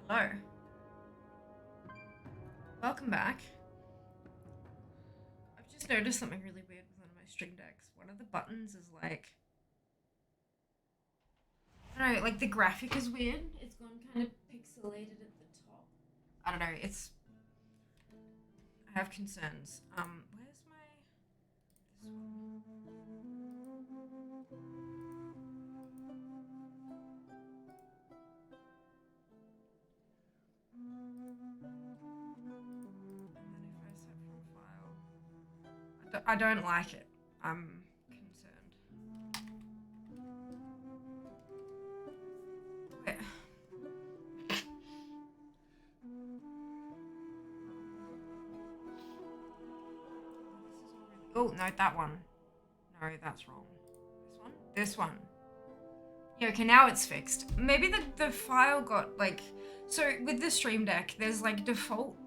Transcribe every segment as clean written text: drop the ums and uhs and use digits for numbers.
Hello. Welcome back. I've just noticed something really weird with one of my stream decks. One of the buttons is like, I don't know, like the graphic is weird. It's gone kind of pixelated at the top. I don't know, I have concerns. Where's my, this one? I don't like it. I'm concerned. Where? Oh, no, that one. No, that's wrong. This one? This one. Yeah, okay, now it's fixed. Maybe the file got, like... So, with the Stream Deck, there's, like, default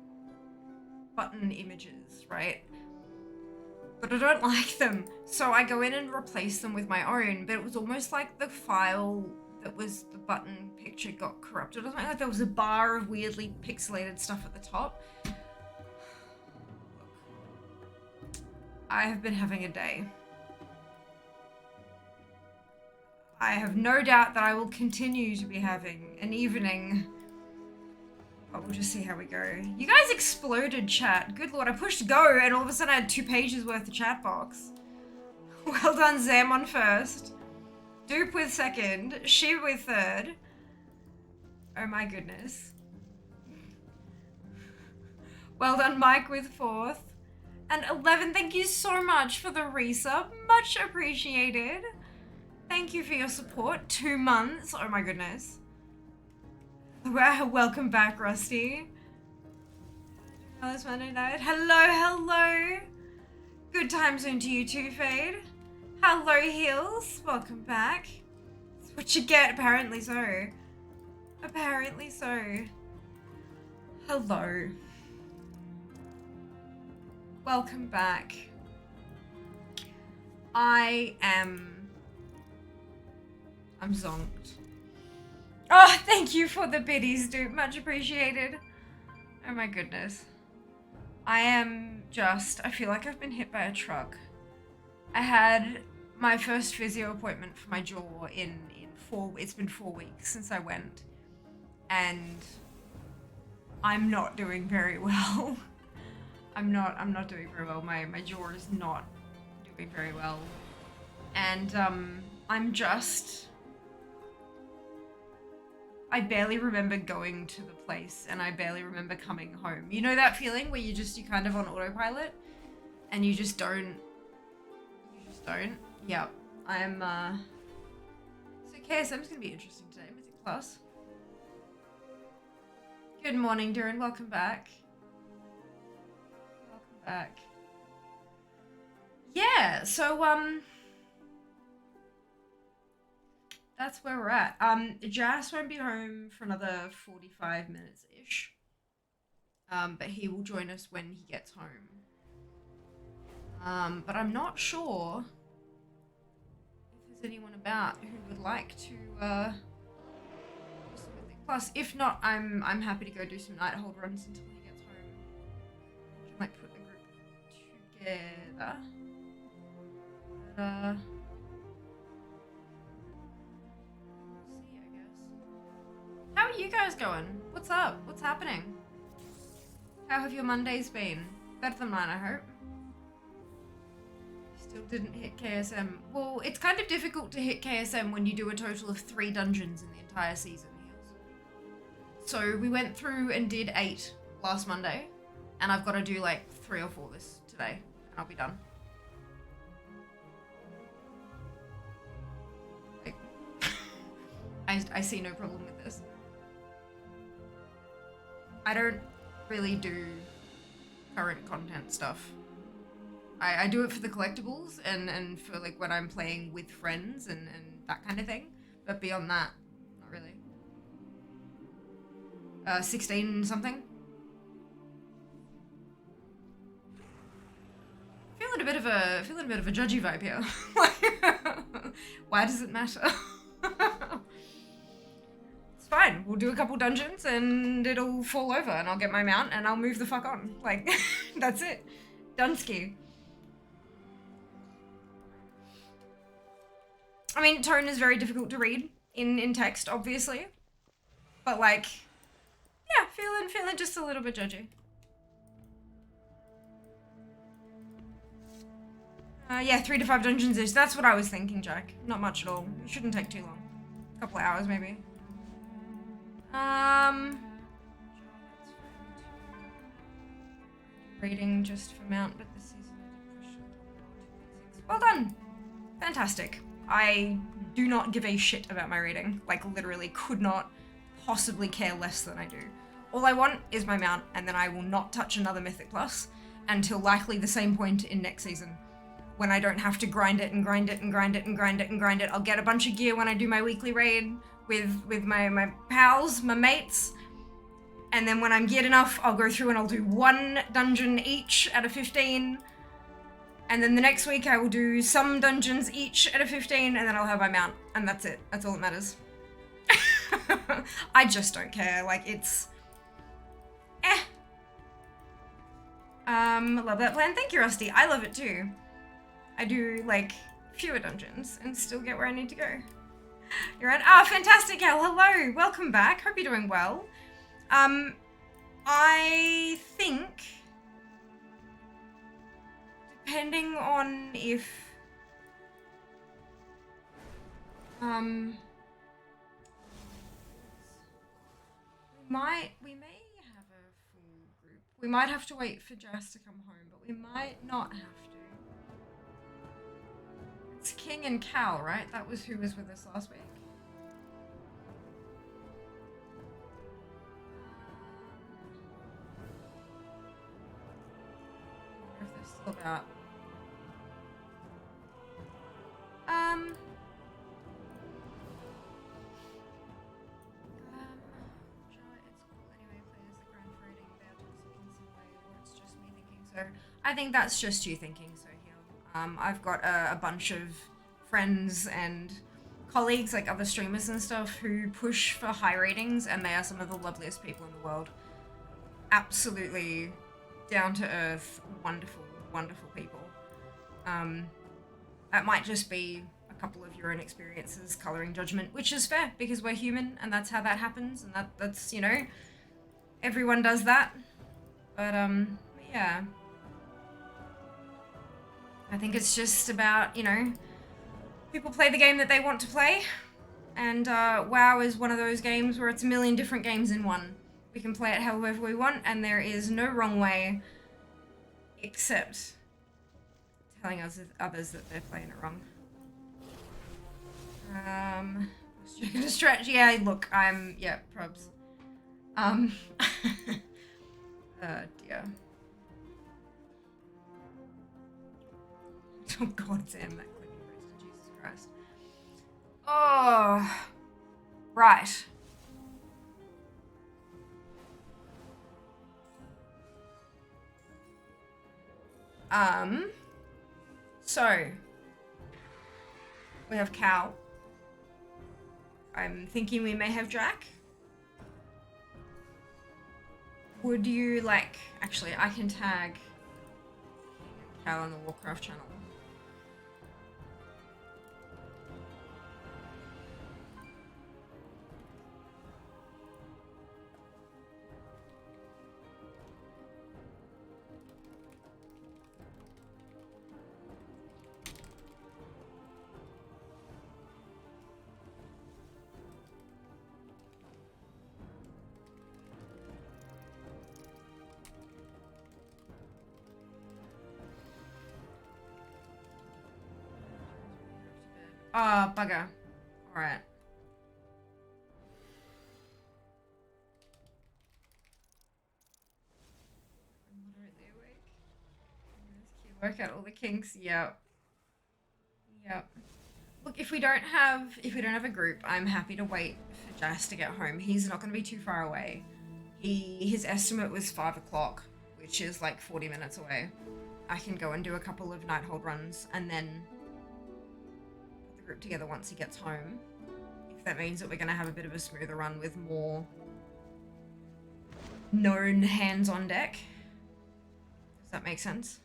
button images, right? But I don't like them. So I go in and replace them with my own, but it was almost like the file that was the button picture got corrupted or something. Like there was a bar of weirdly pixelated stuff at the top. I have been having a day. I have no doubt that I will continue to be having an evening. But we'll just see how we go. You guys exploded, chat. Good lord, I pushed go and all of a sudden I had 2 pages worth of chat box. Well done, Zam on first. Dupe with second. She with third. Oh my goodness. Well done, Mike with fourth. And 11, thank you so much for the resub. Much appreciated. Thank you for your support. 2 months. Oh my goodness. Welcome back, Rusty. Hello, Monday night. Hello, hello. Good time zone to you too, Fade. Hello, Heels. Welcome back. That's what you get, apparently so. Apparently so. Hello. Welcome back. I'm zonked. Oh, thank you for the biddies, dude. Much appreciated. Oh my goodness. I feel like I've been hit by a truck. I had my first physio appointment for my jaw it's been 4 weeks since I went. And I'm not doing very well. I'm not doing very well. My jaw is not doing very well. And I barely remember going to the place and I barely remember coming home. You know that feeling where you're kind of on autopilot and you just don't. Yep. So KSM's gonna be interesting today. Mythic Plus. Good morning, Durin. Welcome back. Welcome back. Yeah, so that's where we're at. Jas won't be home for another 45 minutes-ish. But he will join us when he gets home. But I'm not sure if there's anyone about who would like to do some Mythic Plus. If not, I'm happy to go do some Nighthold runs until he gets home. I might put the group together. But, how are you guys going? What's up? What's happening? How have your Mondays been? Better than mine, I hope. Still didn't hit KSM. Well, it's kind of difficult to hit KSM when you do a total of 3 dungeons in the entire season. So we went through and did 8 last Monday, and I've got to do like 3 or 4 this today, and I'll be done. Like, I see no problem with this. I don't really do current content stuff. I do it for the collectibles and for like when I'm playing with friends and that kind of thing. But beyond that, not really. 16 something. Feeling a bit of a judgy vibe here. Why does it matter? It's It's fine. We'll do a couple dungeons and it'll fall over and I'll get my mount and I'll move the fuck on. Like, that's it. Dunsky. I mean, tone is very difficult to read in text, obviously. But like, yeah, feeling just a little bit judgy. Yeah, 3 to 5 dungeons ish. That's what I was thinking, Jack. Not much at all. It shouldn't take too long. A couple of hours, maybe. Reading just for mount, but this season I did push. Well done. Fantastic. I do not give a shit about my reading. Like, literally could not possibly care less than I do. All I want is my mount, and then I will not touch another Mythic Plus until likely the same point in next season, when I don't have to grind it and grind it and grind it and grind it and grind it. I'll get a bunch of gear when I do my weekly raid with my pals, my mates, and then when I'm geared enough, I'll go through and I'll do 1 dungeon each out of 15, and then the next week I will do some dungeons each out of 15, and then I'll have my mount, and that's it. That's all that matters. I just don't care. Like, it's... Love that plan. Thank you, Rusty. I love it too. I do, like, fewer dungeons and still get where I need to go. You're right. Ah, fantastic, Al. Hello. Welcome back. Hope you're doing well. I think, depending on if, we may have a full group. We might have to wait for Jazz to come home, but we might not have to. It's King and Cal, right? That was who was with us last week. I wonder if they're still about. I think that's just you thinking so here. I've got a bunch of friends and colleagues, like other streamers and stuff, who push for high ratings, and they are some of the loveliest people in the world. Absolutely down to earth, wonderful, wonderful people. That might just be a couple of your own experiences coloring judgment, which is fair because we're human and that's how that happens, and that's, you know, everyone does that. But yeah. I think it's just about, you know, people play the game that they want to play, and WoW is one of those games where it's a million different games in one. We can play it however we want, and there is no wrong way, except telling others that they're playing it wrong. To stretch, yeah, look, yeah, probs. Dear. Oh god damn, that clicking boost, Jesus Christ. Oh, right. So we have Cal. I'm thinking we may have Drac. Would you like, actually I can tag Cal on the Warcraft channel. Oh, bugger. Alright. I'm literally awake. Work out all the kinks. Yep. Yep. Look, if we don't have a group, I'm happy to wait for Jas to get home. He's not going to be too far away. His estimate was 5 o'clock, which is like 40 minutes away. I can go and do a couple of Nighthold runs and then put the group together once he gets home. that means that we're gonna have a bit of a smoother run with more known hands on deck. Does that make sense?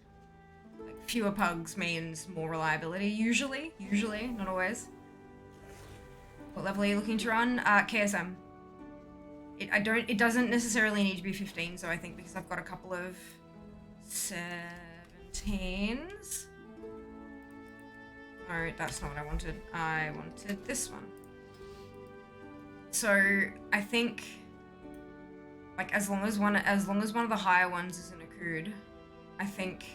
Like fewer pugs means more reliability, usually, not always. What level are you looking to run? KSM. It doesn't necessarily need to be 15, so I think because I've got a couple of 17s. No, that's not what I wanted. I wanted this one. So I think, like, as long as one of the higher ones is an Akud, I think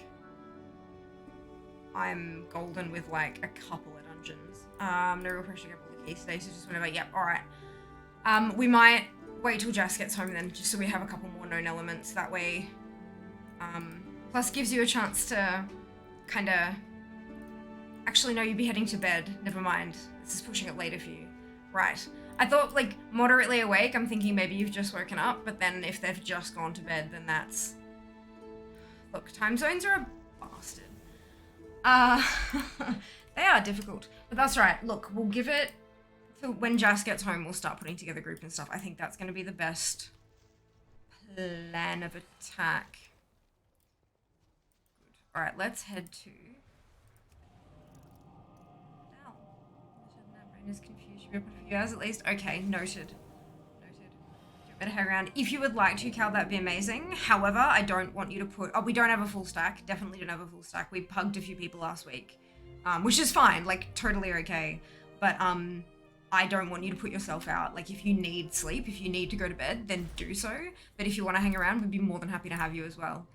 I'm golden with like a couple of dungeons. No real pressure to get all the keys today, so just whenever. Yep. All right. We might wait till Jess gets home then, just so we have a couple more known elements. That way, plus gives you a chance to kind of. Actually, no, you'd be heading to bed. Never mind. This is pushing it later for you. Right. I thought, like, moderately awake. I'm thinking maybe you've just woken up, but then if they've just gone to bed, then that's... Look, time zones are a bastard. They are difficult. But that's right. Look, we'll give it... So when Jas gets home, we'll start putting together group and stuff. I think that's going to be the best plan of attack. Good. Alright, let's head to... is confused. You'll be able to put a few hours at least. Okay, noted. Do better hang around. If you would like to, Cal, that'd be amazing. However, I don't want you to put... Oh, we don't have a full stack. Definitely don't have a full stack. We pugged a few people last week. Which is fine. Like, totally okay. But, I don't want you to put yourself out. Like, if you need sleep, if you need to go to bed, then do so. But if you want to hang around, we'd be more than happy to have you as well.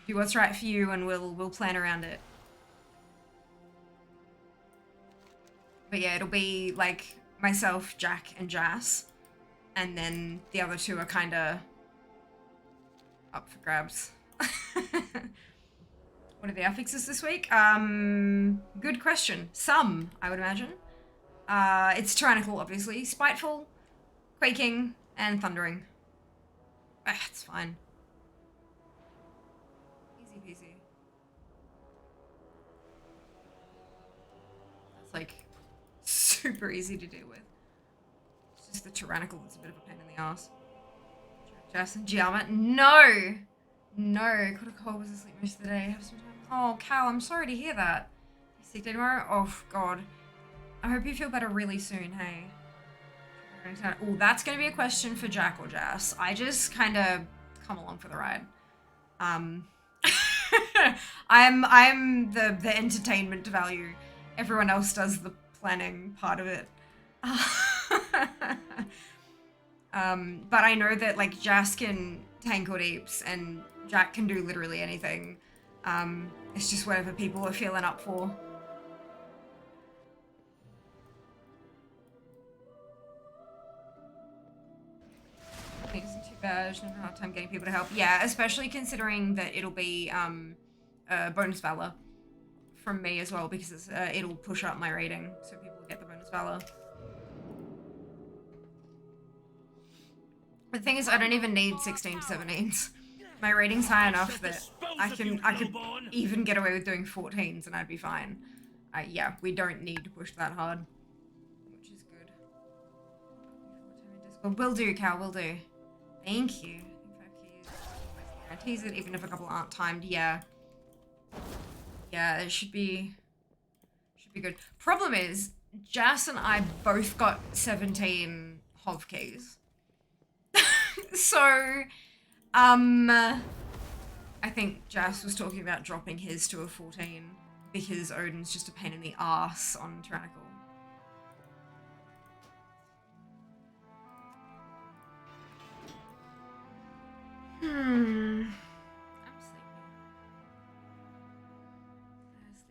Do what's right for you and we'll plan around it. But yeah, it'll be like myself, Jack, and Jas. And then the other two are kind of up for grabs. What are the affixes this week? Good question. Some, I would imagine. It's tyrannical, obviously. Spiteful, quaking, and thundering. It's fine. Easy peasy. That's like... super easy to deal with. It's just the tyrannical that's a bit of a pain in the ass. Jas and Giamma. No! No. Kodakol was asleep most of the day. Have some time. Oh, Cal, I'm sorry to hear that. You sick day tomorrow? Oh, God. I hope you feel better really soon, hey? Oh, that's going to be a question for Jack or Jas. I just kind of come along for the ride. I'm the entertainment value. Everyone else does the planning part of it. But I know that like Jas can tank or deeps and Jack can do literally anything. It's just whatever people are feeling up for. It isn't too bad. Just have a hard time getting people to help. Yeah, especially considering that it'll be bonus valor from me as well, because it's, it'll push up my rating, so people will get the bonus valor. The thing is, I don't even need 16 to 17s. My rating's high enough that I could even get away with doing 14s and I'd be fine. Yeah, we don't need to push that hard, which is good. Will do, Cal, will do. Thank you. 5 keys. Tease it, even if a couple aren't timed. Yeah. Yeah, it should be good. Problem is, Jas and I both got 17 Hov keys. So, I think Jas was talking about dropping his to a 14 because Odin's just a pain in the ass on Tyrannical. I'm sleepy. It's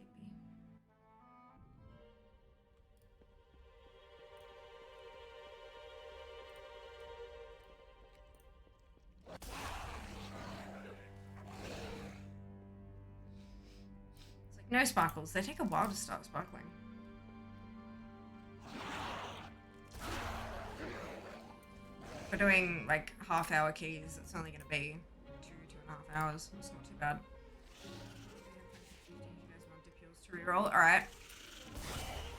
like no sparkles. They take a while to start sparkling. If we're doing like half-hour keys, it's only going to be 2.5 hours. It's not too bad. You guys want dip yours to reroll? Alright.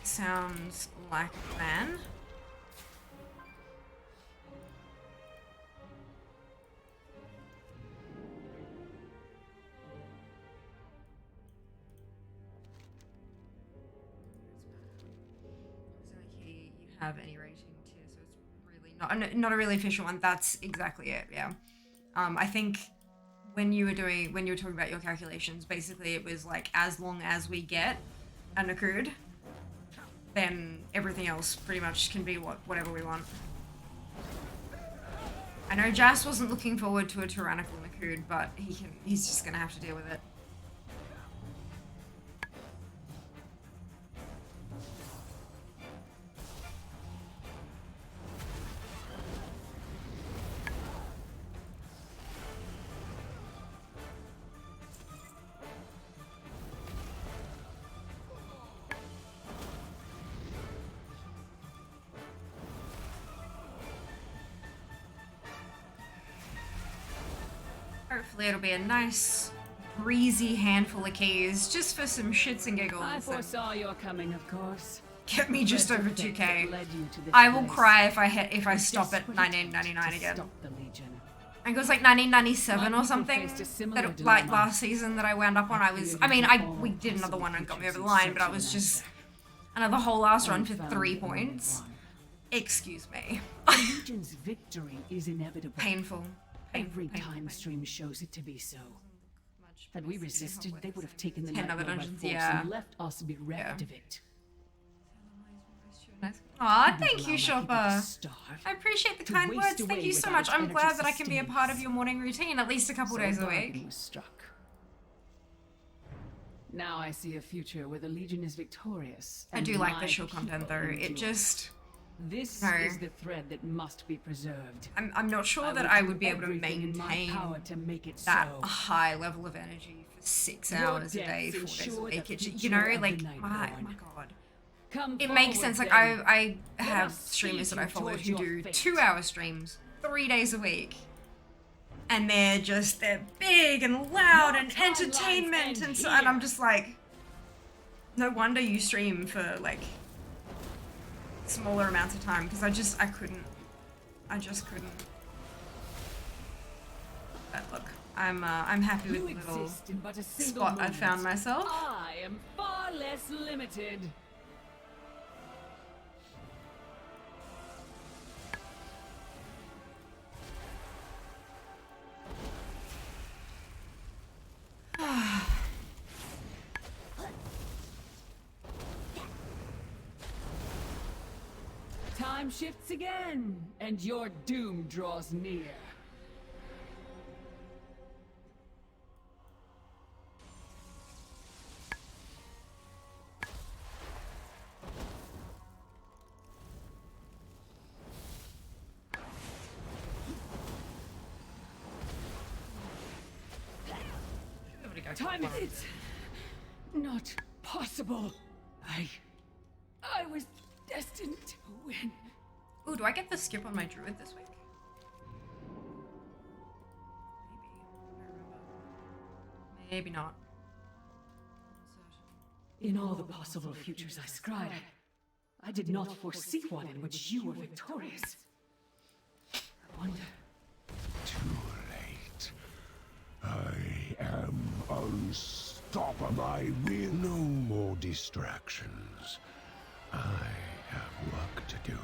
Sounds like a plan. have any rating tier, so it's really not a really official one. That's exactly it. Yeah. I think when you were talking about your calculations, basically it was like as long as we get an Nakud, then everything else pretty much can be whatever we want. I know Jas wasn't looking forward to a tyrannical Nakud, but he's just gonna have to deal with it. Hopefully it'll be a nice, breezy handful of keys, just for some shits and giggles. I foresaw your coming, of course. Get me just over 2k. I will cry if I stop at 1999 again. I think it was like 1997 or something. That like last season that I wound up on. We did another one and got me over the line, but I was just another whole last run for 3 points. Excuse me. Legion's victory is inevitable. Painful. Every time stream shows it to be so. Had we resisted, they would have taken the 10 other Night Lord by dungeons, force yeah. and left us bereft of it. Aw, thank you, Shopper. I appreciate the kind words. Thank you so much. I'm glad that I can be a part of your morning routine at least a couple days a week. Now I see a future where the Legion is victorious. I do like the show content though. It just... This is the thread that must be preserved. I'm not sure that I would be able to maintain that so. high level of energy for 6 hours a day, 4 days a week. It, you know, like, my god. It makes sense. Like, I have streamers that I follow who do 2-hour streams 3 days a week. And they're big and loud and entertainment and I'm just like, no wonder you stream for like smaller amounts of time, because I just couldn't. But look, I'm happy with the little spot I found myself. I am far less limited. Time shifts again, and your doom draws near. Time is not possible. I was destined to win. Ooh, do I get the skip on my druid this week? Maybe. Maybe not. In all the possible futures I scried, I did not foresee one in which you were victorious. I wonder. Too late. I am unstoppable. I will. No more distractions. I have work to do.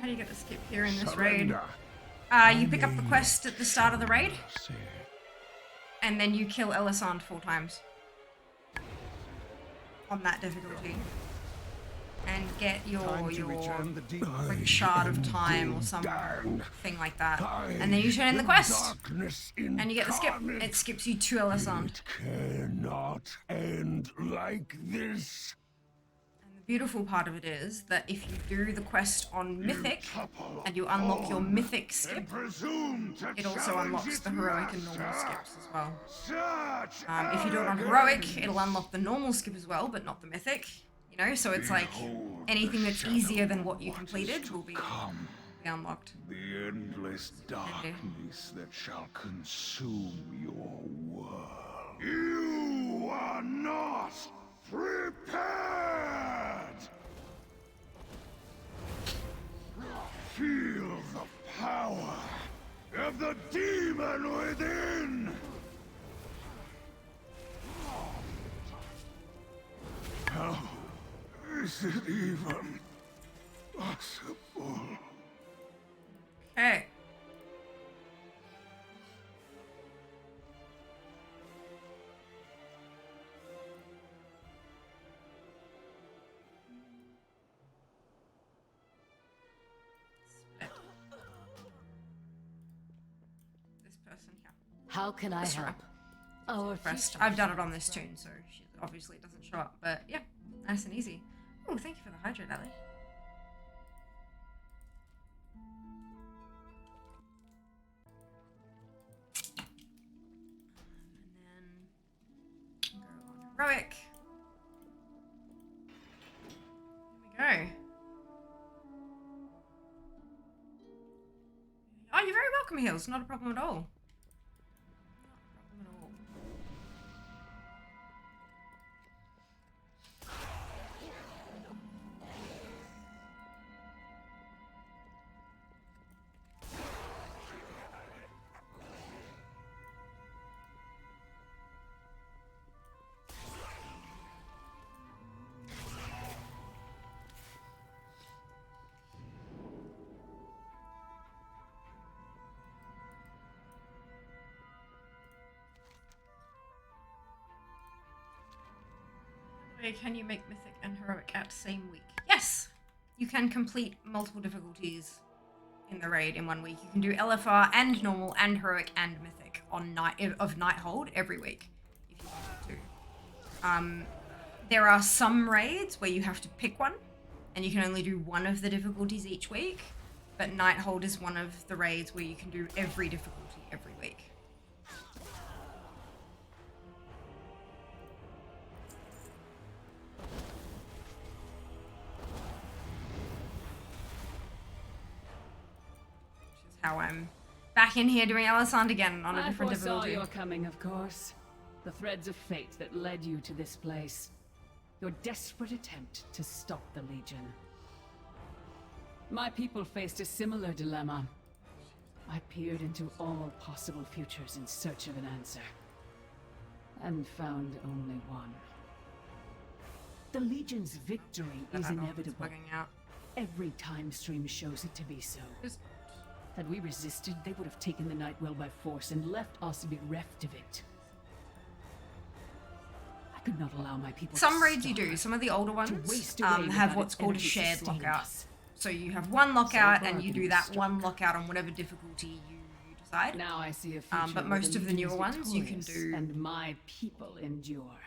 How do you get the skip here in this raid? You pick up the quest at the start of the raid, and then you kill Elisand 4 times on that difficulty, and get your like shard of time or something like that, and then you turn in the quest, and you get the skip. It skips you to Elisand. It cannot end like this. The beautiful part of it is that if you do the quest on Mythic and you unlock your Mythic skip, it also unlocks the Heroic and normal skips as well. If you do it on Heroic, it'll unlock the normal skip as well, but not the Mythic. You know, so it's like anything that's easier than what you completed will be unlocked. The endless darkness that shall consume your world. You are not prepared! Feel the power of the demon within! Is it even possible? Okay. This person here. How can I That's help? right. Our Pressed. future. I've done it on this tune, so she obviously doesn't show up. But yeah, nice and easy. Oh, thank you for the hydrate, Ali. And then go on heroic. Here we go. Oh, you're very welcome, Heels. Not a problem at all. Not a problem at all. Can you make Mythic and Heroic at same week? Yes! You can complete multiple difficulties in the raid in 1 week. You can do LFR and normal and Heroic and Mythic on Nighthold every week if you wanted to. There are some raids where you have to pick one and you can only do one of the difficulties each week, but Nighthold is one of the raids where you can do every difficulty every week. How I'm back in here doing Alisand again on a different I foresaw difficulty. your coming, of course. The threads of fate that led you to this place. Your desperate attempt to stop the Legion. My people faced a similar dilemma. I peered into all possible futures in search of an answer. And found only one. The Legion's victory is inevitable. Bugging out. Every time stream shows it to be so. Had we resisted, they would have taken the Nightwell by force and left us bereft of it. I could not allow my people Some to raids you starve, do. Some of the older ones waste away have without what's its called a energy shared sustaining lockout. us. So you have one lockout So and you do bargain that struck. one lockout on whatever difficulty you decide. Now I see a future But where most of the Legion newer is ones you can victorious do. and my people endure.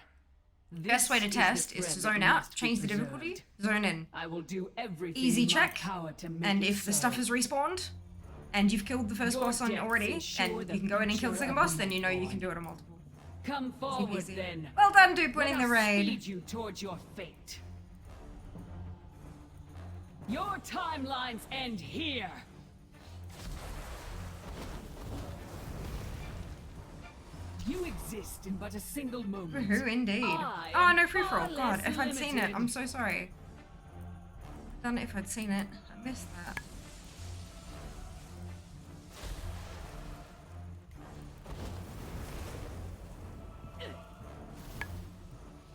Best way to This the test is to thread zone that out, must be change the preserved. difficulty, zone in. I will do everything Easy in my check, power to make and it if the so. stuff is respawned, and you've killed the first Your boss on deaths already, ensure and the you can go in and kill the future second of boss, the then you know you Nightborn. can do it on multiple. Come forward easy. then. Well done, Dupe, winning Let the us raid. Speed you towards your fate. Your timelines end here. You exist in but a single moment. Who indeed? I Oh, am no free for all. far God, less if I'd seen it, limited. I'm so sorry. I'd done it if I'd seen it. I missed that.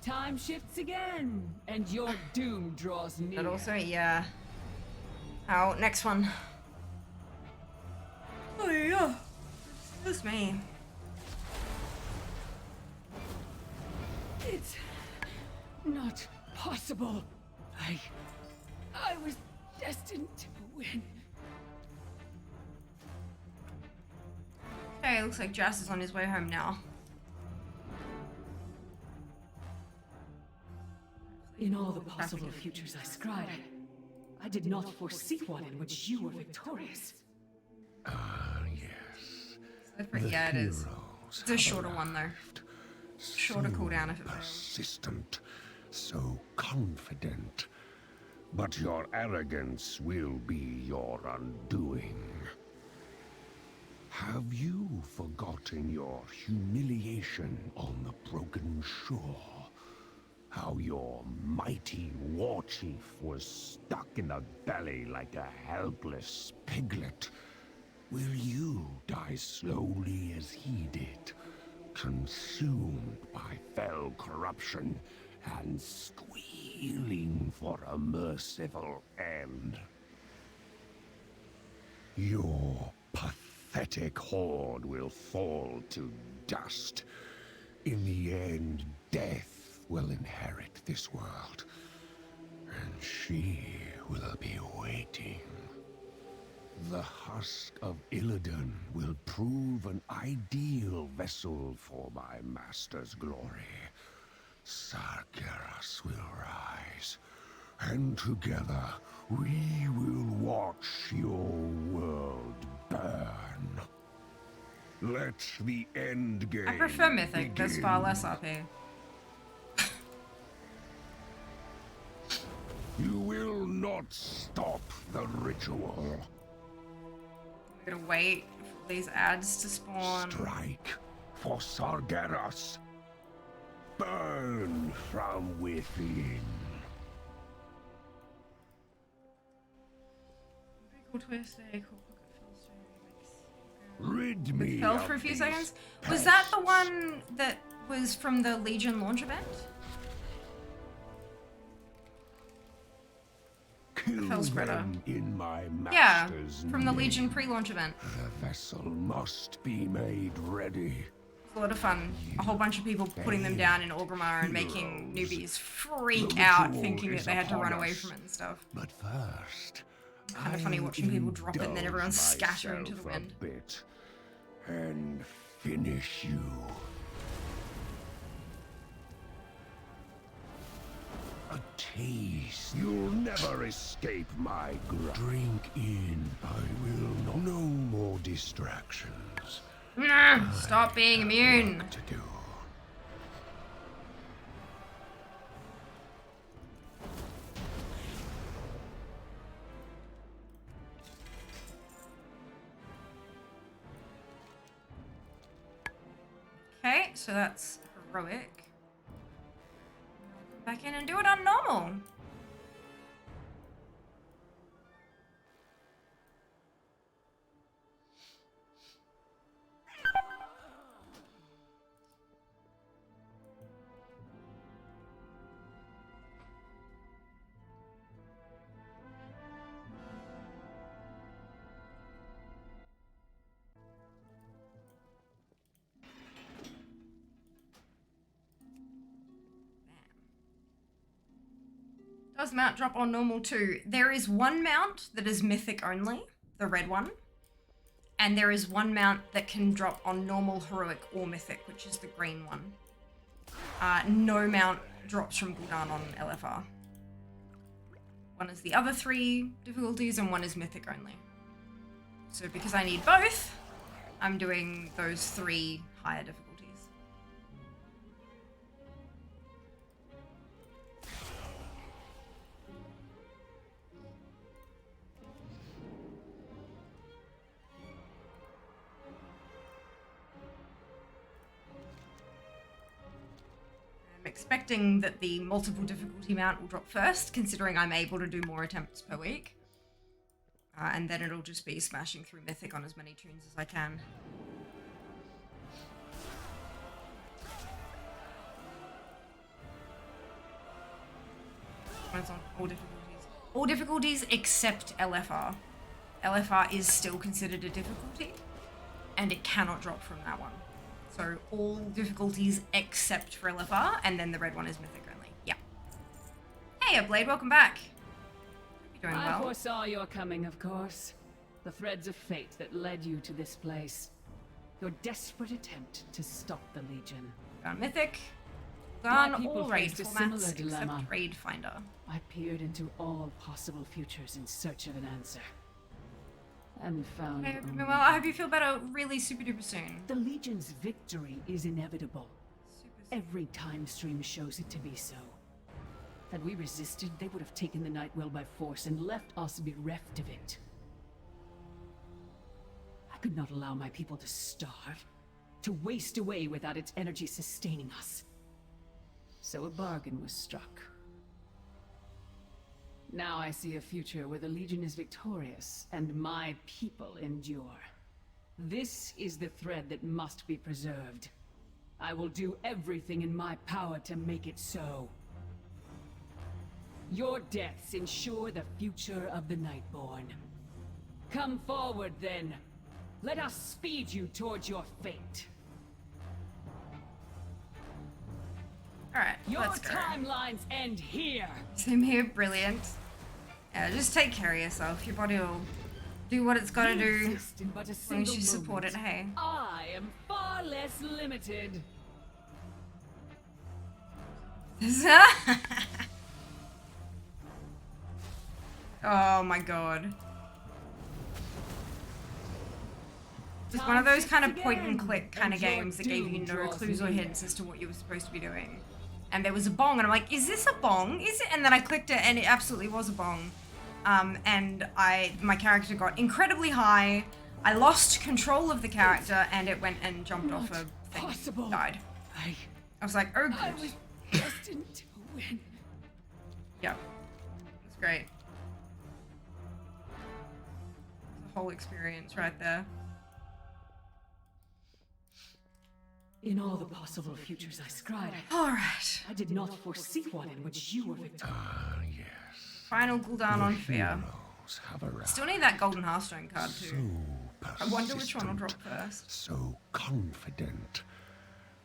Time shifts again, and your doom draws near. But also, yeah. Oh, next one. Oh, yeah. Excuse me. It's not possible. I was destined to win. Okay, looks like Jas is on his way home now. In all the possible futures I scried, I did not foresee one in which you were victorious. Ah, yes. Yeah, it is. It's a shorter one, though. arrived. Shorter So cooldown if it fails. persistent, so confident. But your arrogance will be your undoing. Have you forgotten your humiliation on the broken shore? How your mighty war chief was stuck in the belly like a helpless piglet? Will you die slowly as he did, consumed by fell corruption and squealing for a merciful end. Your pathetic horde will fall to dust. In the end, death will inherit this world, and she will be waiting. The husk of Illidan will prove an ideal vessel for my master's glory. Sargeras will rise, and together we will watch your world burn. Let the end game I prefer Mythic. begin. There's far less RP. You will not stop the ritual. We're gonna wait for these ads to spawn. Strike for Sargeras. Burn from within. Cool twist, cool Rid me fell of for a few these seconds. Was that the one that was from the Legion launch event? Kill Fell spreader. them in my Yeah, master's from the name. Legion pre-launch event. The vessel must be made ready. It's a lot of fun. A whole bunch of people putting them down in Orgrimmar and making Heroes. newbies freak The out ritual thinking that is they had to upon run away us. from it and stuff. But first, Kind of funny I'll watching people drop it and then everyone indulge scatter into the myself a wind. bit and finish you. A taste. You'll never escape my grasp. Drink in. I will not. No more distractions. Nah, stop being immune. What to do? Okay, so that's heroic. Back in and do it on normal. Does mount drop on normal too? There is one mount that is mythic only, the red one. And there is one mount that can drop on normal, heroic, or mythic, which is the green one. No mount drops from Gul'dan on LFR. One is the other three difficulties and one is mythic only. So because I need both, I'm doing those three higher difficulties. I'm expecting that the multiple difficulty mount will drop first, considering I'm able to do more attempts per week. And then it'll just be smashing through Mythic on as many tunes as I can. It's on all difficulties. All difficulties except LFR. LFR is still considered a difficulty, and it cannot drop from that one. So all difficulties except for LFR, and then the red one is mythic only. Yeah. Hey, Blade, welcome back. Hope you're doing I well. foresaw your coming, of course. The threads of fate that led you to this place. Your desperate attempt to stop the Legion. Found mythic. My Done people all raid faced a similar formats dilemma. except Raid Finder. I peered into all possible futures in search of an answer. And found Okay, only well, I hope you feel better really super duper soon. the Legion's victory is inevitable. Super. Every time stream shows it to be so. Had we resisted, they would have taken the Nightwell by force and left us bereft of it. I could not allow my people to starve, to waste away without its energy sustaining us. So a bargain was struck. Now I see a future where the Legion is victorious and my people endure. This is the thread that must be preserved. I will do everything in my power to make it so. Your deaths ensure the future of the Nightborn. Come forward, then. Let us speed you towards your fate. Alright, Your let's go. timelines end here. Same here, brilliant. Yeah, just take care of yourself. Your body will do what it's gotta do. Exist in but a As long as single you support it, moment. hey. I am far less limited. Oh my god. It's one of those kind of point and click kind of games that gave you no clues or hints as to what you were supposed to be doing. And there was a bong, and I'm like, is this a bong? Is it? And then I clicked it, and it absolutely was a bong. And my character got incredibly high. I lost control of the character, and it went and jumped off a thing. Possible. Died. I was like, oh I good. was destined to win. Yep. It's great. The whole experience right there. In all the possible futures I scried, Alright. I did not foresee one in which you were victorious. Yes. Final cooldown on fear. Heroes have arrived. Still need that golden hearthstone card So too. I wonder which one will drop persistent, first. So confident.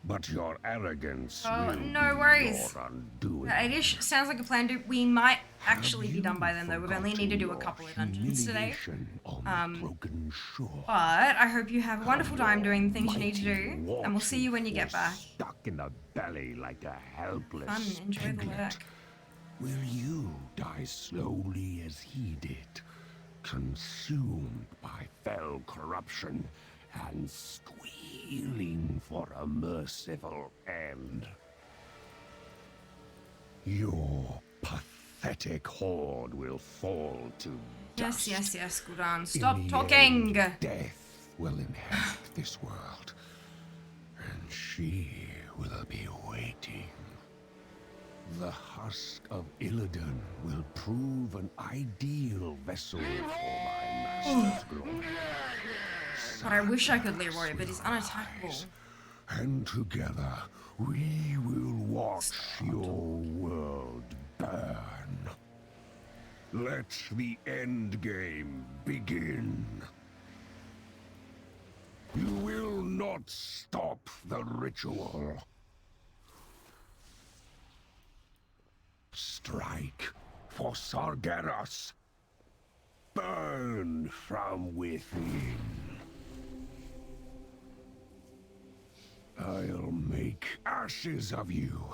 But your arrogance Oh, will no be worries. your undoing. It sounds like a plan. We might actually Have be done you by then, though. We've only need to do a forgotten couple of your dungeons today. humiliation on the broken shore? But I hope you have a wonderful How time your doing the things you need to do, mighty and we'll see you when you warchief get back. was Stuck in the belly like a helpless Fun, enjoy the piglet. work. Will you die slowly as he did, consumed by fell corruption and squealing for a merciful end? Your pathetic horde will fall to dust. Yes, Gul'dan. In Stop the talking! end, death will inherit this world, and she will be waiting. The husk of Illidan will prove an ideal vessel for my master's glory. God, I wish I could Leroy, but he's unattackable. And together we will watch your world burn. Let the end game begin. You will not stop the ritual. Strike for Sargeras. Burn from within. I'll make ashes of you.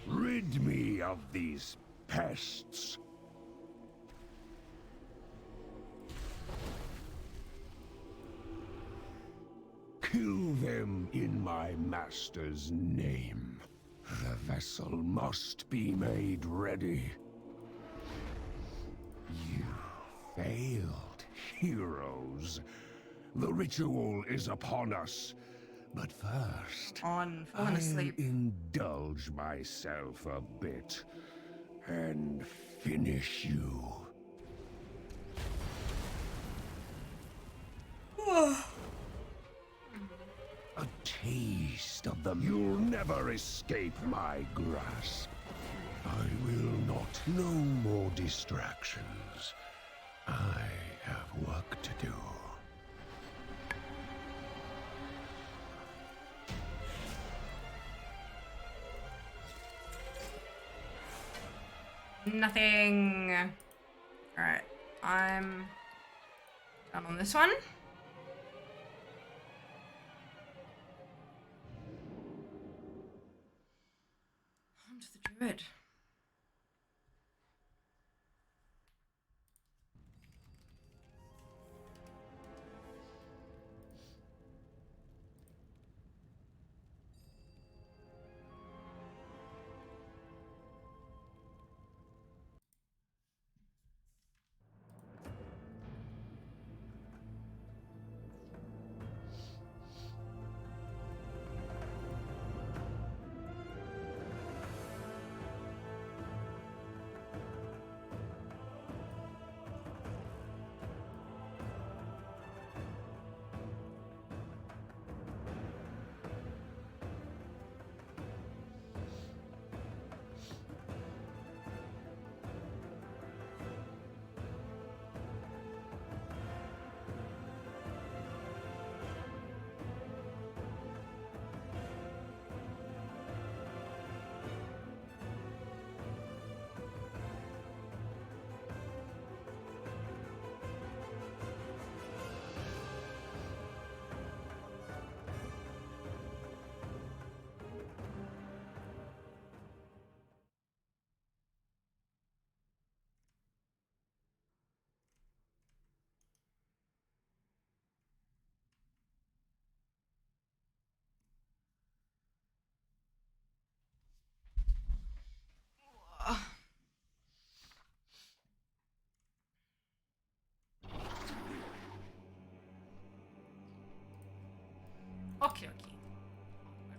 Rid me of these pests. Kill them in my master's name. The vessel must be made ready. You failed, heroes. The ritual is upon us. But first, Falling I'll asleep. indulge myself a bit and finish you. A taste of them. You'll never escape my grasp. I will not. No more distractions. I have work to do. Nothing. Alright, I'm done on this one. On to the druid. Okay.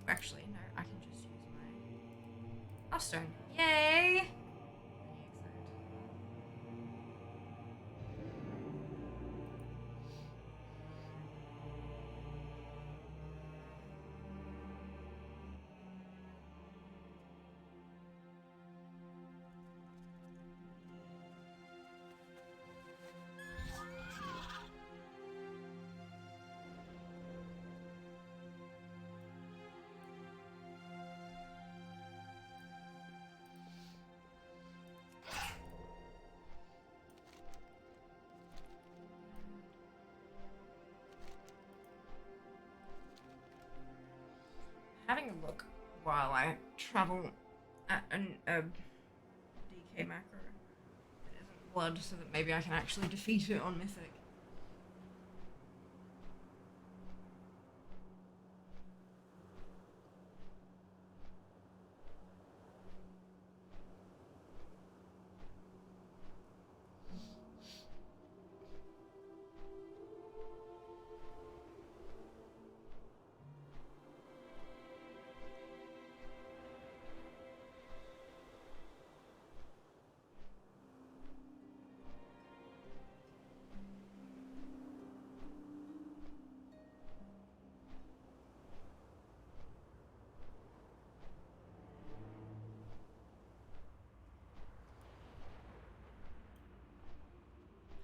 Actually, no, I can just use my Hearthstone. Yay! Having a look while I travel at a DK macro that isn't blood, so that maybe I can actually defeat it on Mythic.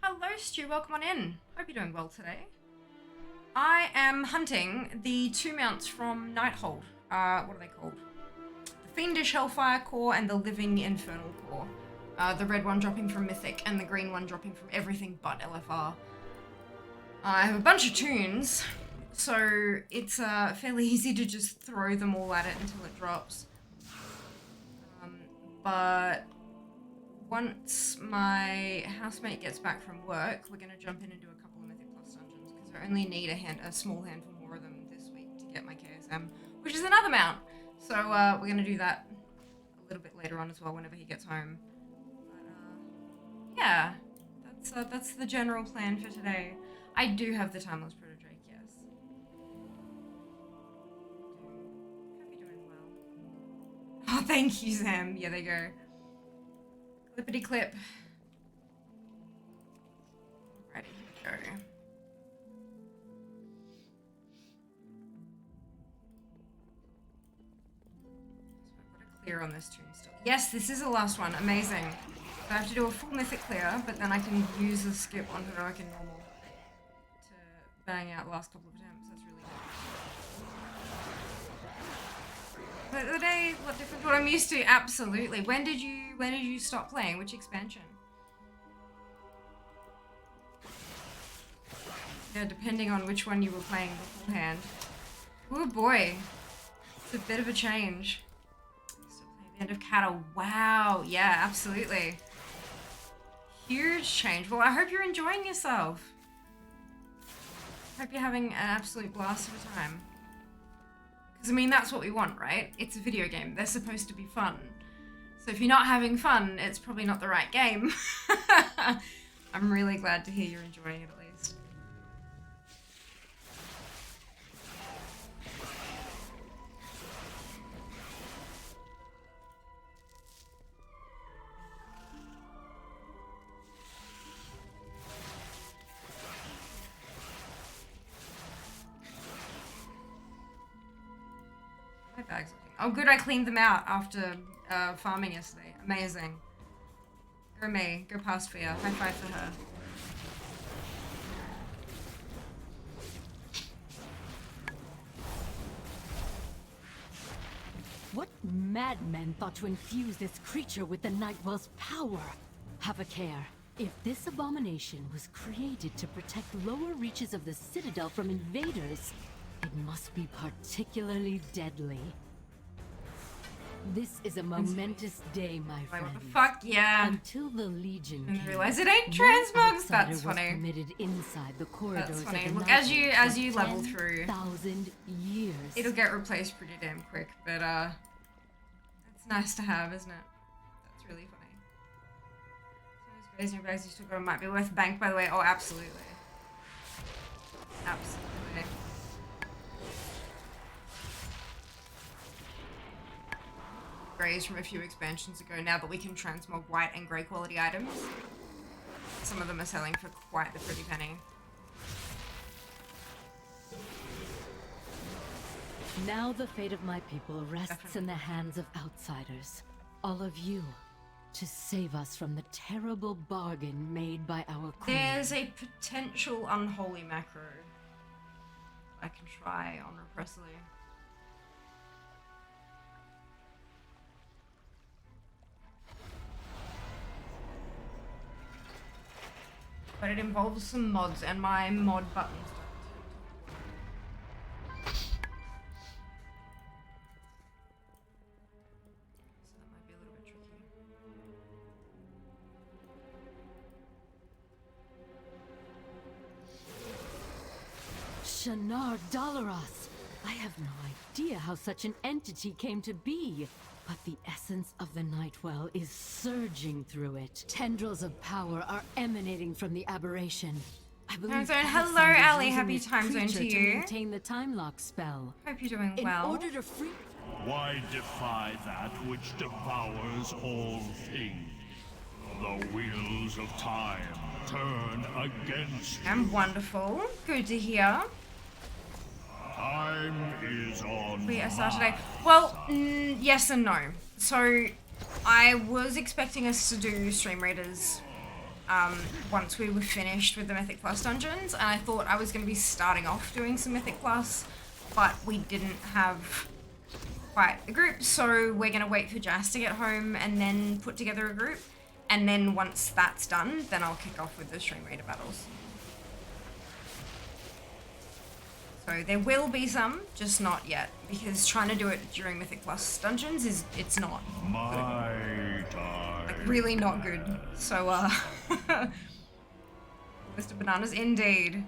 Hello, Stu. Welcome on in. Hope you're doing well today. I am hunting the 2 mounts from Nighthold. What are they called? The Fiendish Hellfire Core and the Living Infernal Core. The red one dropping from Mythic and the green one dropping from everything but LFR. I have a bunch of tunes, so it's fairly easy to just throw them all at it until it drops. But once my housemate gets back from work, we're going to jump in and do a couple of Mythic Plus dungeons, because I only need a small handful more of them this week to get my KSM, which is another mount. So we're going to do that a little bit later on as well, whenever he gets home. But yeah, that's the general plan for today. I do have the Timeless Proto-Drake, yes. Hope you're doing well. Oh, thank you, Sam. Yeah, there you go. Clippity clip. Alrighty, here we go. So I've got to clear on this tune still. Yes, this is the last one. Amazing. So I have to do a full mythic clear, but then I can use the skip on heroic and normal to bang out the last couple of attempts. That's really good. But the day, what different to what I'm used to? Absolutely. When did you stop playing? Which expansion? Yeah, depending on which one you were playing beforehand. Oh boy. It's a bit of a change. Still playing the end of Cattle. Wow. Yeah, absolutely. Huge change. Well, I hope you're enjoying yourself. Hope you're having an absolute blast of a time. Because, I mean, that's what we want, right? It's a video game. They're supposed to be fun. So if you're not having fun, it's probably not the right game. I'm really glad to hear you're enjoying it at least. My bag's looking... Oh, good, I cleaned them out after farming yesterday. Amazing. Go me. Go past Fia. High five for her. What madmen thought to infuse this creature with the Nightwell's power? Have a care. If this abomination was created to protect lower reaches of the Citadel from invaders, it must be particularly deadly. This is a momentous day, my friend. What the fuck? Yeah. Until the Legion And came, realize it ain't no transmogs. outsider That's was funny. permitted inside the corridors That's of funny. the Look, Nightwell as you for level through, 10,000 years. it'll get replaced pretty damn quick. But it's nice to have, isn't it? That's really funny. So those bags you still got might be worth bank, by the way. Oh, absolutely. Absolutely. greys from a few expansions ago now that we can transmog white and grey quality items. Some of them are selling for quite the pretty penny. Now the fate of my people rests Definitely. in the hands of outsiders. All of you, to save us from the terrible bargain made by our queen. There's a potential unholy macro I can try on Repressly. But it involves some mods, and my mod buttons don't. So that might be a little bit tricky. Shannар Dalaras! I have no idea how such an entity came to be. But the essence of the Nightwell is surging through it. Tendrils of power are emanating from the aberration. I believe Time zone. Alexander Hello, is Ali. using Happy this time zone creature to you. maintain the time lock spell. Hope you're doing In well. order to free... Why defy that which devours all things? The wheels of time turn against you. I'm wonderful. Good to hear. Time is on We are started my today. Well, yes and no. So, I was expecting us to do stream readers once we were finished with the Mythic Plus dungeons, and I thought I was going to be starting off doing some Mythic Plus, but we didn't have quite the group, so we're going to wait for Jas to get home and then put together a group, and then once that's done, then I'll kick off with the stream reader battles. So there will be some, just not yet, because trying to do it during Mythic Plus dungeons it's not my time. like really not good. So Mr. Bananas, indeed.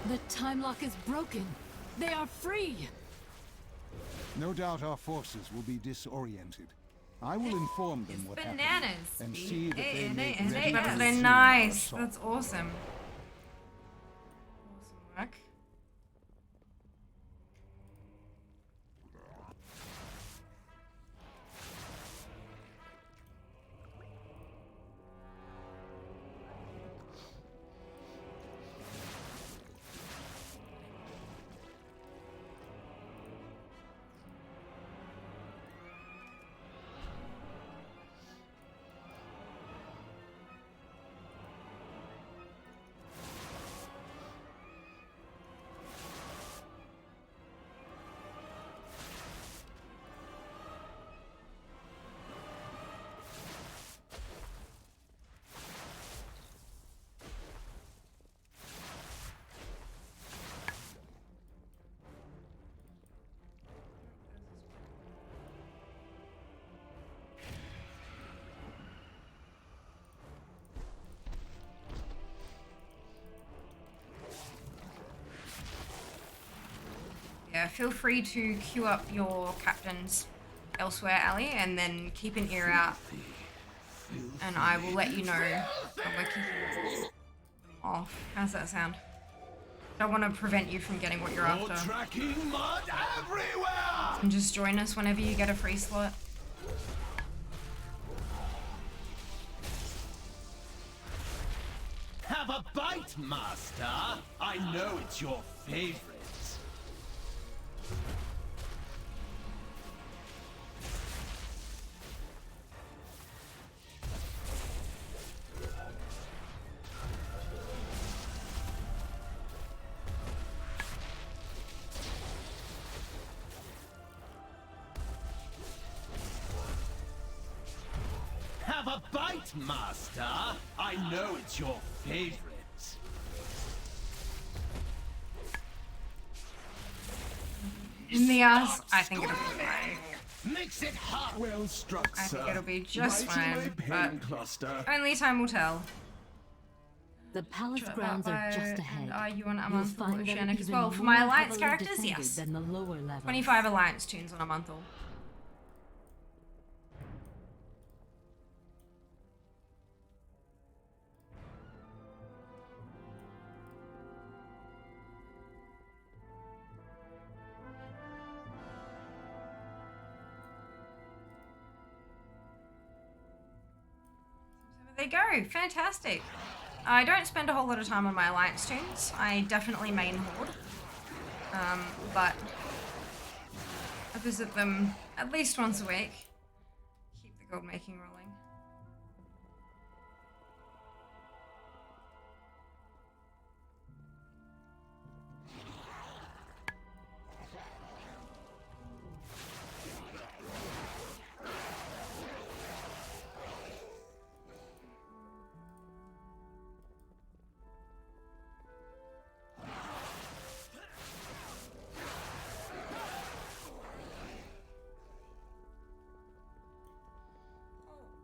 The time lock is broken. They are free. No doubt our forces will be disoriented. I will inform them what happened Bananas. and see that they make But ready to they're resume nice. our That's assault. awesome. Awesome work. Yeah, feel free to queue up your captains elsewhere, Ali, and then keep an ear out. And I will let you know when we're kicking them off. How's that sound? I don't want to prevent you from getting what you're after. Tracking mud everywhere! And just join us whenever you get a free slot. Have a bite, Master! I know it's your favorite. Have a bite, Master! I know it's your favorite. In the ass, I think it'll be fine. Mix it hot! Well struck, I think sir. it'll be just Right in my fine, pain but cluster. only time will tell. The palace Drop grounds that are just by- ahead. and are you on a You'll month find them Shannick as even well? For more my alliance heavily characters, defended yes. than the lower levels. 25 alliance tunes on a month all. There you go. Fantastic. I don't spend a whole lot of time on my Alliance tunes. I definitely main Horde. But I visit them at least once a week. Keep the gold making rolling.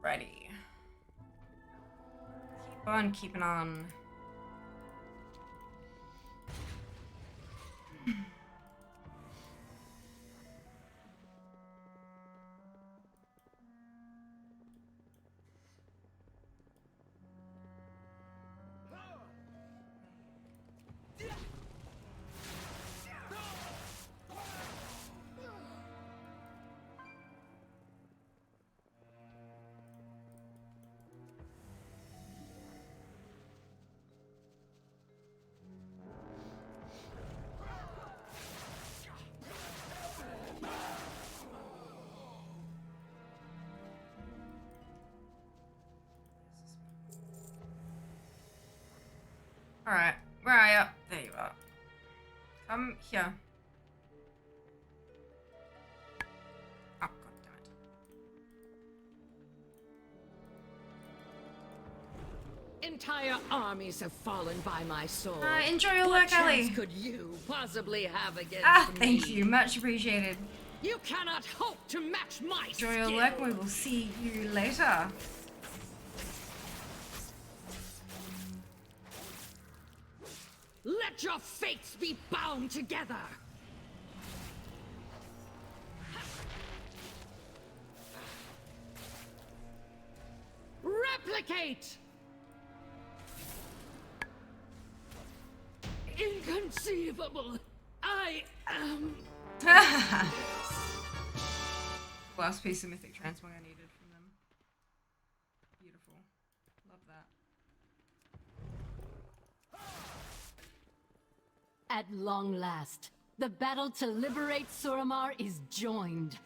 Alrighty. Keep on keeping on. Alright, where are you? There you are. Come here. Oh, god damn it. Entire armies have fallen by my sword. Enjoy your What work, chance Ellie. could you possibly have against me? Thank you. Much appreciated. You cannot hope to match my Enjoy your skill. work. We will see you later. Let your fates be bound together. Replicate. Inconceivable. I am. Last piece of mythic transmog I needed from them. Beautiful. Love that. At long last, the battle to liberate Suramar is joined.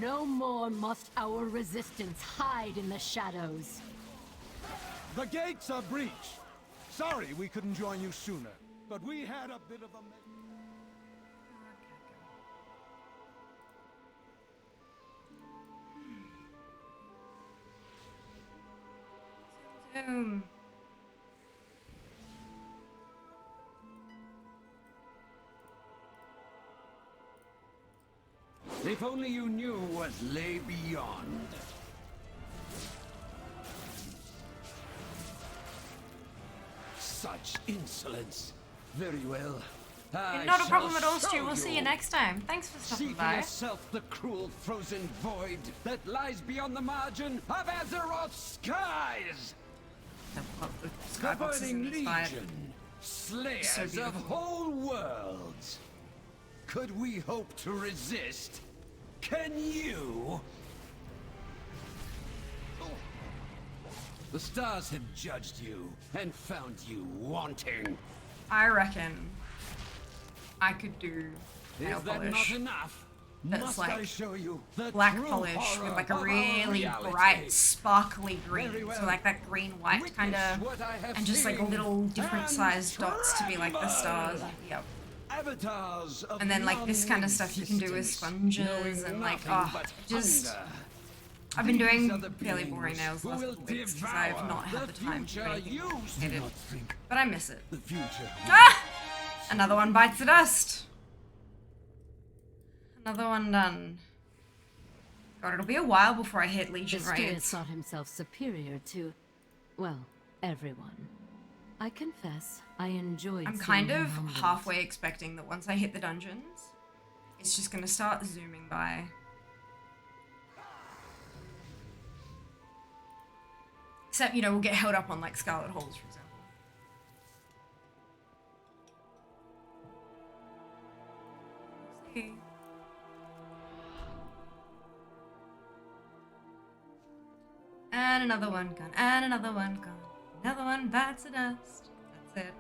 No more must our resistance hide in the shadows. The gates are breached. Sorry we couldn't join you sooner, but we had a bit of a... Zoom. If only you knew what lay beyond. Such insolence. Very well. Not a problem at all, Stu. We'll see you next time. Thanks for See stopping for by. yourself the cruel frozen void that lies beyond the margin of Azeroth's skies. The Skybox is burning inspired. legion, slayers So of beautiful. whole worlds. Could we hope to resist? Can you? The stars have judged you and found you wanting. I reckon I could do nail Is that polish. not enough? That's Must like I show you the Black true polish horror with like a of our really reality? bright, sparkly green. Very well. So like that green white Witness kind of, what I have and just like seen little different and sized dots to be like the tremble. stars. Yep. Avatars of And then like this kind of stuff you can do with non-existence, sponges knowing and like, nothing oh, but just. hunger. I've been These doing are the fairly boring beings nails the who last will couple weeks because I have devour not had the time to do future anything you complicated. do not think But I miss it. The future. Ah! Another one bites the dust. Another one done. God, it'll be a while before I hit Legion The Strayer raids. thought himself superior to, well, everyone. I confess, I enjoyed I'm seeing kind him of humbled. halfway expecting that once I hit the dungeons, it's just gonna start zooming by. Except, you know, we'll get held up on like Scarlet Halls, for example. See. And another one gone. And another one gone. Another one bites the dust. That's it.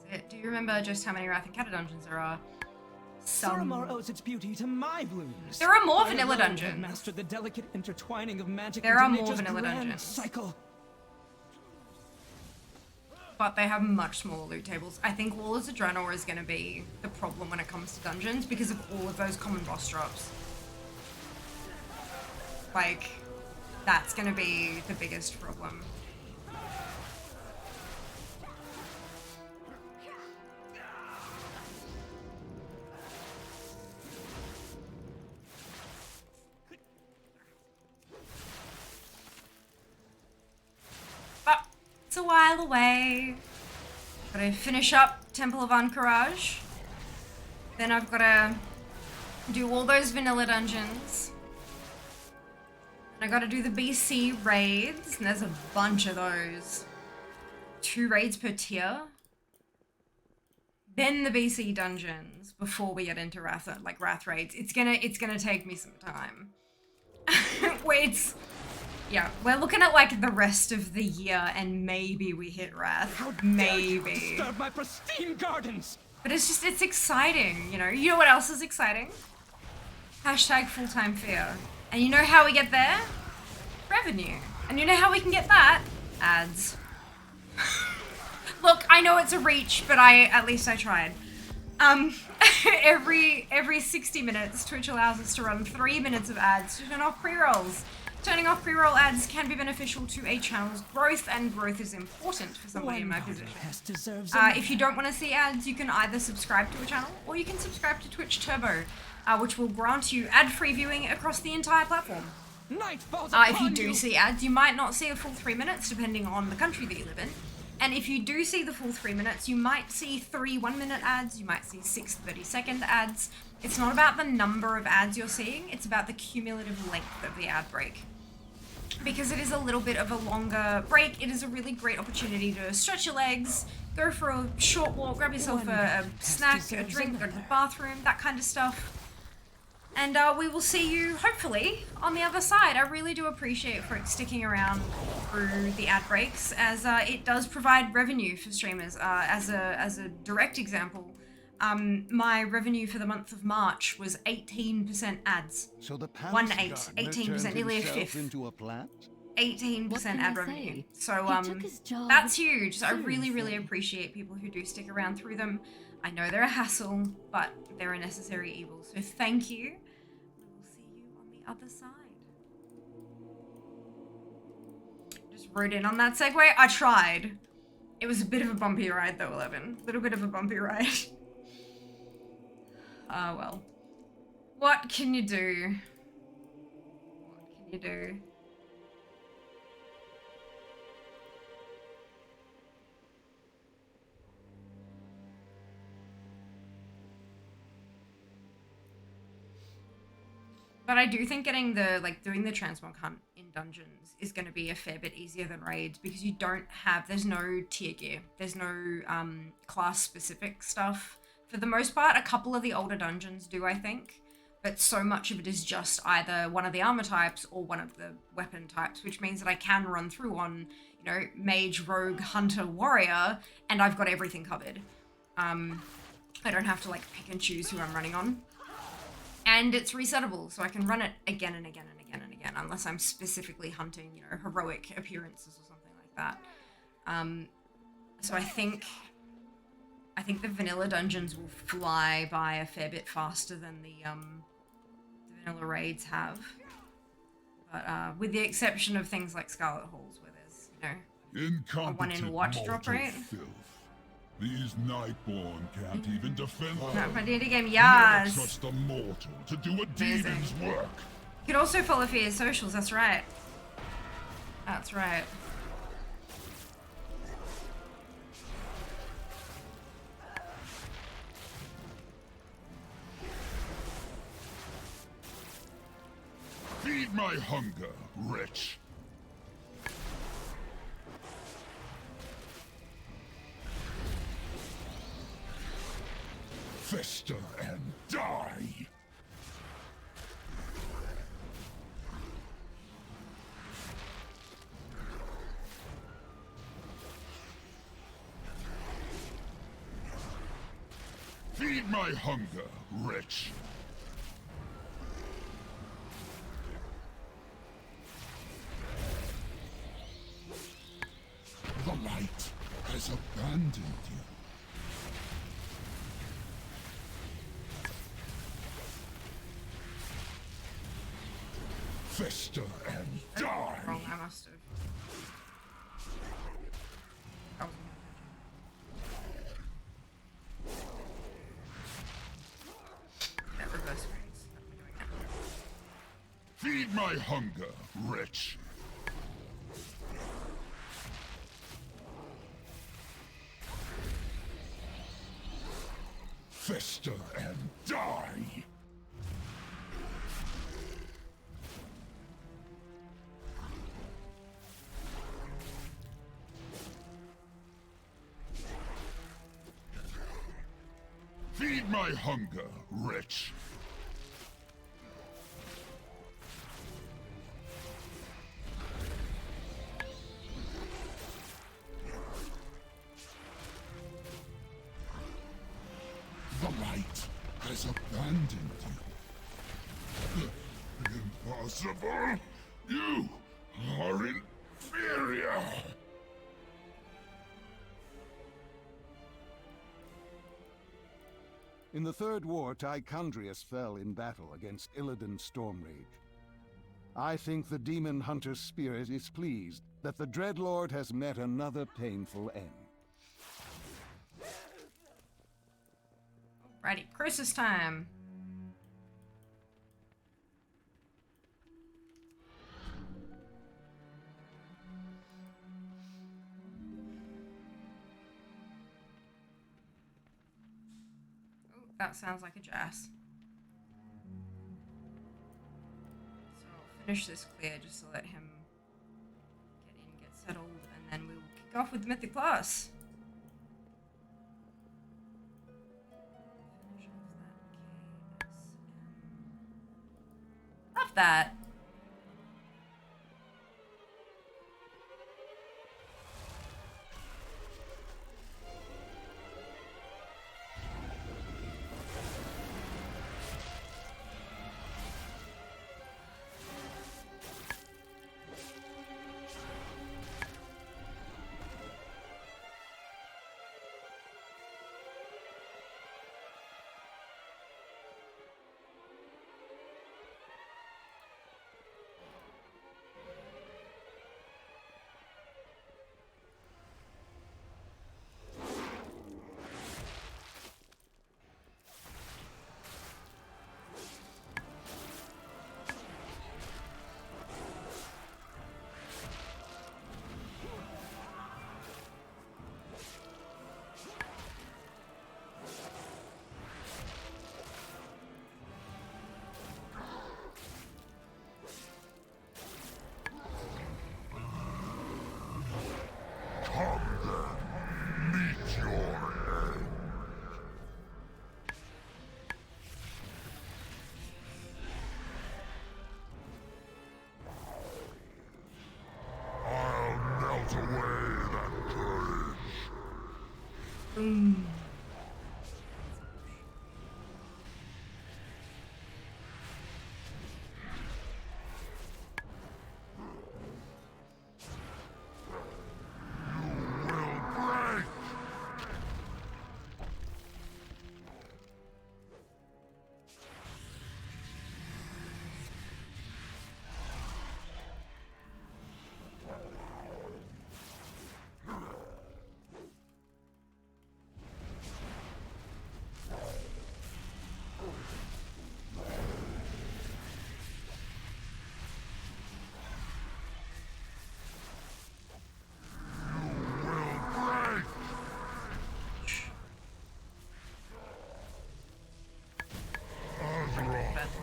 That's it. Do you remember just how many Wrath and Cata dungeons there are? Suramar owes its beauty to my wounds. There are more I vanilla alone have dungeons. mastered the delicate intertwining of magic There into are more nature's vanilla grand dungeons. cycle. But they have much smaller loot tables. I think Wall of Adrenal is going to be the problem when it comes to dungeons because of all of those common boss drops. Like, that's going to be the biggest problem. But it's a while away. Gotta finish up Temple of Anchorage. Then I've gotta do all those vanilla dungeons. And I gotta do the BC raids, and there's a bunch of those. 2 raids per tier. Then the BC dungeons before we get into Wrath raids. It's gonna take me some time. Wait. Yeah, we're looking at like the rest of the year and maybe we hit Wrath. Maybe. Disturb my pristine gardens. But it's exciting, you know? You know what else is exciting? Hashtag full-time fear. And you know how we get there? Revenue. And you know how we can get that? Ads. Look, I know it's a reach, but at least I tried. Every 60 minutes, Twitch allows us to run 3 minutes of ads to turn off pre-rolls. Turning off pre-roll ads can be beneficial to a channel's growth, and growth is important for somebody in my position. If you don't want to see ads, you can either subscribe to a channel, or you can subscribe to Twitch Turbo, which will grant you ad-free viewing across the entire platform. If you do see ads, you might not see a full 3 minutes, depending on the country that you live in. And if you do see the full 3 minutes, you might see 3 1-minute ads, you might see 6 30-second ads. It's not about the number of ads you're seeing, it's about the cumulative length of the ad break. Because it is a little bit of a longer break, it is a really great opportunity to stretch your legs, go for a short walk, grab yourself a snack, a drink, go to the bathroom, that kind of stuff. And we will see you, hopefully, on the other side. I really do appreciate for sticking around through the ad breaks, as it does provide revenue for streamers. As a direct example, my revenue for the month of March was 18% ads. So the 18%, nearly a fifth. Into a plant? 18% ad revenue. So that's huge. So I really appreciate people who do stick around through them. I know they're a hassle, but they're a necessary evil. So thank you. We will see you on the other side. Just wrote in on that segue. I tried. It was a bit of a bumpy ride though, 11. A little bit of a bumpy ride. Well. What can you do? What can you do? But I do think getting doing the transmog hunt in dungeons is going to be a fair bit easier than raids, because you don't have, there's no tier gear. There's no class specific stuff. For the most part, a couple of the older dungeons do, I think. But so much of it is just either one of the armor types or one of the weapon types, which means that I can run through on, you know, mage, rogue, hunter, warrior, and I've got everything covered. I don't have to like pick and choose who I'm running on. And it's resettable, so I can run it again and again and again and again, unless I'm specifically hunting, you know, heroic appearances or something like that. So I think the vanilla dungeons will fly by a fair bit faster than the vanilla raids have. But with the exception of things like Scarlet Halls, where there's, you know, a 1 in what drop rate. Filth. These Nightborn can't even defend Not my D&D game, You yes! never trust a mortal to do a demon's work. You could also follow for your socials, that's right. That's right. Feed my hunger, wretch. Fester and die. my hunger, wretch. The light has abandoned you. Fester and die! Wrong, I must have. That was that reverse raise. Feed my hunger, wretch. Fester and die! Feed my hunger, wretch. The light has abandoned you. Impossible! You are inferior! In the Third War, Tychondrius fell in battle against Illidan's Stormrage. I think the demon hunter's spirit is pleased that the Dreadlord has met another painful end. Alrighty, crisis time. Oh, that sounds like a jazz. So I'll finish this clear just to let him get in, get settled, and then we will kick off with Mythic Plus. Love that.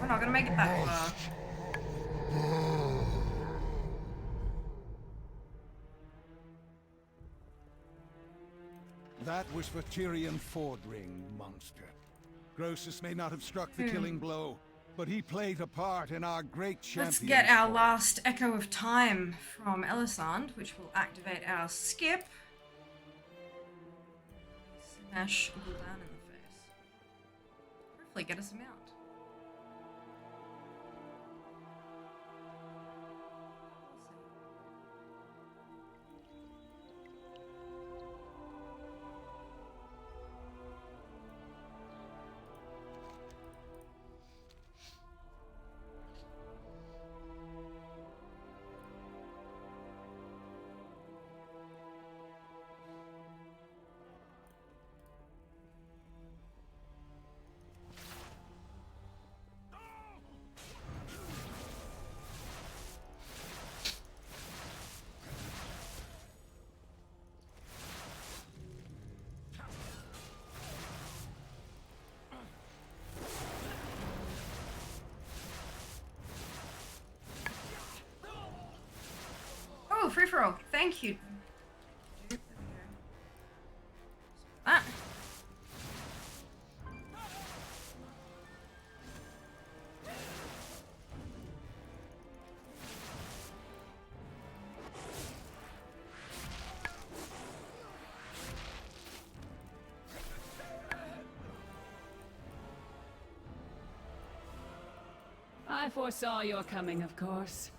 We're not gonna make it that far. That was for Tyrion Fordring, monster. Grosus may not have struck the killing blow, but he played a part in our great champion. Let's get our last Echo of Time from Elisand, which will activate our skip. Smash Gul'dan in the face. hopefully get us a mount. Oh, free for all. Thank you. Ah. I foresaw your coming, of course.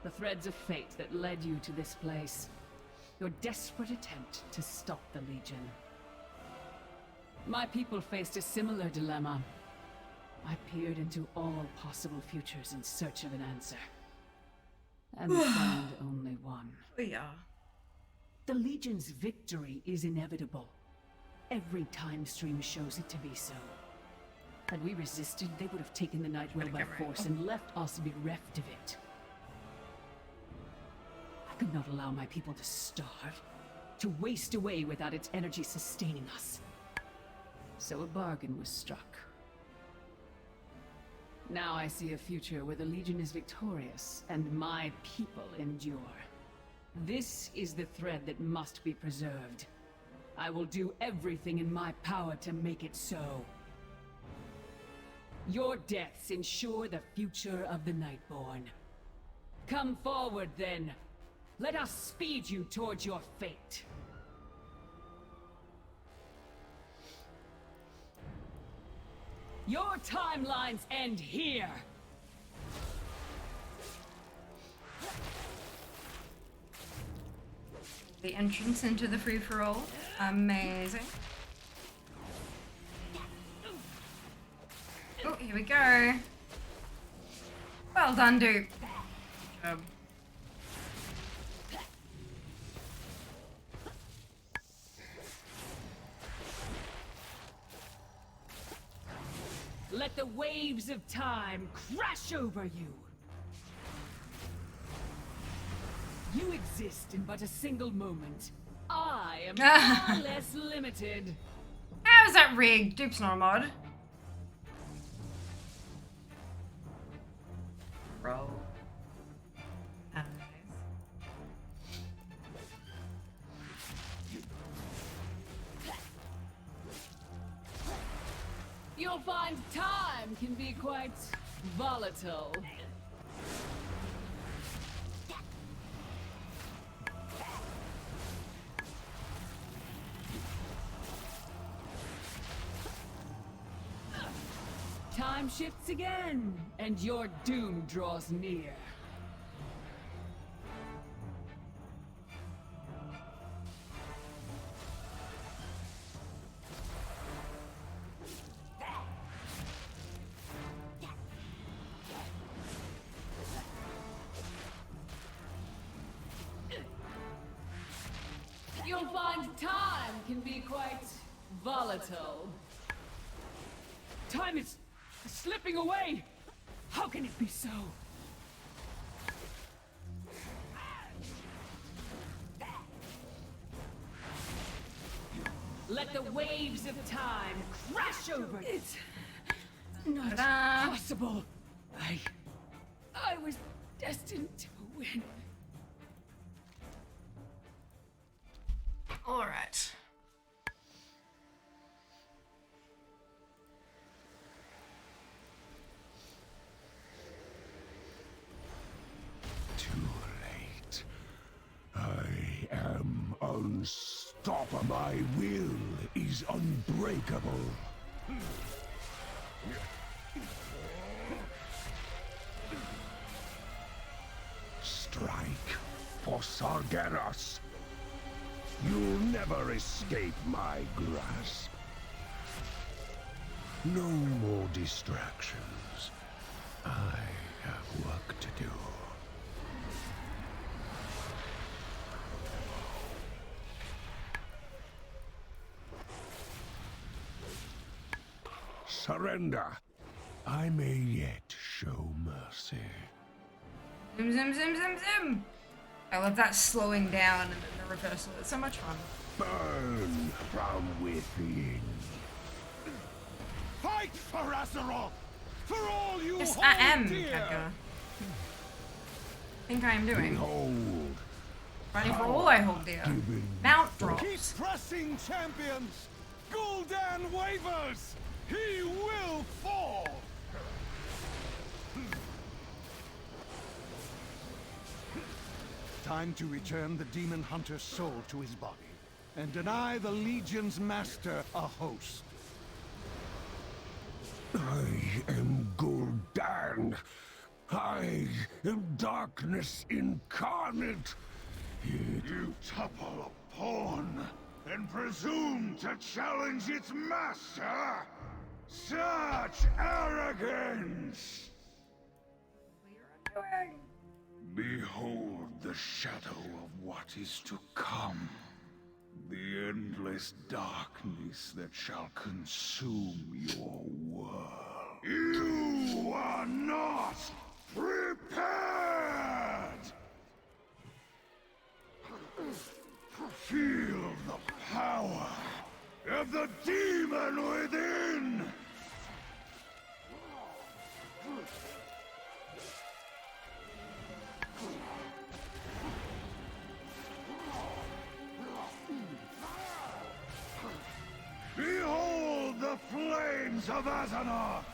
The threads of fate that led you to this place. Your desperate attempt to stop the Legion. My people faced a similar dilemma. I peered into all possible futures in search of an answer. And found only one. Yeah. The Legion's victory is inevitable. Every time stream shows it to be so. Had we resisted, they would have taken the Nightwell by force and left us bereft of it. I could not allow my people to starve, to waste away without its energy sustaining us. So a bargain was struck. Now I see a future where the Legion is victorious, and my people endure. This is the thread that must be preserved. I will do everything in my power to make it so. Your deaths ensure the future of the Nightborn. Come forward, then. Let us speed you towards your fate. Your timelines end here! The entrance into the free-for-all. Amazing. Oh, here we go. Well done, dude. Good job. Let the waves of time crash over you! You exist in but a single moment. I am far less limited. How is that rigged? Dupe's not a mod. Roll. Nice. You'll find time can be quite volatile. Time shifts again, and your doom draws near. You'll find time can be quite volatile. Time is slipping away! How can it be so? Let the waves of time crash over. It's not possible. I was destined to win. All right. Too late. I am unstoppable. My will is unbreakable. Sargeras. You'll never escape my grasp. No more distractions. I have work to do. Surrender. I may yet show mercy. Zim, zim, zim, zim, zim. I love that slowing down and then the reversal. It's so much fun. Burn from within. Fight for Azeroth! For all you Yes, hold I am, dear! Edgar. think I am doing. Behold. Fighting for all I hold dear. Mount drops. Keep pressing, champions! Gul'dan wavers! He will fall! Time to return the demon hunter's soul to his body, and deny the Legion's master a host. I am Gul'dan. I am darkness incarnate. You topple a pawn and presume to challenge its master? Such arrogance! What are you doing? Behold the shadow of what is to come. The endless darkness that shall consume your world. You are not prepared! Feel the power of the demon within! Behold the flames of Azeroth!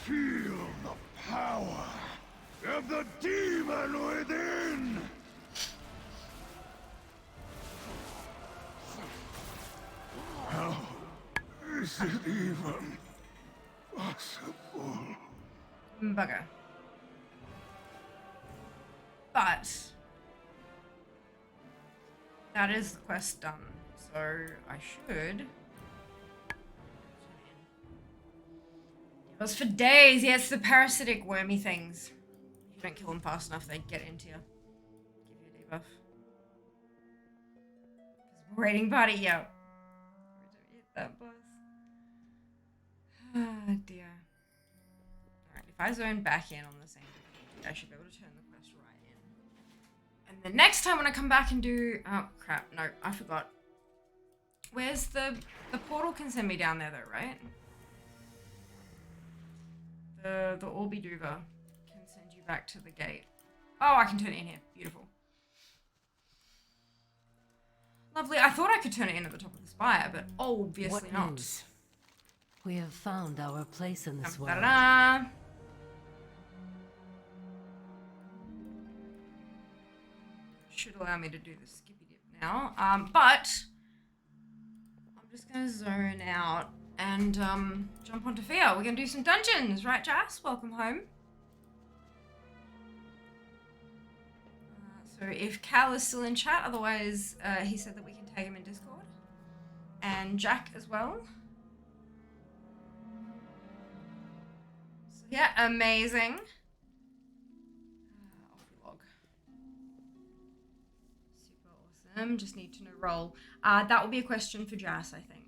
Feel the power of the demon within! How is it even possible? Bugger. But that is the quest done, so I should. It was for days. Yes, the parasitic wormy things. If you don't kill them fast enough, they get into you. Give you a debuff. Raiding party, yo. Hit that boss. Ah, dear. Alright, if I zone back in on the same difficulty, I should be able to turn the quest right in. And the next time when I come back and do... Oh, crap. No, I forgot. Where's the portal can send me down there, though, right? The Orby Duva can send you back to the gate. Oh, I can turn it in here. Beautiful. Lovely. I thought I could turn it in at the top of the spire, but obviously What not. news? We have found our place in this world. Da-da-da. Should allow me to do the skippy dip now. But I'm just gonna zone out and jump onto Fia. We're gonna do some dungeons, right, Jas? Welcome home. So if Cal is still in chat, otherwise he said that we can tag him in Discord, and Jack as well. So yeah, amazing. Off we log. Super awesome. Just need to know roll. That will be a question for Jas, I think.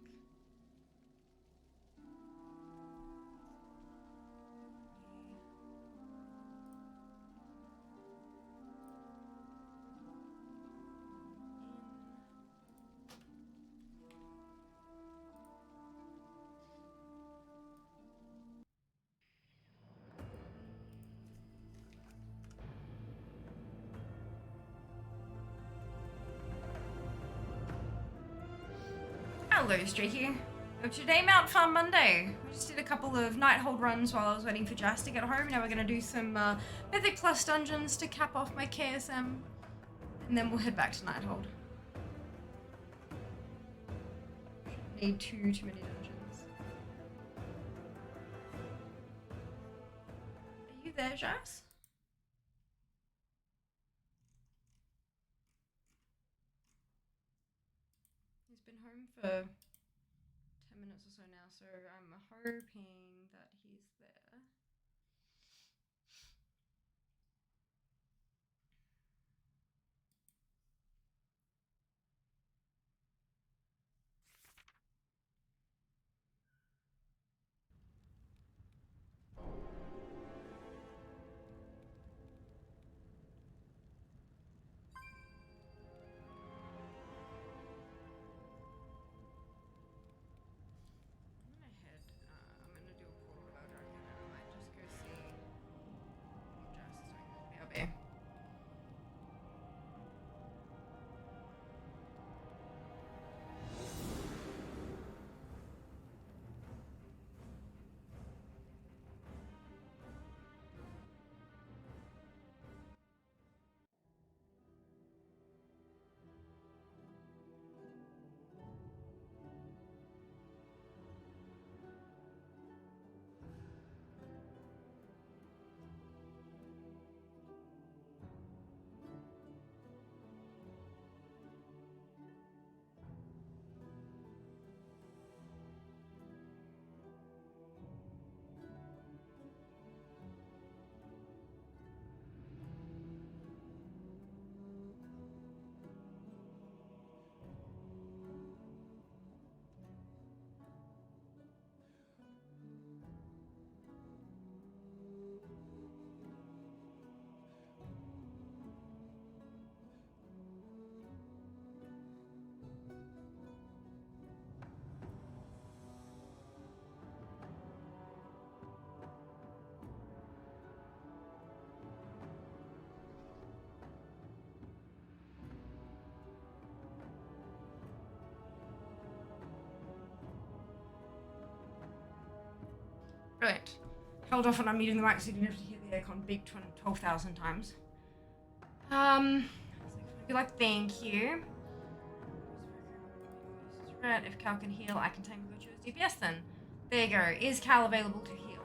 Hello, Streaky. Today, Mount Farm Monday. We just did a couple of Nighthold runs while I was waiting for Jas to get home. Now we're going to do some Mythic Plus dungeons to cap off my KSM. And then we'll head back to Nighthold. need too many dungeons. Are you there, Jazz? He's been home for 10 minutes or so now, so I'm hoping that he's there. I'm gonna do a portal to Eldrak and then I might just go see what Jazz is doing. BRB. Brilliant. Held off on unmuting the mic so you didn't have to hear the aircon beep 12,000 times. I'd be like, thank you. Right, if Cal can heal, I can tangle go choose DPS then. There you go. Is Cal available to heal?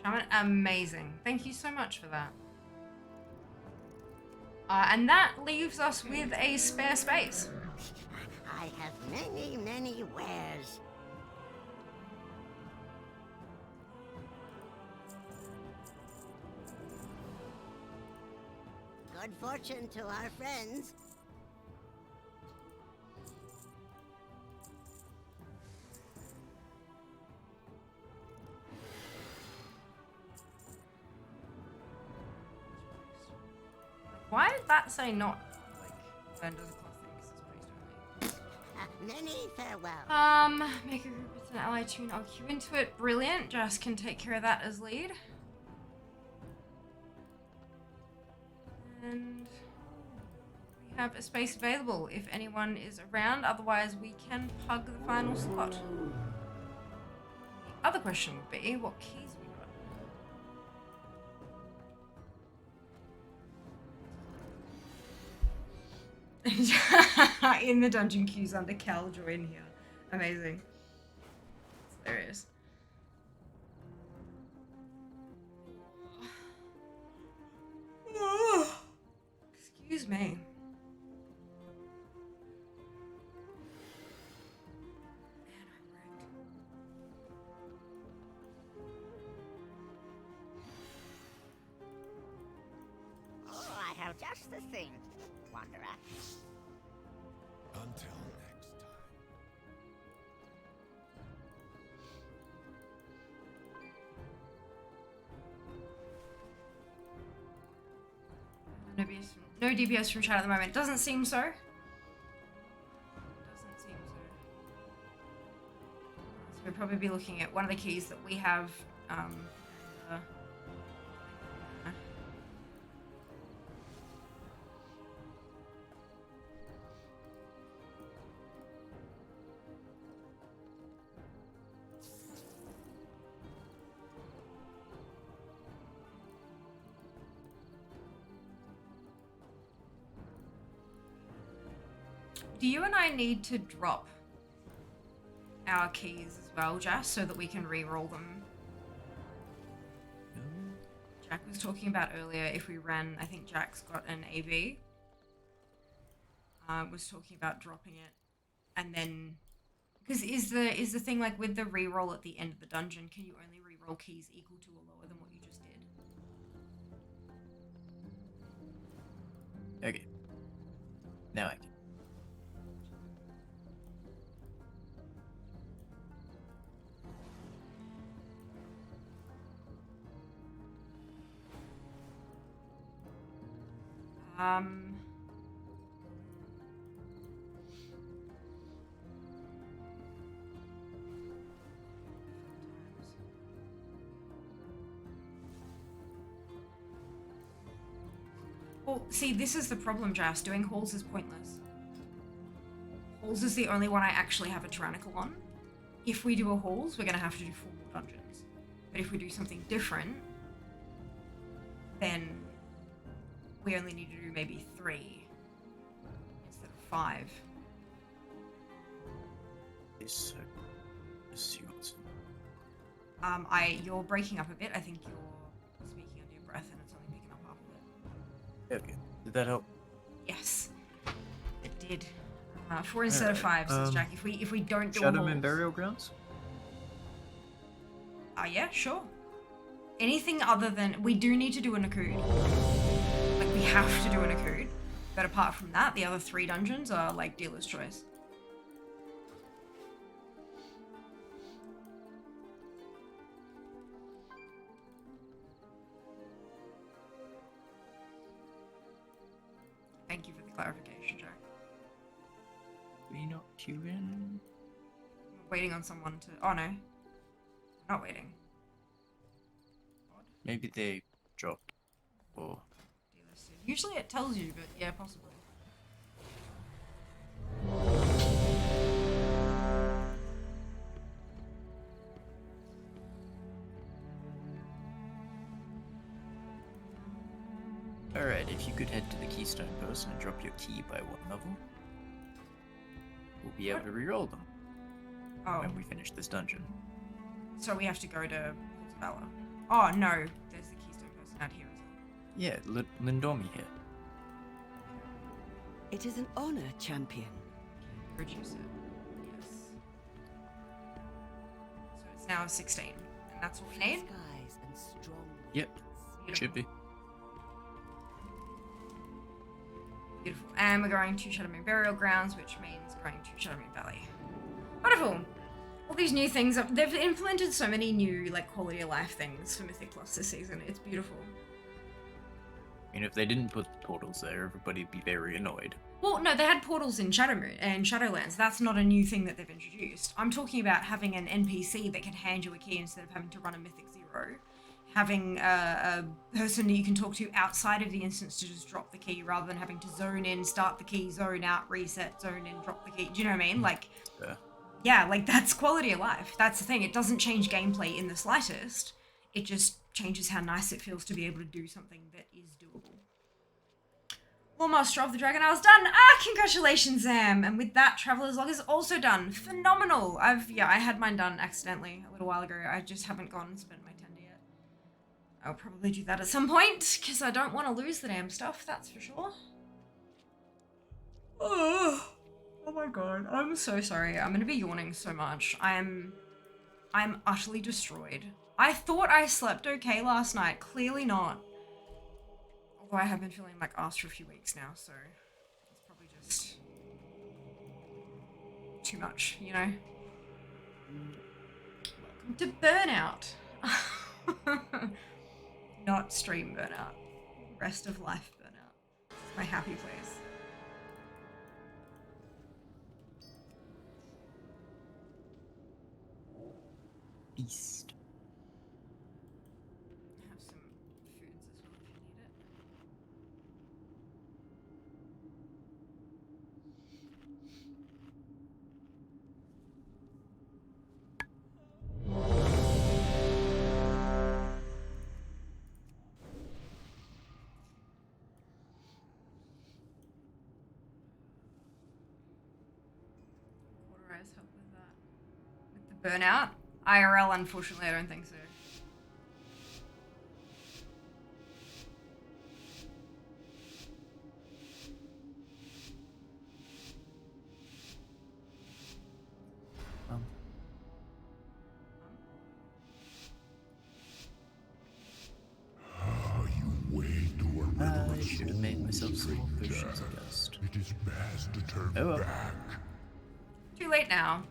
Shaman, amazing. Thank you so much for that. And that leaves us with a spare space. I have many wares. Good fortune to our friends. Why did that say not, like, vendors across things? It's pretty Many farewell. Make a group with an ally tune. I'll queue into it. Brilliant. Jess can take care of that as lead. And we have a space available if anyone is around. Otherwise, we can pug the final slot. The other question would be, what keys we got? In the dungeon queues under Cal, join here. Amazing. It's hilarious. Excuse me. Oh, I have just the thing, Wanderer. Until next time. No DPS from chat at the moment. Doesn't seem so. Doesn't seem so. So we'll probably be looking at one of the keys that we have. Do you and I need to drop our keys as well, Jess, so that we can re-roll them? Jack was talking about earlier if we ran, I think Jack's got an AV. Was talking about dropping it. And then, because is the thing like with the re-roll at the end of the dungeon, can you only re-roll keys equal to or lower than what you just did? Okay. Now I can. Well, see, this is the problem, Jas. Doing halls is pointless. Halls is the only one I actually have a tyrannical on. If we do a halls, we're going to have to do 4 more dungeons. But if we do something different, then we only need to do maybe 3 instead of 5. This You're breaking up a bit. I think you're speaking under your breath and it's only picking up half of it. Okay. Did that help? Yes, it did. 4 instead of 5, says Jack. If we don't do Shadowman halls, Burial Grounds? yeah, sure. Anything other than we do need to do an Akud. Like we have to do an Akud. But apart from that, the other 3 dungeons are like dealer's choice. Thank you for the clarification, Jack. We not queue in? We're waiting on someone to. Oh no, we're not waiting. Maybe they dropped. Or Usually it tells you, but yeah, possibly. alright, if you could head to the Keystone person and drop your key by 1 level, we'll be able to reroll them when we finish this dungeon. So we have to go to Valor. Oh no, there's the Keystone person out here as well. Yeah, Lindormi here. It is an honor, champion. Reduce it. Yes. So it's now 16, and that's what we need. Skies and strong Yep, Beautiful. should be. Beautiful. And we're going to Shadowmoon Burial Grounds, which means going to Shadowmoon Valley. Wonderful. All these new things. They've implemented so many new like quality of life things for Mythic Plus this season. It's beautiful. I mean, if they didn't put the portals there, everybody'd be very annoyed. Well, no, they had portals in Shadowmoon and Shadowlands. That's not a new thing that they've introduced. I'm talking about having an NPC that can hand you a key instead of having to run a Mythic 0. Having a person that you can talk to outside of the instance to just drop the key rather than having to zone in, start the key, zone out, reset, zone in, drop the key. Do you know what I mean? Like, yeah, like that's quality of life. That's the thing. It doesn't change gameplay in the slightest. It just changes how nice it feels to be able to do something that is doable. Lore Master of the Dragon Isle's done. Congratulations, Zam. And with that, Traveler's Log is also done. Phenomenal. I had mine done accidentally a little while ago. I just haven't gone and spent my tender yet. I'll probably do that at some point, because I don't want to lose the damn stuff, that's for sure. Oh my god. I'm so sorry. I'm gonna be yawning so much. I'm utterly destroyed. I thought I slept okay last night. Clearly not. Although I have been feeling like ass for a few weeks now, so it's probably just too much, you know? Welcome to burnout. Not stream burnout. Rest of life burnout. It's my happy place. Beast. Have some foods as well if you need it. Burnout? IRL, unfortunately, I don't think so. I should have made myself some more potions of dust. It is best to turn Oh well. back. Too late now.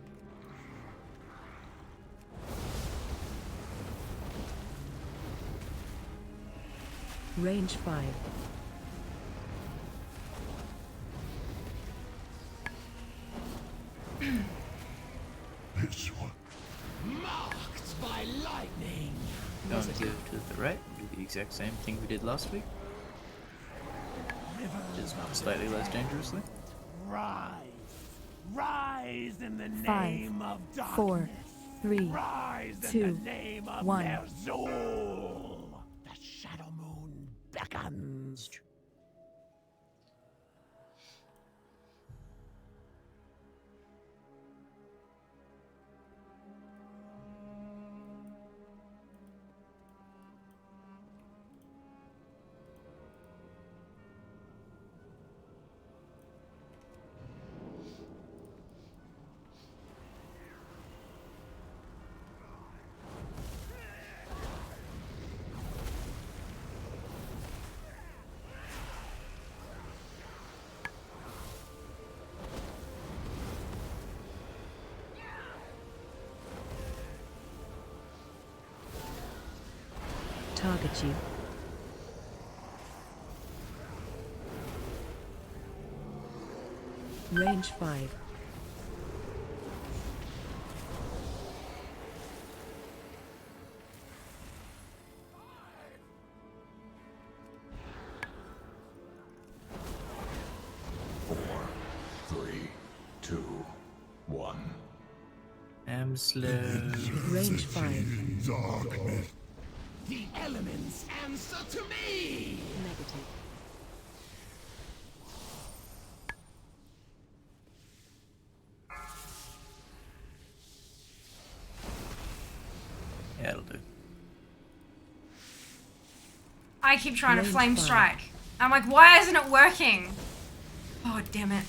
Range 5. This one. Marked by lightning. Going to go to the right and do the exact same thing we did last week. Just slightly less dangerously. Rise. Rise in the 5, name of darkness. 4, 3, Rise 2, in the name of 1. Ner'zhul. The Shadow Moon beckons. Target you. Range 5. I'm slow. Range 5. Darkness. The elements answer to me. Negative. Yeah, it'll do. I keep trying to Range flame 5. strike. I'm like, why isn't it working? Oh, damn it.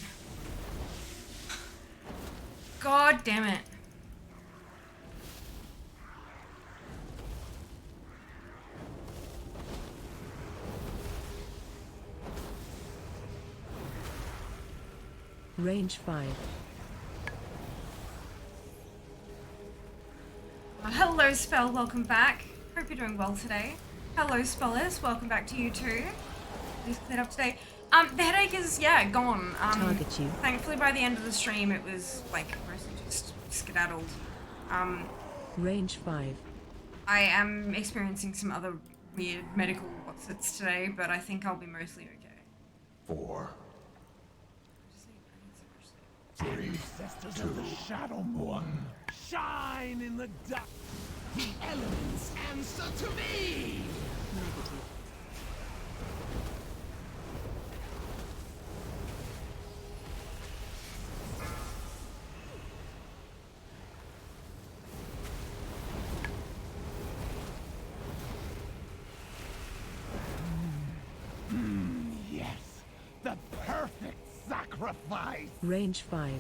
God damn it. Range 5. Hello, Spell. Welcome back. Hope you're doing well today. Hello, Spellers. Welcome back to you too. Please cleared up today. The headache is, yeah, gone. Target you. Thankfully, by the end of the stream, it was, like, mostly just skedaddled. Range 5. I am experiencing some other weird medical what's-its today, but I think I'll be mostly okay. 4, 3, Ancestors 2, of the Shadow Moon. 1. Shine in the dark. The elements answer to me. Negative. Yes, the perfect sacrifice. Range 5.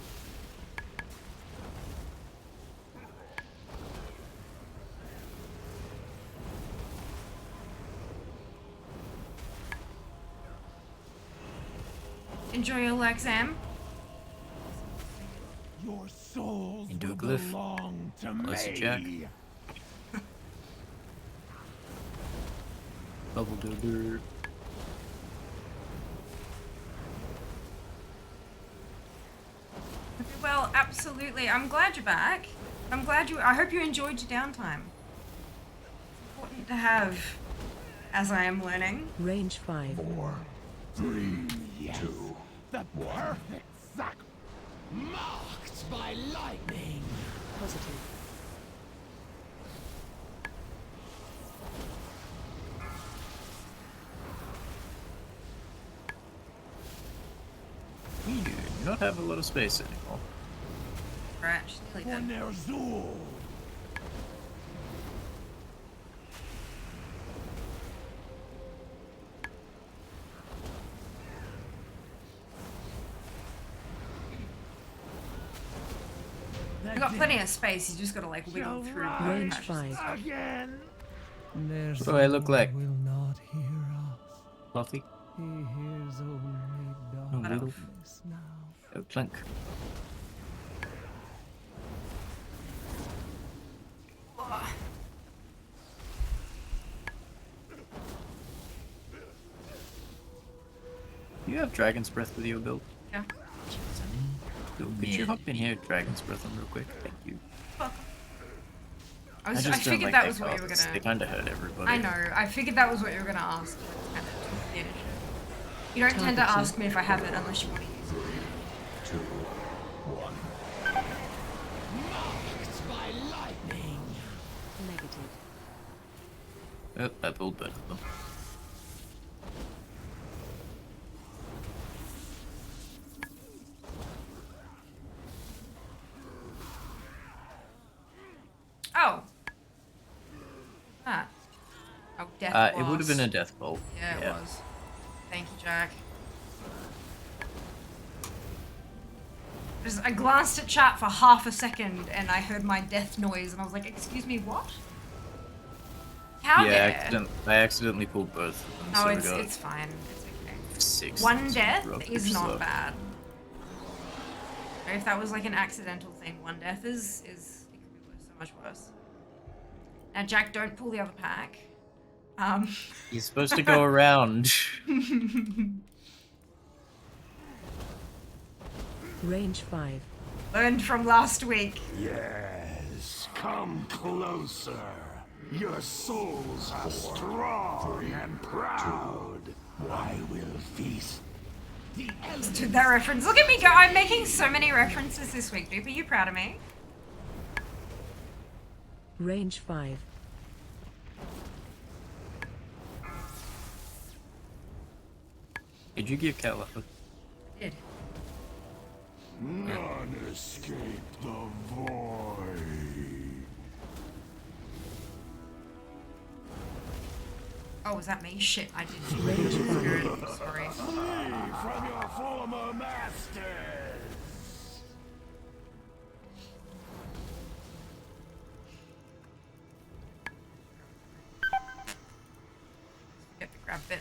Enjoy your Lexam. Your souls Into a will glyph. belong to Unless you me. jack. Bubble dubber. Well, absolutely. I'm glad you're back. I hope you enjoyed your downtime. It's important to have, as I am learning. Range 5. 4, 3, Yes, 2, the perfect sacrifice. Marked by lightning. Positive. We do not have a lot of space anymore. Right, she's nearly dead. I got plenty of space, you just gotta like wiggle through. Range 5. What do I look like? Will not hear us. Fluffy? He hears only Oh, little. darkness now. Oh, Clunk. You have Dragon's Breath with your build? Yeah. Could you hop in here, Dragon's Breath on real quick? Thank you. I just don't figured like that their was what you were cards. gonna. They kinda hurt everybody. I know. I figured that was what you were gonna ask. Kind of the initiative. You don't tend to ask me if I have it unless you want to use it. 2, 1. Marked by lightning. Negative. Oh, I pulled both of them. Oh. Ah. Oh, death It would have been a death bolt. Yeah, it was. Thank you, Jack. I glanced at chat for half a second and I heard my death noise and I was like, excuse me, what? How dare? I accidentally pulled both of them. No, so it's fine. It's okay. 6. One death rough, is which not sucked. bad. If that was like an accidental thing, one death is it could be worse, so much worse. Now, Jack, don't pull the other pack. You're supposed to go around. Range 5. Learned from last week. Yes, come closer. Your souls are strong and proud. I will feast. Dude, that reference. Look at me go. I'm making so many references this week, dude. Are you proud of me? Range 5. Did you give Cat a I did. None escape the void. Oh, was that me? Shit, I didn't. Sorry. Flee from your former masters. Get the grab bit.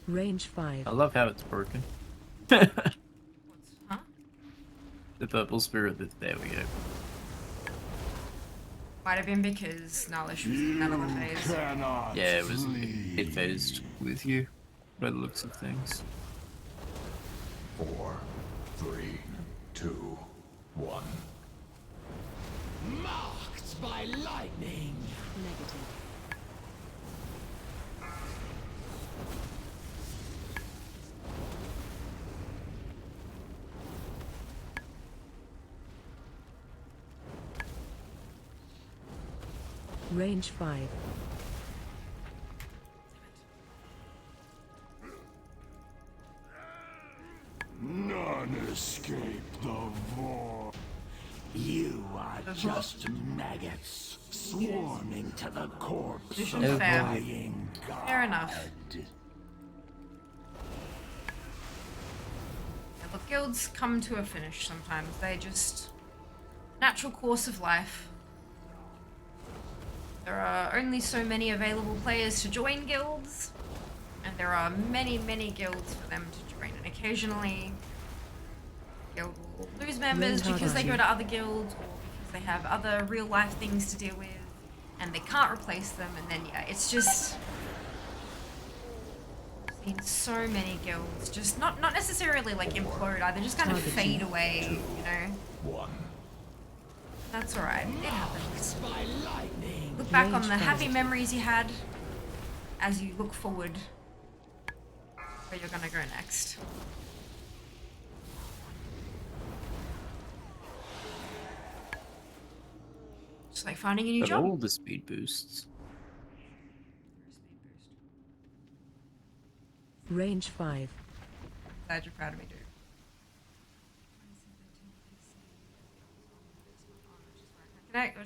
Range 5. I love how it's broken. Huh? The purple spirit. There we go. Might have been because Nalish was in that other phase. Yeah, it was. It phased with you, by the looks of things. 4, 3, 2, 1. Marked by lightning. Negative. Range 5. None escape the void. You are just maggots swarming to the corpse of Fair. dying God. Fair enough. Yeah, look, guilds come to a finish sometimes. They just... natural course of life. There are only so many available players to join guilds, and there are many, many guilds for them to join. And occasionally, guild will lose members because they go to other guilds, or because they have other real-life things to deal with, and they can't replace them. And then, yeah, it's just... I've seen so many guilds just not necessarily like implode either, just kind of fade away, you know. 1. That's alright. It happens. Look back on the happy memories you had as you look forward where you're gonna go next. Just like finding a new But job. all the speed boosts. Range 5. glad you're proud of me, dude. Connect,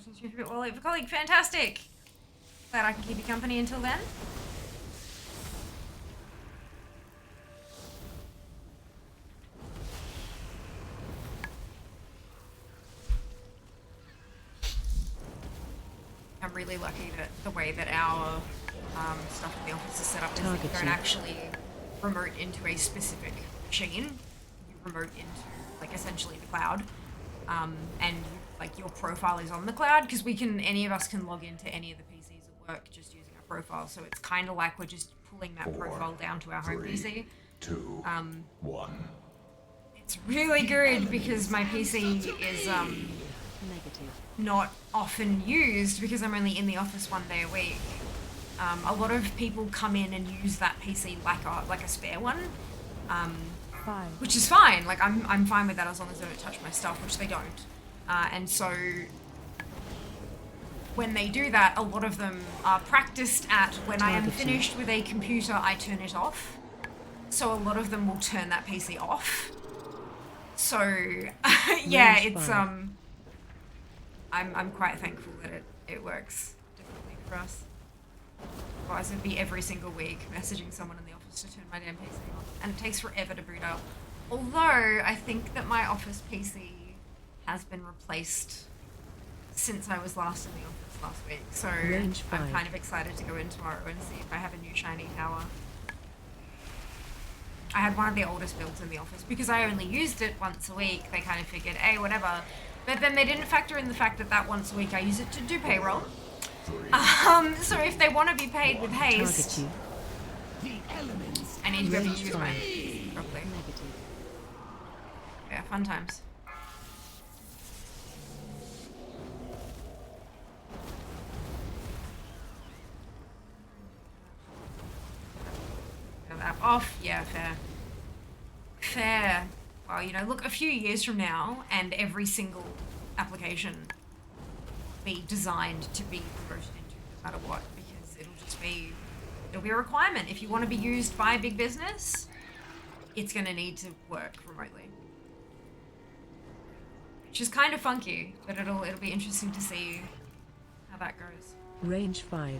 well, leave a colleague, fantastic. Glad I can keep you company until then. I'm really lucky that the way that our stuff in the office is set up is that you don't actually remote into a specific machine. You remote into, like, essentially the cloud. And like your profile is on the cloud because any of us can log into any of the PCs at work just using our profile. So it's kind of like we're just pulling that profile down to our home PC. 2, 1. It's really good because my PC is not often used because I'm only in the office 1 day a week. A lot of people come in and use that PC like a spare one. Which is fine. Like I'm fine with that as long as they don't touch my stuff, which they don't. And so when they do that, a lot of them are practiced at when I am finished with a computer, I turn it off. So a lot of them will turn that PC off. So yeah, it's I'm quite thankful that it works differently for us. Otherwise it'd be every single week messaging someone in the office to turn my damn PC on. And it takes forever to boot up. Although I think that my office PC has been replaced since I was last in the office last week. So I'm kind of excited to go in tomorrow and see if I have a new shiny tower. I had one of the oldest builds in the office because I only used it once a week. They kind of figured, hey, whatever. But then they didn't factor in the fact that once a week I use it to do payroll. So if they want to be paid with haste, I need to be able to use mine properly. Yeah, fun times. That off, yeah, fair. Well, you know, look, a few years from now, and every single application be designed to be promoted into, no matter what, because it'll be a requirement. If you want to be used by big business, it's going to need to work remotely, which is kind of funky, but it'll be interesting to see how that goes. Range 5.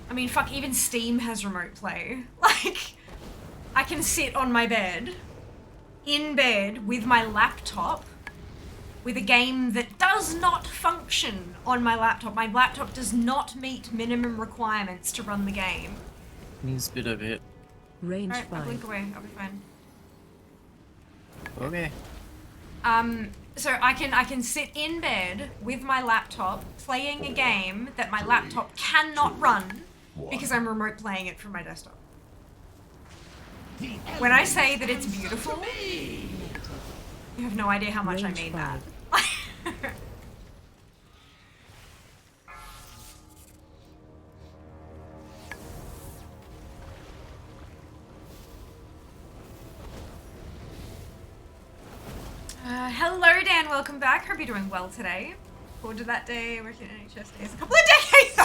I mean, fuck, even Steam has remote play. Like, I can sit on my bed, in bed, with my laptop, with a game that does not function on my laptop. My laptop does not meet minimum requirements to run the game. Needs a bit of it. Range 5. I'll blink away, I'll be fine. Okay. So I can sit in bed with my laptop, playing a game that my laptop cannot run, because I'm remote playing it from my desktop. When I say that it's beautiful, you have no idea how much I mean that. Hello Dan, welcome back. Hope you're doing well today. Forward to that day, working in NHS days, a couple of decades.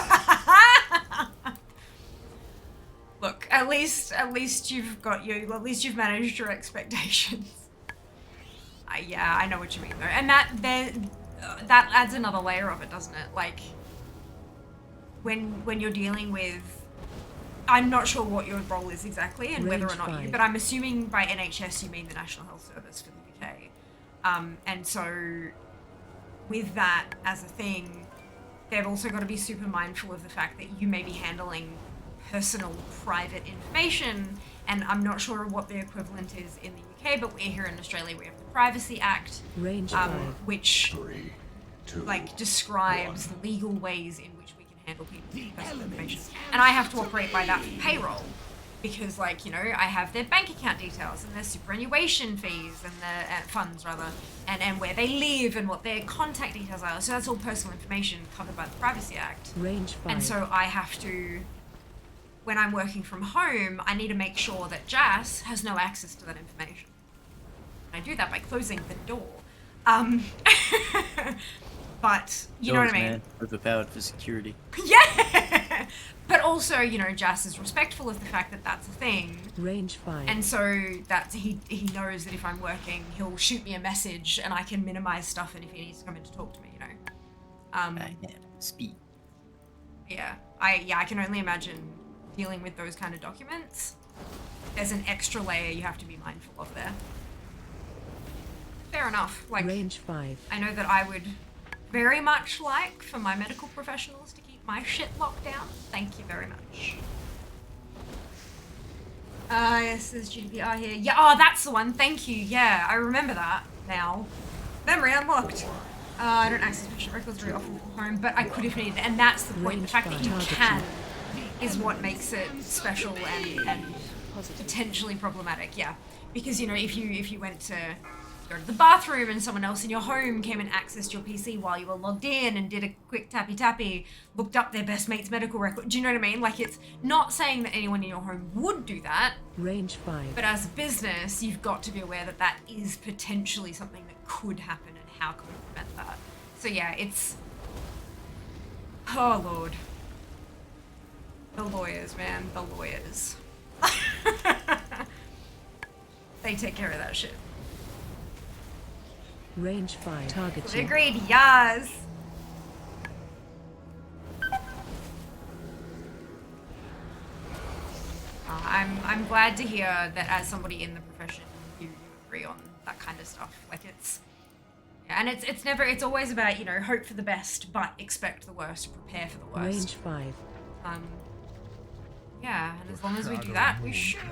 Look, at least you've managed your expectations. Yeah, I know what you mean though, and that adds another layer of it, doesn't it? Like when you're dealing with, I'm not sure what your role is exactly and whether or not but I'm assuming by NHS you mean the National Health Service for the UK. And so with that as a thing, they've also got to be super mindful of the fact that you may be handling personal, private information, and I'm not sure what the equivalent is in the UK, but we're here in Australia, we have the Privacy Act, which describes the legal ways in which we can handle people's personal information. And I have to operate by that for payroll, because I have their bank account details and their superannuation fees and their funds and where they live and what their contact details are. So that's all personal information covered by the Privacy Act. Range 5. And so I have to, when I'm working from home, I need to make sure that Jas has no access to that information. And I do that by closing the door. But you know what I mean? Man, overpowered for security. Yeah. But also, you know, Jas is respectful of the fact that that's a thing. Range 5. And so that's he knows that if I'm working, he'll shoot me a message and I can minimize stuff, and if he needs to come in to talk to me, you know. Speed. Yeah, I can only imagine dealing with those kind of documents. There's an extra layer you have to be mindful of there. Fair enough. Like, Range 5. I know that I would very much like for my medical professionals to keep my shit locked down. Thank you very much. Yes, there's GDPR here. Yeah, oh, that's the one. Thank you. Yeah, I remember that now. Memory unlocked. I don't access patient records very often from home, but I could if needed. And that's the point. The fact that you can is what makes it special and potentially problematic. Yeah, because, you know, if you went to go to the bathroom and someone else in your home came and accessed your PC while you were logged in and did a quick tappy, looked up their best mate's medical record. Do you know what I mean? Like, it's not saying that anyone in your home would do that. Range 5. But as a business, you've got to be aware that that is potentially something that could happen, and how can we prevent that? So yeah, it's... Oh, Lord. The lawyers, man. The lawyers. They take care of that shit. Range 5. Target. They agreed, yes. I'm glad to hear that as somebody in the profession, you agree on that kind of stuff. Like, it's, yeah, and it's always about, you know, hope for the best, but expect the worst, prepare for the worst. Range 5. Yeah, and as long as we do that, we should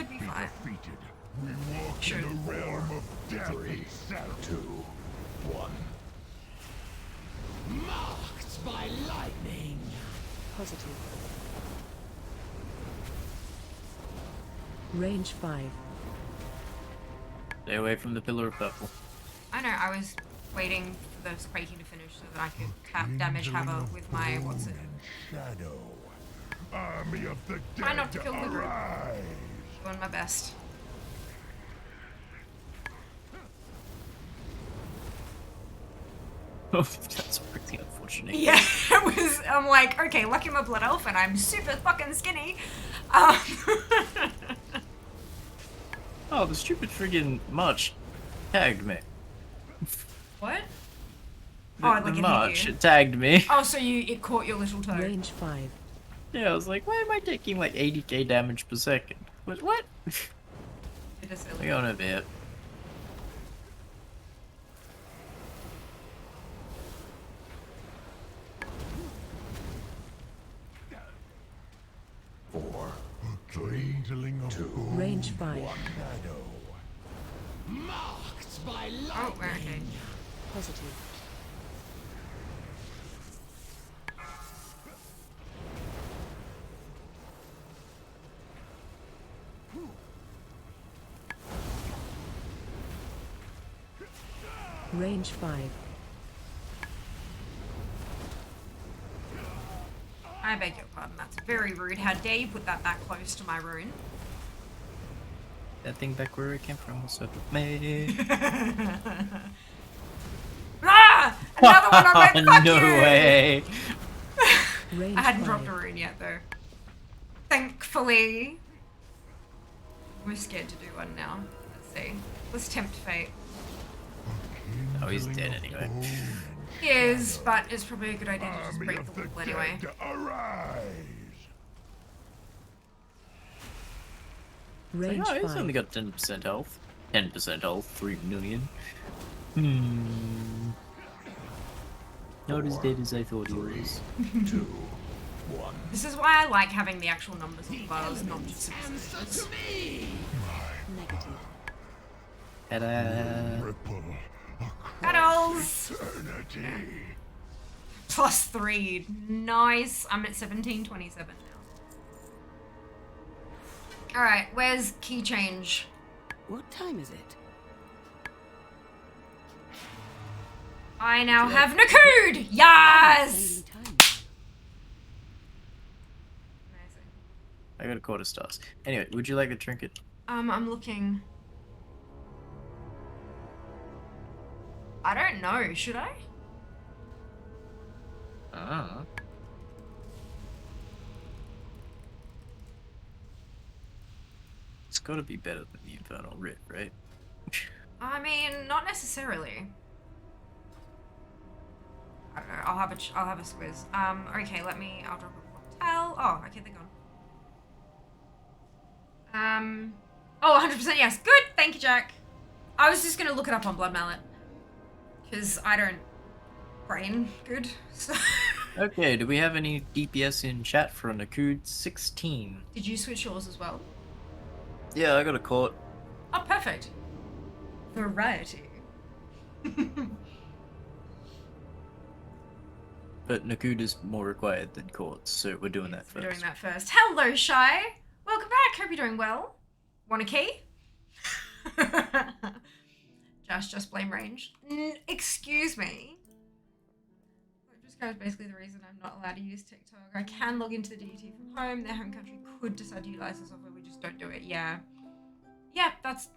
be fine. We walk in the realm of death. 3, 2, 1. Marked by lightning. Positive. Range 5. Stay away from the pillar of purple. I know, I was waiting for the quaking to finish so that I could tap damage hammer with my, what's it? Shadow. Army of the dead. Try not to kill the group. Arise. Doing my best. Oh, that's pretty unfortunate. Yeah, it was, I'm like, okay, lucky I'm a blood elf and I'm super fucking skinny. Oh, the stupid friggin' march tagged me. What? The march, it tagged me. Oh, so it caught your little toe. Range 5. Yeah, I was like, why am I taking like 80k damage per second? What? It is Hang on a bit. Range 5. Marked by lightning. Oh, okay. Positive. Range 5. I beg your pardon, that's very rude. How dare you put that close to my rune? That thing back where it came from was so me. Ah! Another one on my fuck No you! way! I hadn't dropped a rune yet, though. Thankfully. We're scared to do one now. Let's see. Let's tempt fate. Oh, he's dead anyway. He is, but it's probably a good idea to just break the wall anyway. Range Like, oh, he's 5. only got 10% health. 10% health, 3 million. Not as dead as I thought he was. 2, 1. This is why I like having the actual numbers of files, not just percentages. Negative. Ta-da! Cuddles! Eternity. +3. Nice. I'm at 1727 now. Alright, where's key change? What time is it? I now have Nakud! Yes! I got a quarter stars. Anyway, would you like a trinket? I'm looking. I don't know, should I? It's gotta be better than the Infernal Writ, right? I mean, not necessarily. I don't know. I'll have a squiz. Okay, I'll drop a portal. Oh, okay, they're gone. Oh, 100% yes. Good. Thank you, Jack. I was just gonna look it up on Blood Mallet because I don't brain good. So. Okay, do we have any DPS in chat for Nakud16? Did you switch yours as well? Yeah, I got a court. Oh, perfect. Variety. But Nakud is more required than courts, so we're doing that first. We're doing that first. Hello, Shy. Welcome back. Hope you're doing well. Want a key? Just blame range. Excuse me. Just guys, basically the reason I'm not allowed to use TikTok. I can log into the DT from home. Their home country could decide to utilize the software. We just don't do it. Yeah. Yeah, that's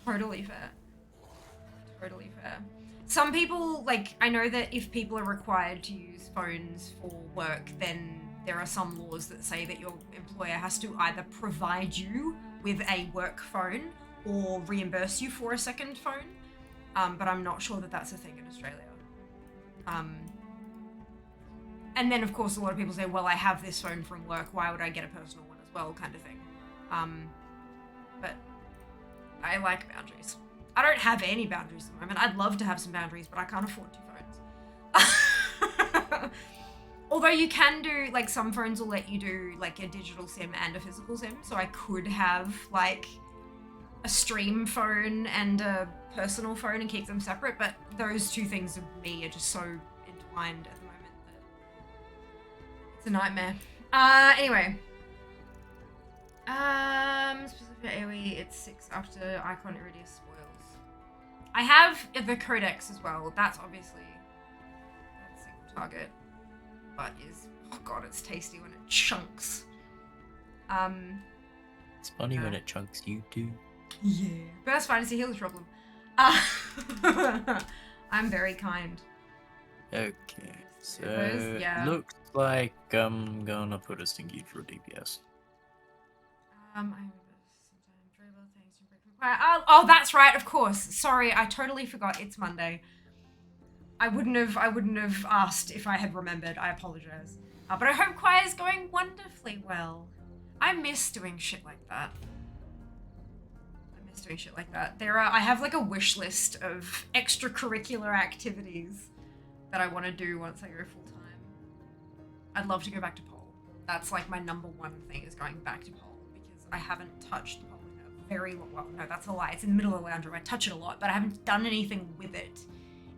totally fair. Totally fair. Some people, like, I know that if people are required to use phones for work, then there are some laws that say that your employer has to either provide you with a work phone or reimburse you for a second phone. But I'm not sure that that's a thing in Australia. And then, of course, a lot of people say, well, I have this phone from work. Why would I get a personal one as well, kind of thing. But I like boundaries. I don't have any boundaries at the moment. I'd love to have some boundaries, but I can't afford 2 phones. Although you can do, like, some phones will let you do, like, a digital SIM and a physical SIM. So I could have, like, a stream phone and a personal phone and keep them separate. But those 2 things of me are just so entwined at the moment that it's a nightmare. Anyway. Specific AoE, it's 6 after Icon Iridius spoils. I have the Codex as well. That's obviously a single target, but is, oh god, it's tasty when it chunks. It's funny when it chunks you too. Yeah. Burst Fantasy heals problem. I'm very kind. Okay, so yeah. looks like I'm gonna put a stinky for DPS. Oh, that's right, of course. Sorry, I totally forgot. It's Monday. I wouldn't have asked if I had remembered. I apologize. But I hope choir is going wonderfully well. I miss doing shit like that. I have like a wish list of extracurricular activities that I want to do once I go full time. I'd love to go back to pole. That's like my number 1 thing is going back to pole because I haven't touched the pole in a very long, well, no, that's a lie. It's in the middle of the lounge room. I touch it a lot, but I haven't done anything with it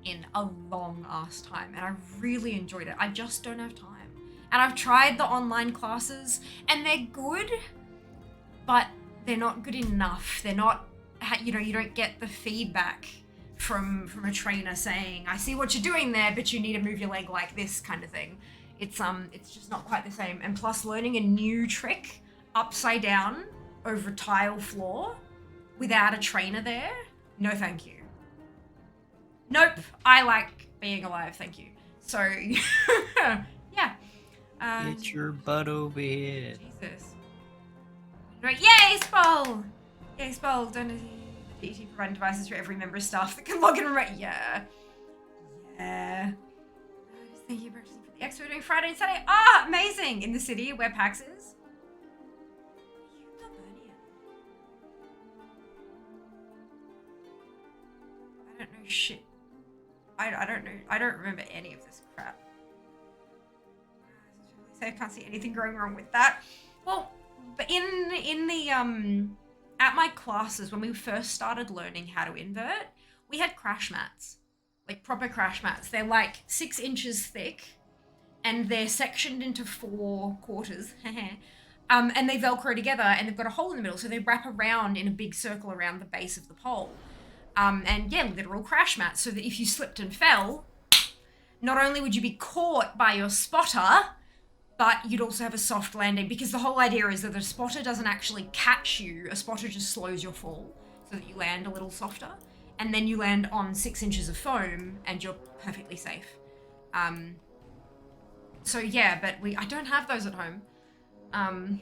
in a long ass time. And I really enjoyed it. I just don't have time. And I've tried the online classes and they're good, but they're not good enough. They're not, you know, you don't get the feedback from a trainer saying, I see what you're doing there, but you need to move your leg like this kind of thing. It's just not quite the same. And plus learning a new trick upside down over tile floor without a trainer there, no thank you. Nope, I like being alive, thank you. So, yeah. Get your butt over here. Jesus. Right, yay, Spol! Yay, Spol, don't the DT providing devices for every member of staff that can log in remote. Yeah. Yeah. Just thinking of purchasing for the expo doing Friday and Saturday. Ah, amazing! In the city where PAX is. I don't know shit. I don't know. I don't remember any of this crap. I can't see anything going wrong with that. Well, but in the at my classes when we first started learning how to invert, we had crash mats, like proper crash mats. They're like 6 inches thick, and they're sectioned into 4 quarters. And they Velcro together, and they've got a hole in the middle, so they wrap around in a big circle around the base of the pole. And yeah, literal crash mats, so that if you slipped and fell, not only would you be caught by your spotter, but you'd also have a soft landing, because the whole idea is that the spotter doesn't actually catch you. A spotter just slows your fall so that you land a little softer, and then you land on 6 inches of foam and you're perfectly safe. So yeah, but I don't have those at home. I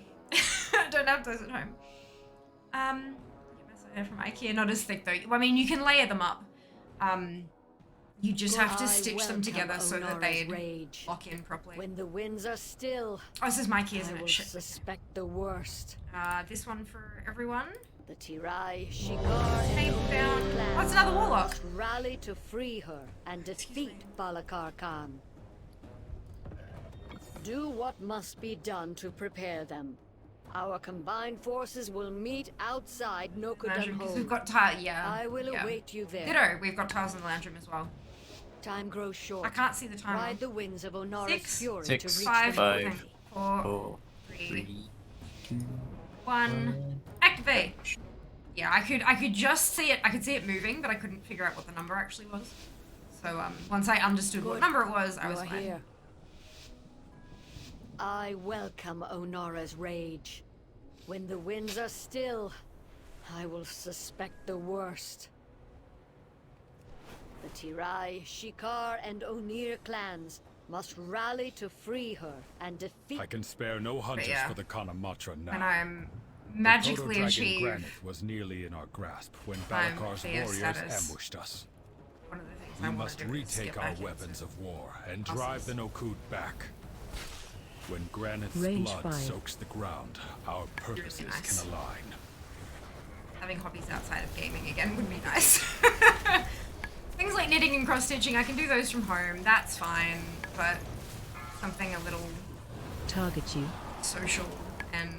don't have those at home. From IKEA, not as thick though. I mean, you can layer them up. You just have to stitch them together so that they lock in properly. When the winds are still, oh, this is my key, isn't I it? will Shit. suspect the worst. This one for everyone. The Tirai, Shikar, and down. Omer What's another warlock? must rally to free her and defeat Balakar Khan. Do what must be done to prepare them. Our combined forces will meet outside Nokudan Because Home. we've got tiles, yeah. I will yeah. await you there. Ditto, we've got tiles in the land room as well. Time grows short. I can't see the time. Ride the winds of Onara's 6, fury 6, to reach 5, the okay. mountain. 4, 3, 1. Activate. Yeah, I could just see it. I could see it moving, but I couldn't figure out what the number actually was. So once I understood what number it was, I was fine. Here. I welcome Onara's rage. When the winds are still, I will suspect the worst. The Tirai, Shikar, and Onir clans must rally to free her and defeat. I can spare no hunters for the Kanamatra now. And I'm magically the achieved. Granite was nearly in our grasp when Balakar's warriors ambushed us. One of the things We must retake our weapons of war and drive the Nokud back. When Granite's blood soaks the ground, our purposes can align. Having hobbies outside of gaming again would be nice. Things like knitting and cross-stitching, I can do those from home, that's fine, but something a little target you, social and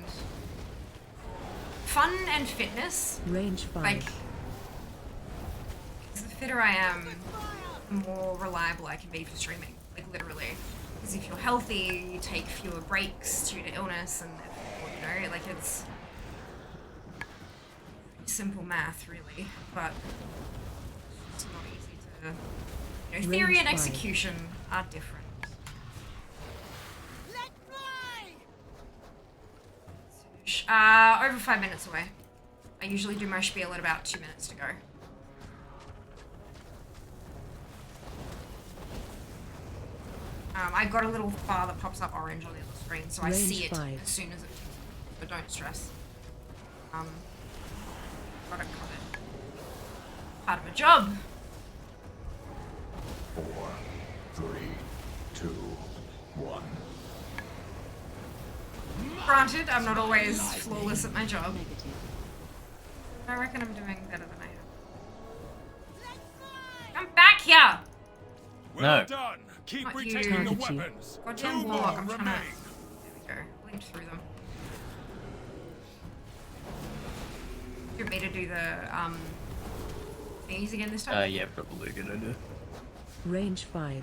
fun and fitness. Range 5. Like, the fitter I am, the more reliable I can be for streaming, like literally. Because if you're healthy, you take fewer breaks due to illness, and you know, like it's simple math, really. But it's not easy to. You know, theory and execution are different. Over 5 minutes away. I usually do my spiel at about 2 minutes to go. I've got a little bar that pops up orange on the other screen, so I see it as soon as it. But don't stress. Got it covered. Part of a job. 4, 3, 2, 1. Granted, I'm not always flawless at my job. I reckon I'm doing better than I am. Come back here! Well done. Keep Not retaking the you. weapons. Goddamn warlock, I'm trying to. There we go. Linked through them. You want me to do the thingies again this time? Yeah, probably a good idea. Range 5.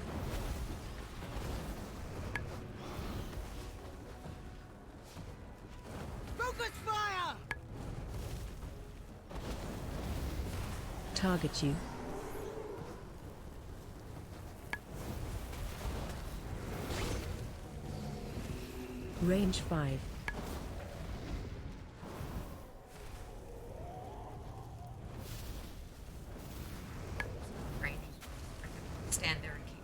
Focus fire! Target you. Range 5. Range. I can stand there and keep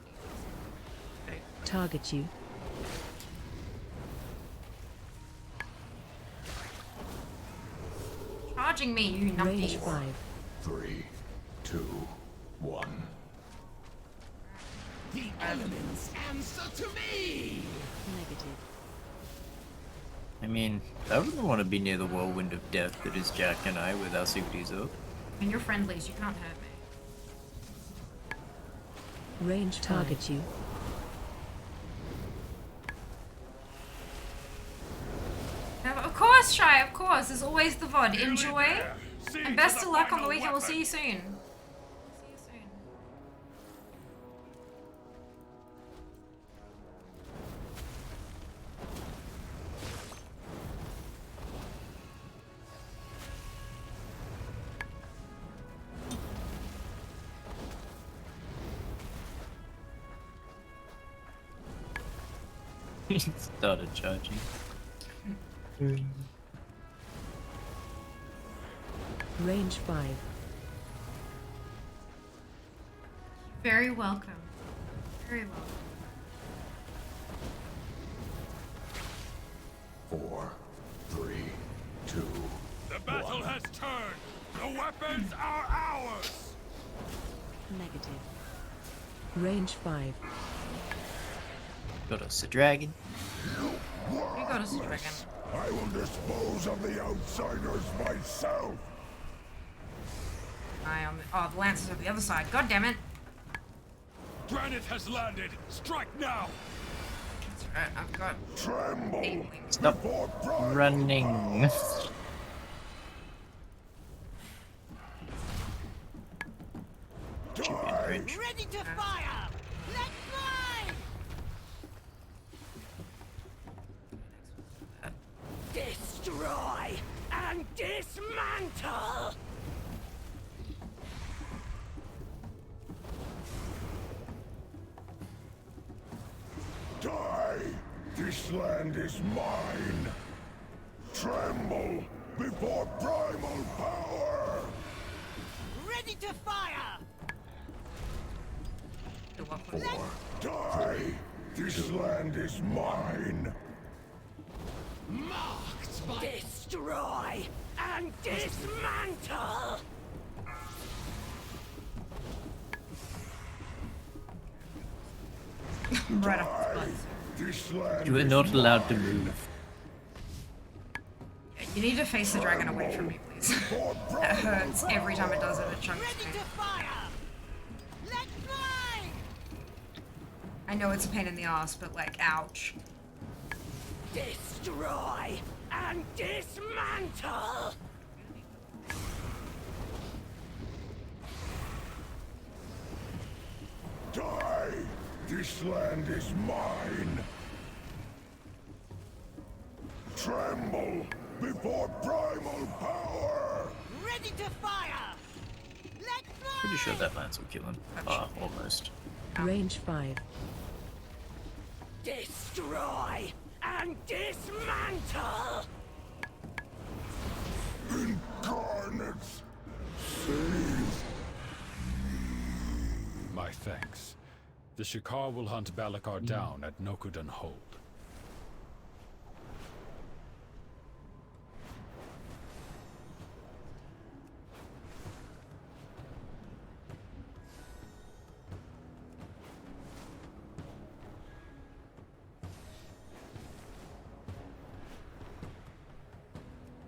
you. Target you. Charging me, you numpty. Range 5. 3, 2, 1. The elements answer to me! Negative. I mean, I wouldn't want to be near the whirlwind of death that is Jack and I with our CVDs up. And you're friendlies, you can't hurt me. Range target you. Of course, Shy, of course. There's always the VOD. Enjoy. And best of luck on the weekend. We'll see you soon. He started charging. Range 5. Very welcome. Very welcome. 4, 3, 2, The battle has weapons are ours! Negative. Range 5. Got us a dragon. You got us a dragon. I will dispose of the outsiders myself. Oh, the lance is over the other side. God damn it. Granite has landed. Strike now. That's right. I've got Tremble. Stop running. Ready to fire! Let's fly! Destroy and dismantle! Die! This land is mine! Tremble before primal power! Ready to fire! Die! This land is mine! Marked by destroy and dismantle! Right off the spot. You are not allowed to move. You need to face the dragon away from me, please. That hurts every time it does it. It chunks me. I know it's a pain in the ass, but like, ouch. Destroy and dismantle! Die! This land is mine! Tremble before primal power! Ready to fire! Let's fly! Pretty sure that lance will kill him. Almost. Range 5. Destroy and dismantle! Incarnates! Save! My thanks. The Shikar will hunt Balakar down at Nokudan Hold.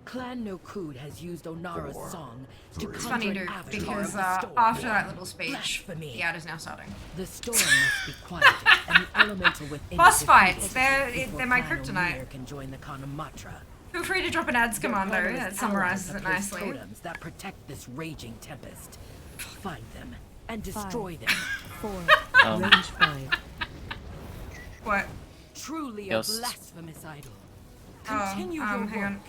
Clan Nokud has used Onara's song to It's funny, dude, because after that little speech, the ad is now starting. The storm must be quieted, and the elemental within Boss it fights, before they're my Clan kryptonite. Omir can join the Kanamatra. Feel free to drop an ads commando, Their that summarizes it allies nicely. place totems that protect this raging tempest. Find them and destroy them. 4. Range 5. What? Truly Yes. a blasphemous idol. Continue your hang work. on.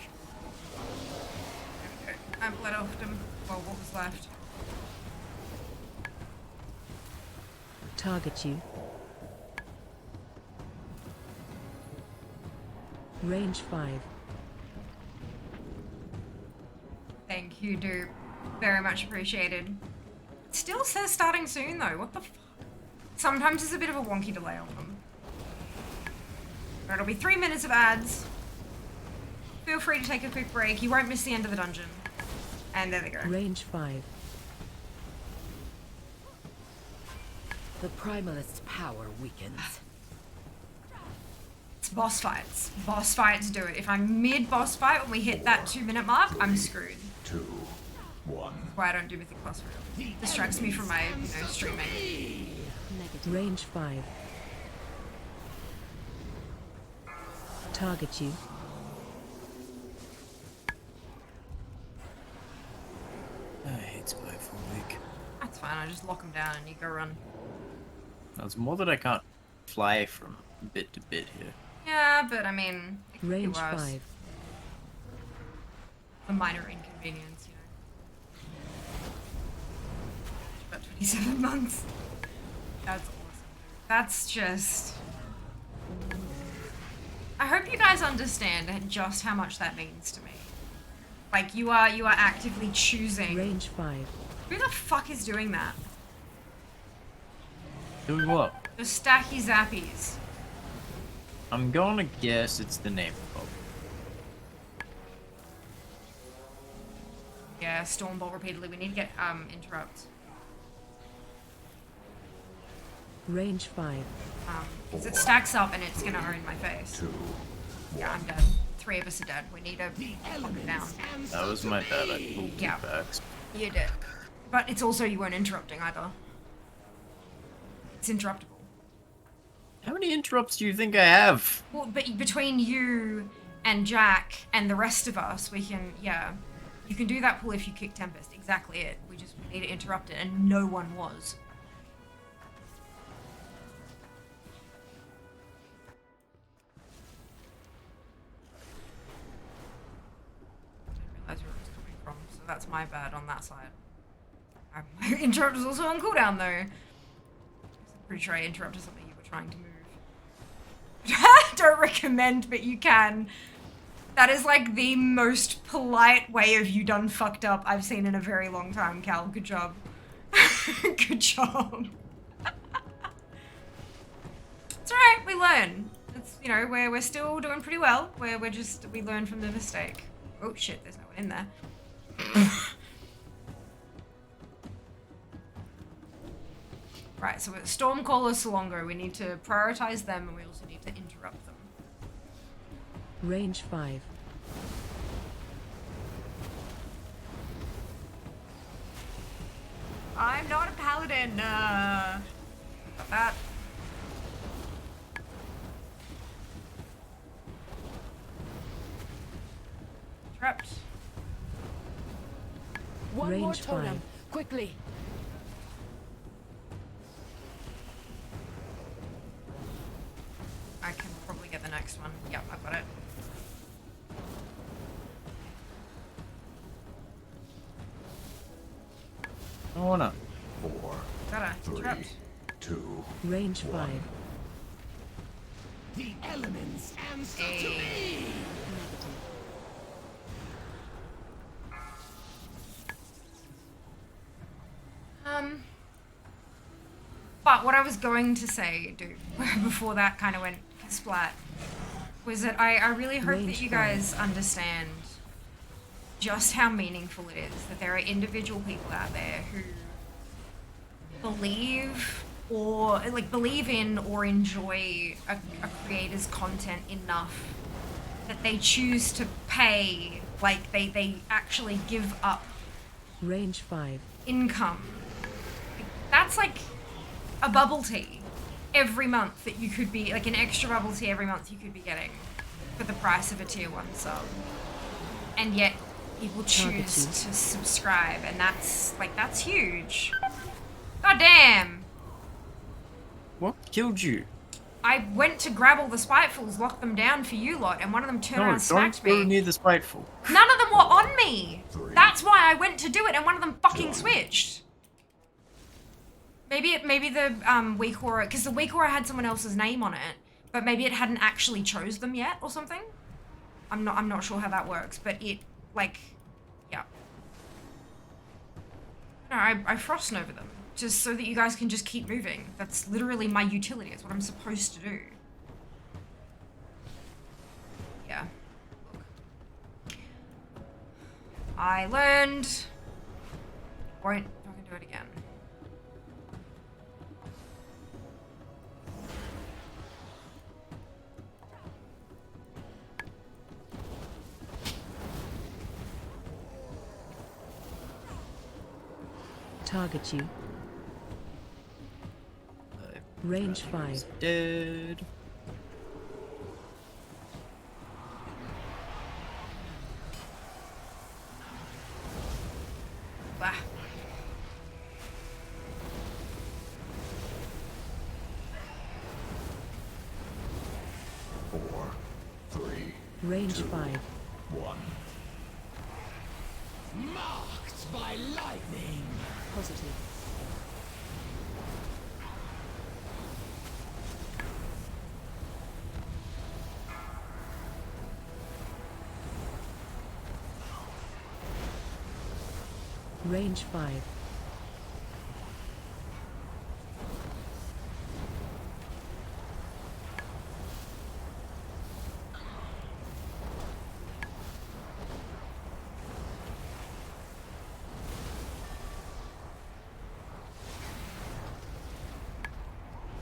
I bled off him. Well, what was left? Target you. Range 5. Thank you, dude. Very much appreciated. It still says starting soon, though. What the fuck? Sometimes there's a bit of a wonky delay on them. But it'll be 3 minutes of ads. Feel free to take a quick break. You won't miss the end of the dungeon. And there they go. Range 5. The Primalist's power weakens. It's boss fights. Boss fights do it. If I'm mid-boss fight when we hit that 2-minute mark, I'm screwed. 2, 1. That's why I don't do Mythic Plus for real. Distracts me from my, streaming. Negative. Range 5. Target you. I hate Spy for a week. That's fine. I just lock them down and you go run. It's more that I can't fly from bit to bit here. Yeah, but I mean, it could be Range worse. 5. A minor inconvenience, About 27 months. That's awesome. That's just... I hope you guys understand just how much that means to me. Like, you are actively choosing... Range 5. Who the fuck is doing that? Doing what? The stacky zappies. I'm gonna guess it's the name of. Yeah, yeah, Stormbolt repeatedly. We need to get interrupt. Range 5. Because it stacks up and it's gonna own my face. 2, Yeah, I'm dead. 3 of us are dead. We need to lock it down. That was my bad. I pulled Yeah. two backs. You did. But it's also you weren't interrupting either. It's interruptible. How many interrupts do you think I have? Well, but between you and Jack and the rest of us, we can, yeah. You can do that pull if you kick Tempest. Exactly it. We just need to interrupt it, and no one was. I didn't realize where it was coming from, so that's my bad on that side. My interrupt was also on cooldown, though. I'm pretty sure I interrupted something you were trying to move. Don't recommend, but you can. That is like the most polite way of you done fucked up I've seen in a very long time, Cal. Good job. Good job. It's alright, we learn. It's, you know, we're still doing pretty well. We learn from the mistake. Oh shit, there's no one in there. Right, so it's Stormcaller, Salongo. We need to prioritize them, and we also need to interrupt them. Range 5. I'm not a paladin. That. Trapped. One more Range totem, 5. quickly. I can probably get the next one. Yep, I've got it. I wanna. 4, Got it. 3, Trapped. 2, Range 5. The elements answer to me! But what I was going to say, dude, before that kind of went splat, was that I really hope that you guys understand just how meaningful it is that there are individual people out there who believe in or enjoy a creator's content enough that they choose to pay, like they actually give up Range 5. income. That's like a bubble tea every month that you could be, like an extra bubble tea every month you could be getting for the price of a tier 1 sub. And yet people choose to subscribe, and that's huge. God damn. What killed you? I went to grab all the spitefuls, lock them down for you lot, and one of them turned around and smacked don't go me. near the spiteful. None of them were on me. That's why I went to do it, and one of them fucking switched. Maybe the weak aura, because the weak aura had someone else's name on it, but maybe it hadn't actually chose them yet or something. I'm not sure how that works, but it, like, yeah. No, I frost over them just so that you guys can just keep moving. That's literally my utility. It's what I'm supposed to do. Yeah. Look. I learned. Won't fucking do it again. Target you. Range 5. Dead. Bah. Four, 3, Range 2, 5. 1. Marked by lightning! Positive. Range 5.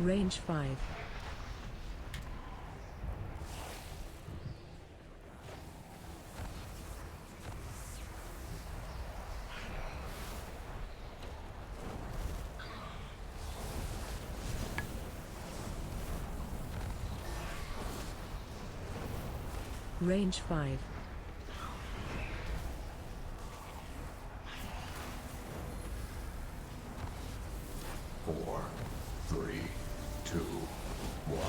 Range 5. Range 5. 4, 3, 2, 1.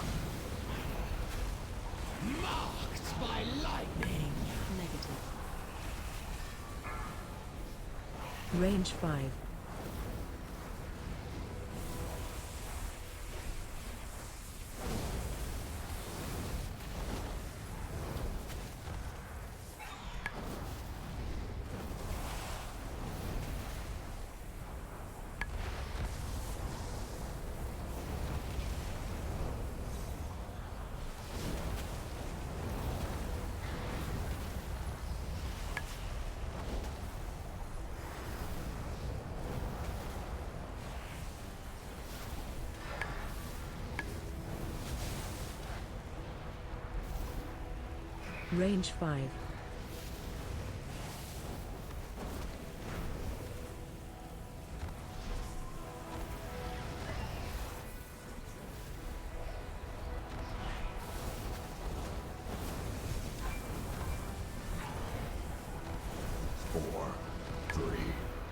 Marked by lightning. Negative. Range 5. Range 5.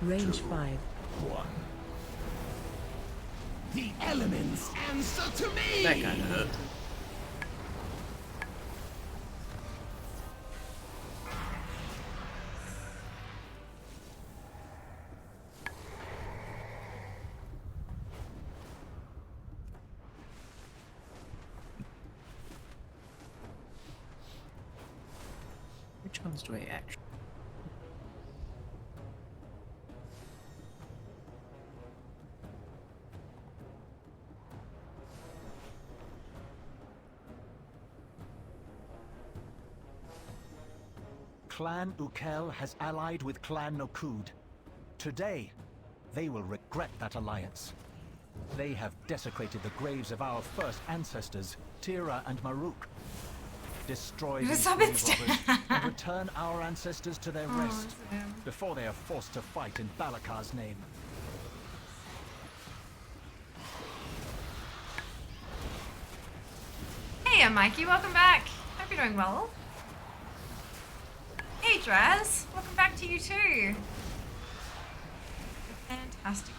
Range 5. 1. The elements answer to me! That kind of hurt. Which ones do I actually? Clan Ukel has allied with Clan Nokud. Today, they will regret that alliance. They have desecrated the graves of our first ancestors, Tira and Maruk. Destroy these grave robbers and return our ancestors to their rest before they are forced to fight in Balakar's name. Hey, Mikey, welcome back. Hope you're doing well. Hey, Draz, welcome back to you too. Fantastic.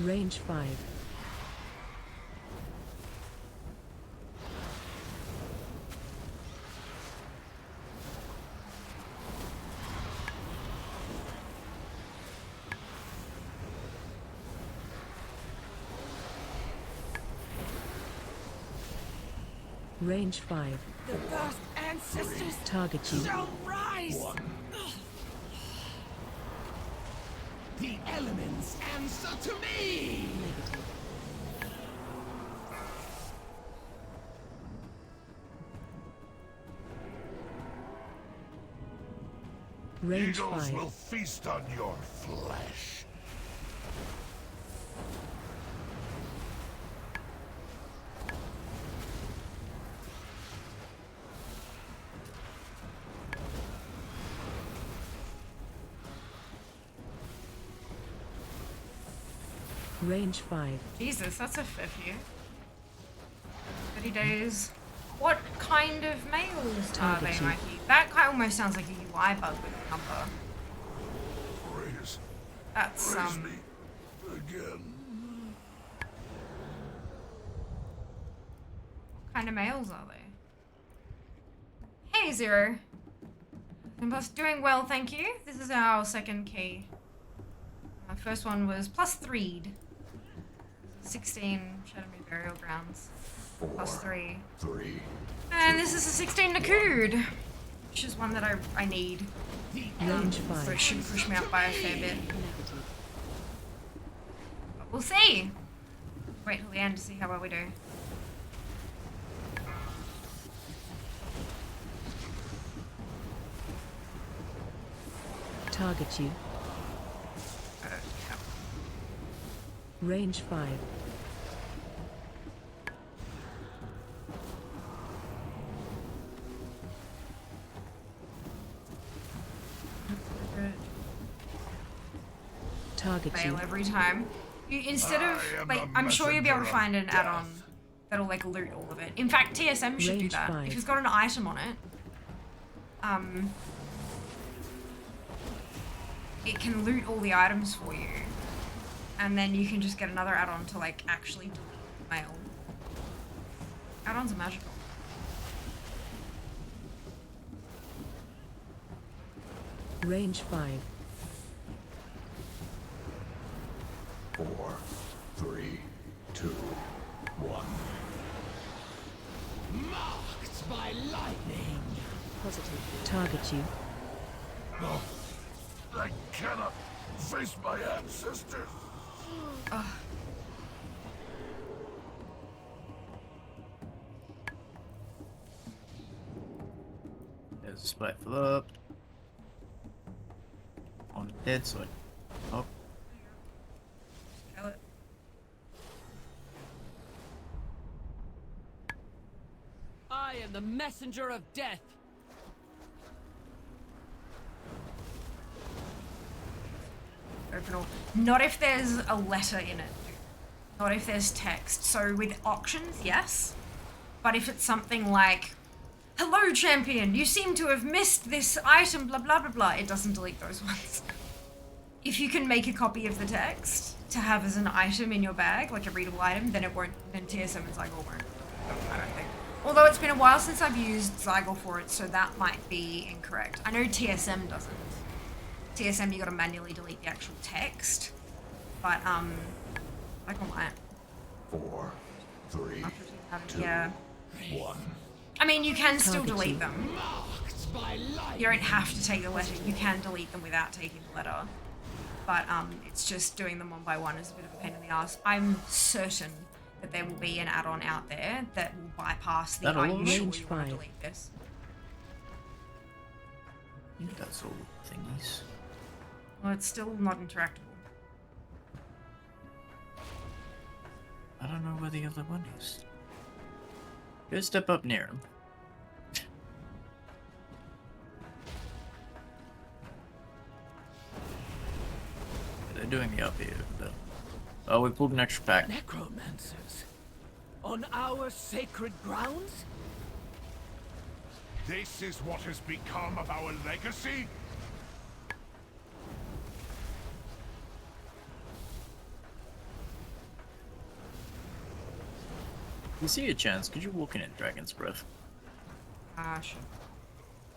Range 5. Range 5. The first ancestors Target you. shall rise! The elements answer to me! Range Eagles 5. will feast on your flesh. Range 5. Jesus, that's a fair few. 30 days. What kind of males are they, Mikey? That kind almost sounds like a UI bug with the number. Praise. That's Praise me again. What kind of males are they? Hey, Zero. I'm both doing well, thank you. This is our second key. My first one was +3'd. 16 Shadowmere Burial Grounds. +3. And this is a 16 Nakud, which is one that I need. Range So 5. it should push me up by a fair bit. But we'll see. Wait till the end to see how well we do. Target you. Range 5. Target you. Fail every time. You, instead of, like, I'm sure you'll be able to find an add-on that'll, like, loot all of it. In fact, TSM should do that. If it's got an item on it, it can loot all the items for you. And then you can just get another add-on to, like, actually delete mail. Add-ons are magical. Range 5. 4, 3, 2, 1. Marked by lightning. Positive. Target you. No. I cannot face my ancestors. There's a spiteful up. On the dead side. Oh. Kill it. I am the messenger of death. Open all. Not if there's a letter in it. Not if there's text. So with auctions, yes. But if it's something like, "Hello, champion, you seem to have missed this item, blah, blah, blah, blah," it doesn't delete those ones. If you can make a copy of the text to have as an item in your bag, like a readable item, then it won't, then TSM and Zygor won't. I don't think. Although it's been a while since I've used Zygor for it, so that might be incorrect. I know TSM doesn't. TSM, you gotta manually delete the actual text. But, Zygor might. 4, 3, 2, yeah. 1. I mean, you can still delete them. You don't have to take the letter. You can delete them without taking the letter. But it's just doing them one by one is a bit of a pain in the ass. I'm certain that there will be an add-on out there that will bypass the "are you sure you want to delete this?" Yeah, that's all thingies. Well, it's still not interactable. I don't know where the other one is. Go step up near him. They're doing me up here, though. Oh, we pulled an extra pack. Necromancers? On our sacred grounds? This is what has become of our legacy? If you see a chance, could you walk in at Dragon's Breath? Sure.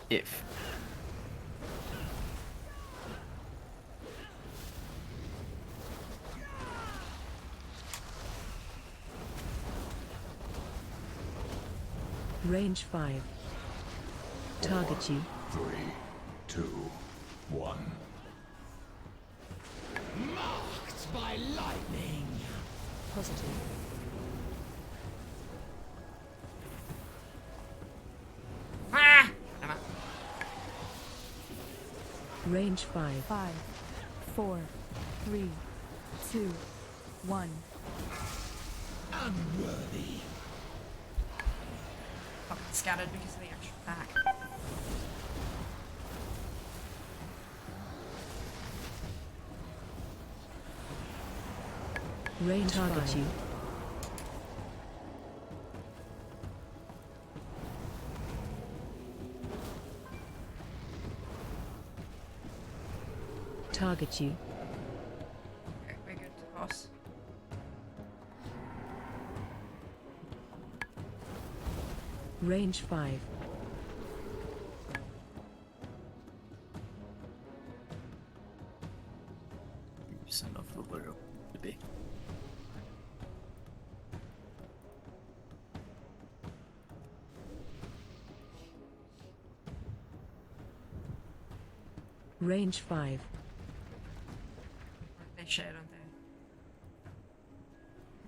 If. Range 5. Target you. 3, 2, 1. Marked by lightning. Positive. Ah! Range 5. 5, 4, 3, 2, 1. Unworthy. Fucking scattered because of the extra pack. Range target 5. You. Target you. Okay, we're good, boss. Range 5. Send off the blue to be. Range 5. They share, don't they?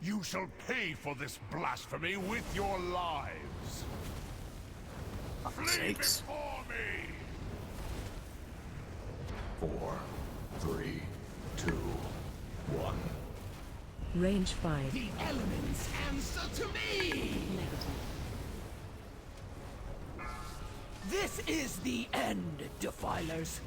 You shall pay for this blasphemy with your lives. Flee before me! 4, 3, 2, 1. Range 5. The elements answer to me! Negative. This is the end, Defilers.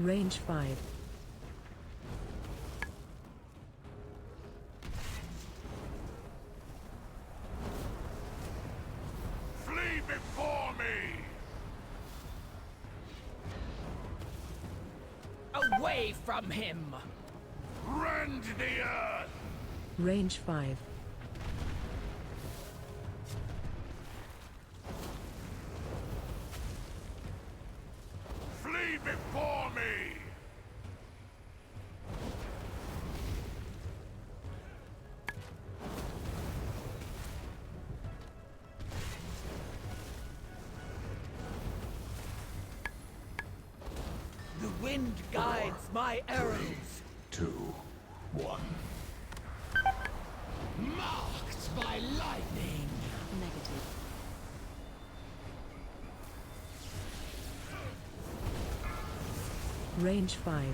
Range 5. Flee before me! Away from him! Rend the earth! Range 5. Flee before me! The wind guides my arrows. 2, 1. Marked by lightning. Negative. Range 5.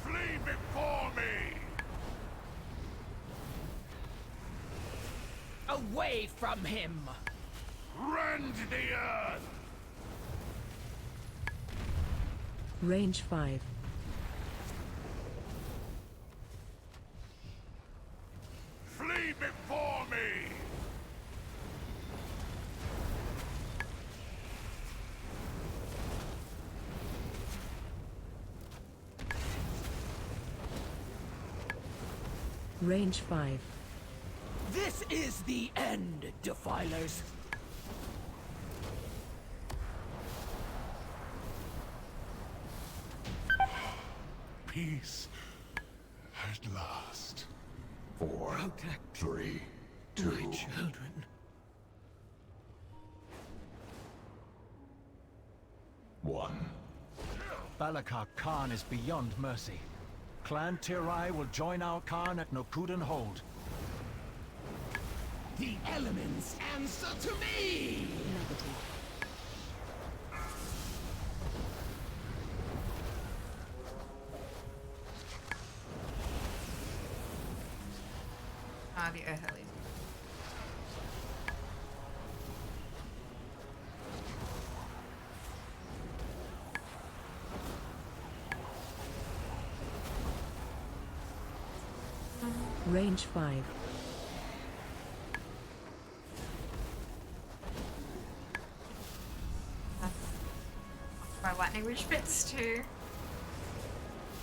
Flee before me! Away from him! Rend the earth! Range 5. Flee before me! Range 5. This is the end, Defilers. Peace at last. 4, 3, 2, my children. 1. Balakar Khan is beyond mercy. Clan Tirai will join our Khan at Nokuden Hold. The elements answer to me! Negative. Ah, the Earth Hellies. Range 5. My lightning reach bits too.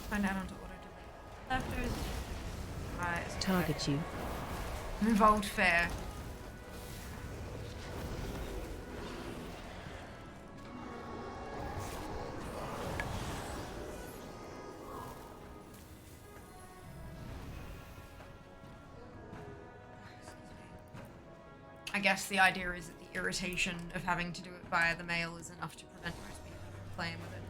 Find out onto auto delete. Left is right. Target you. Involved fair. I guess the idea is that the irritation of having to do it via the mail is enough to prevent most people from playing with it.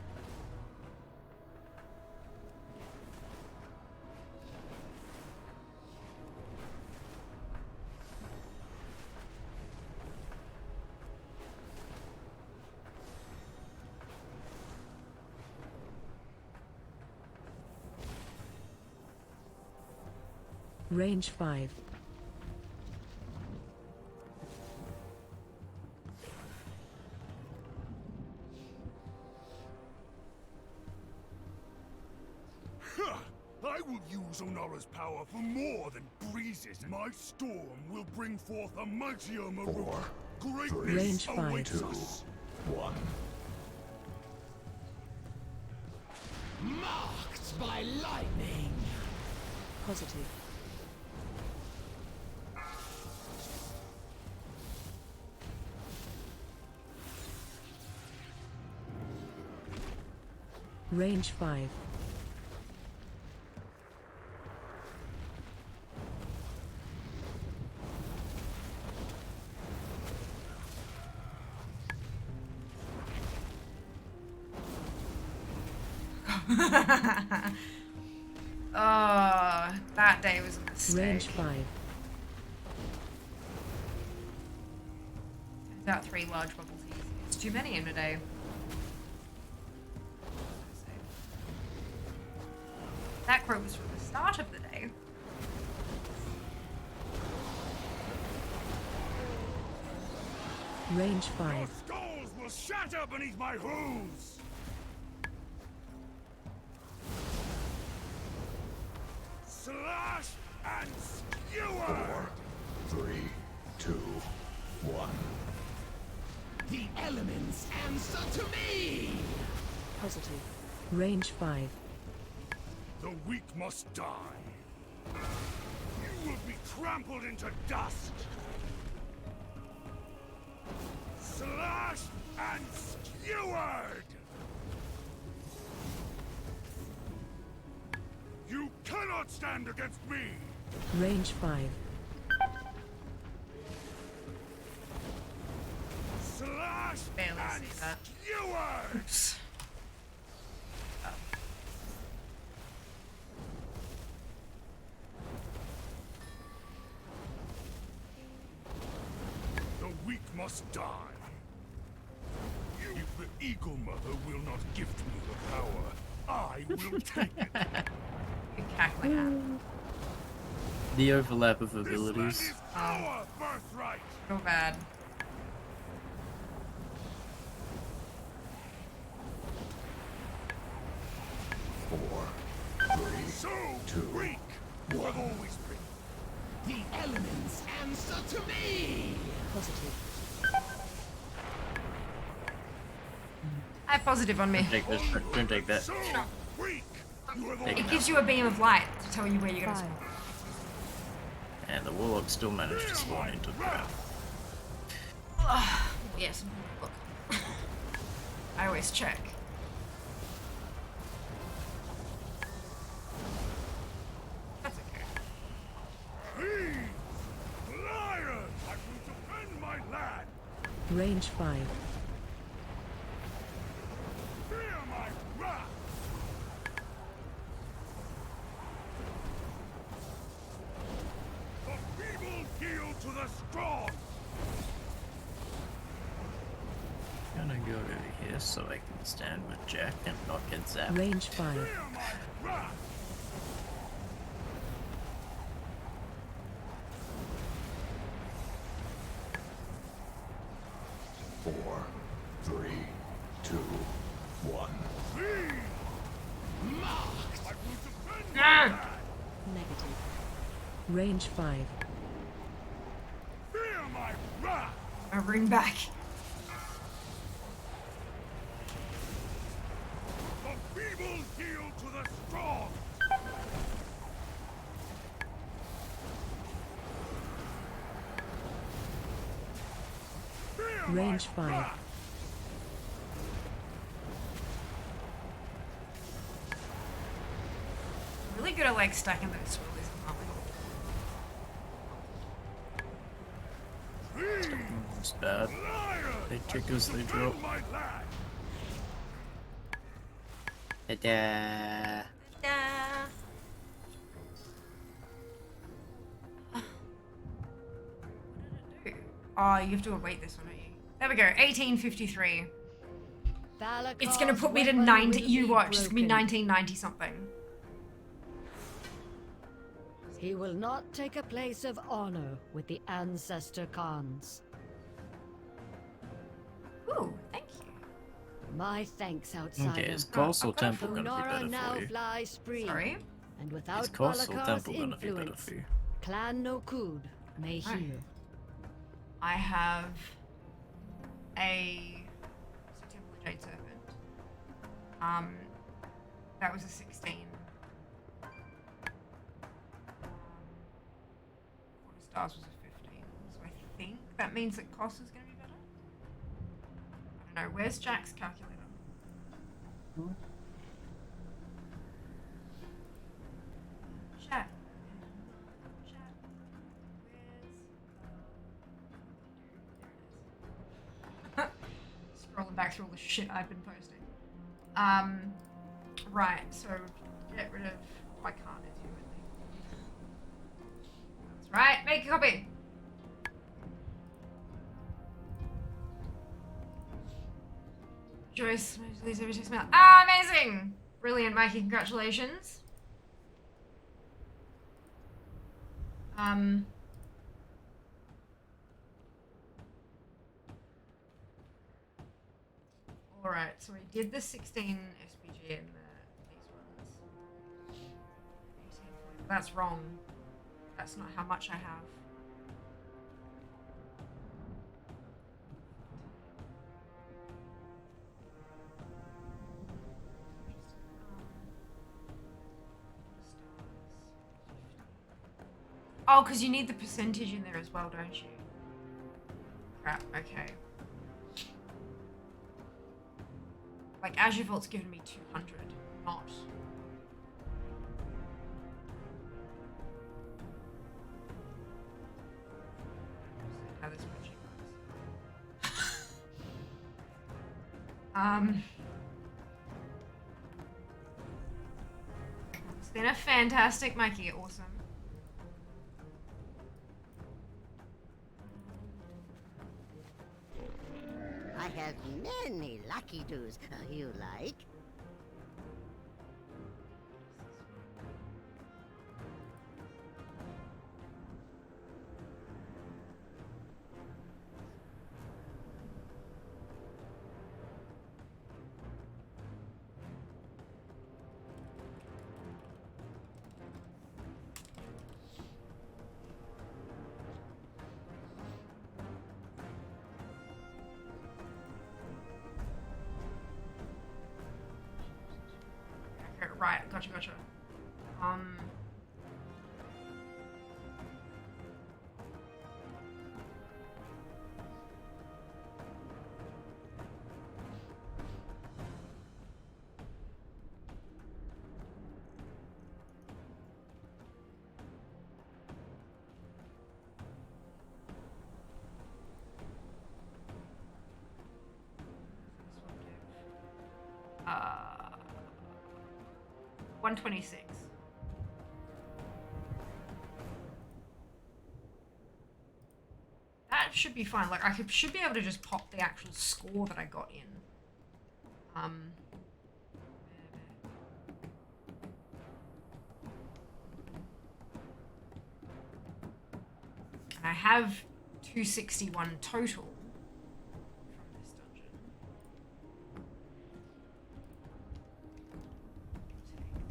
Range 5. I will use Onara's power for more than breezes. My storm will bring forth a mightier Maruk. 4, Range 5. awaits us. 1. Marked by lightning. Positive. Range 5. That day was a mistake. Range 5. Turns out 3 large bubbles easy. It's too many in a day. That quote was from the start of the day. Range 5. Your skulls will shatter beneath my hooves! Slash and skewer! 4, 3, 2, 1. The elements answer to me! Positive. Range 5. The weak must die. You will be trampled into dust. Slashed and skewered! You cannot stand against me! Range 5. Slashed Barely and see that. skewered! Oops. The weak must die. If the Eagle Mother will not gift me the power, I will take it. You're cackling at. The overlap of This land abilities. is our birthright. So bad. Four, three, So 2, weak. You have always been. The elements answer to me! Positive. I have positive on me. Don't take this. Don't take that. So weak. You have Take always It gives you a beam of light to tell you where you're gonna 5. spawn. And the warlock still managed to spawn into the ground. Yes. Look. I always check. That's okay. Thieves! Liars! I will defend my land! Range 5. Fear my wrath! The feeble yield to the strong! I'm gonna go over here so I can stand with Jack and not get zapped. Range 5. Fear my wrath! Four, 3, 2, 1. Thieves! Marked! I will defend my Ah! land! Negative. Range 5. Fear my wrath! I ring back. The feeble yield to the strong! Fear Range my 5. wrath! Really good at like stacking those swirlies, aren't we? Thieves! It's bad. Liars! They kick us, they drop. Defend my land! Ta-da! Oh, you have to await this one, don't you? There we go. 1853. It's gonna put me to 90. You watch. It's gonna be 1990 something. He will not take a place of honor with the ancestor Khans. Ooh, thank you. My thanks, outsider. Okay, is Castle Temple gonna be Onara better now for you? flies free. Sorry? And without Is Castle Balakar's Temple gonna be better influence, for you? Clan Nokud may Right. hear. I have a Temple of Jade Serpent. That was a 16. Quarter Stars was a 15. So I think that means that Cost is going to be better. I don't know. Where's Jack's calculator? Chat. Chat. Where's scrolling back through all the shit I've been posting. Right, so get rid of I can't. It's you with me. That's right. Make a copy. Joyce, please every text mail. Ah, amazing! Brilliant, Mikey. Congratulations. Alright, so we did the 16 SPG and these ones. 18. That's wrong. That's not how much I have. Oh, because you need the percentage in there as well, don't you? Crap, okay. Like, Azure Vault's given me 200, not... how this spreadsheet works. It's been a fantastic Mikey, awesome. I have many lucky doos. You like? Right, gotcha. This will give 126. That should be fine. Like, should be able to just pop the actual score that I got in. And I have 261 total from this dungeon.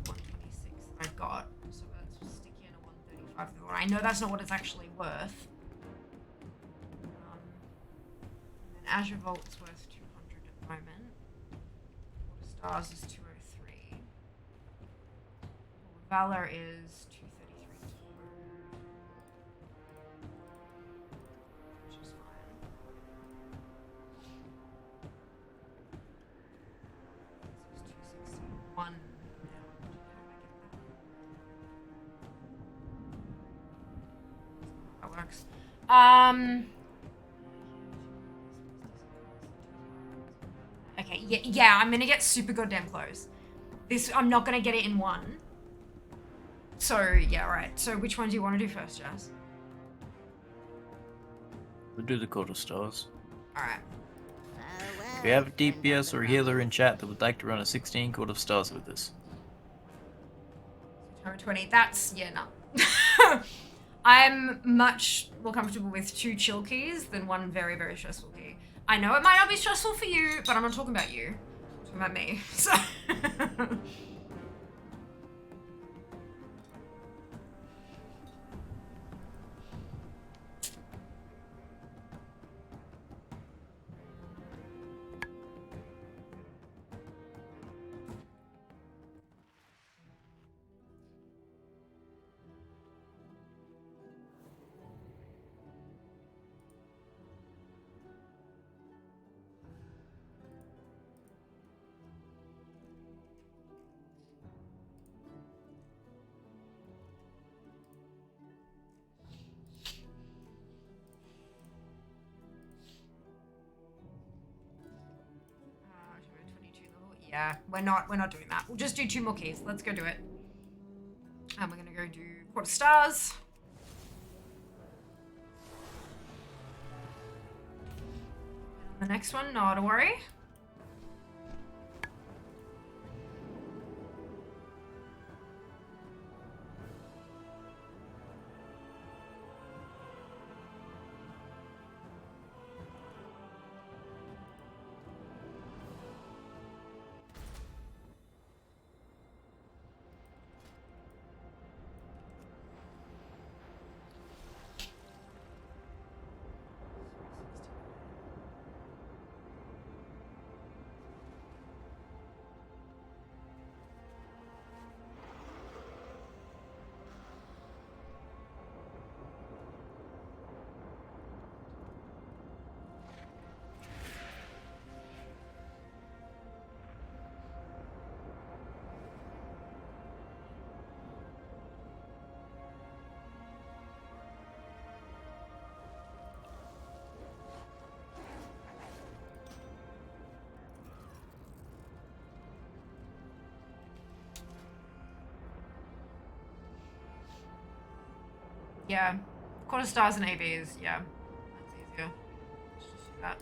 Take 126 I got, so let's stick in a 135. I know that's not what it's actually worth. And Azure Vault's worth 200 at the moment. Water Stars is 203. Valor is 233. Which is fine. This is 261 now. How do I get that? That works. Okay, yeah, I'm gonna get super goddamn close. I'm not gonna get it in one. So, yeah, right. So, which one do you want to do first, Jazz? We'll do the Court of Stars. Alright. If we have a DPS or a healer in chat that would like to run a 16 Court of Stars with us. 20. That's, yeah, no. I'm much more comfortable with 2 chill keys than 1 very, very stressful key. I know it might not be stressful for you, but I'm not talking about you. I'm talking about me. So... Yeah, we're not doing that. We'll just do 2 more keys. Let's go do it. And we're gonna go do quarter stars. The next one, not to worry. Yeah, quarter stars and ABs, yeah, that's easier. Let's just do that.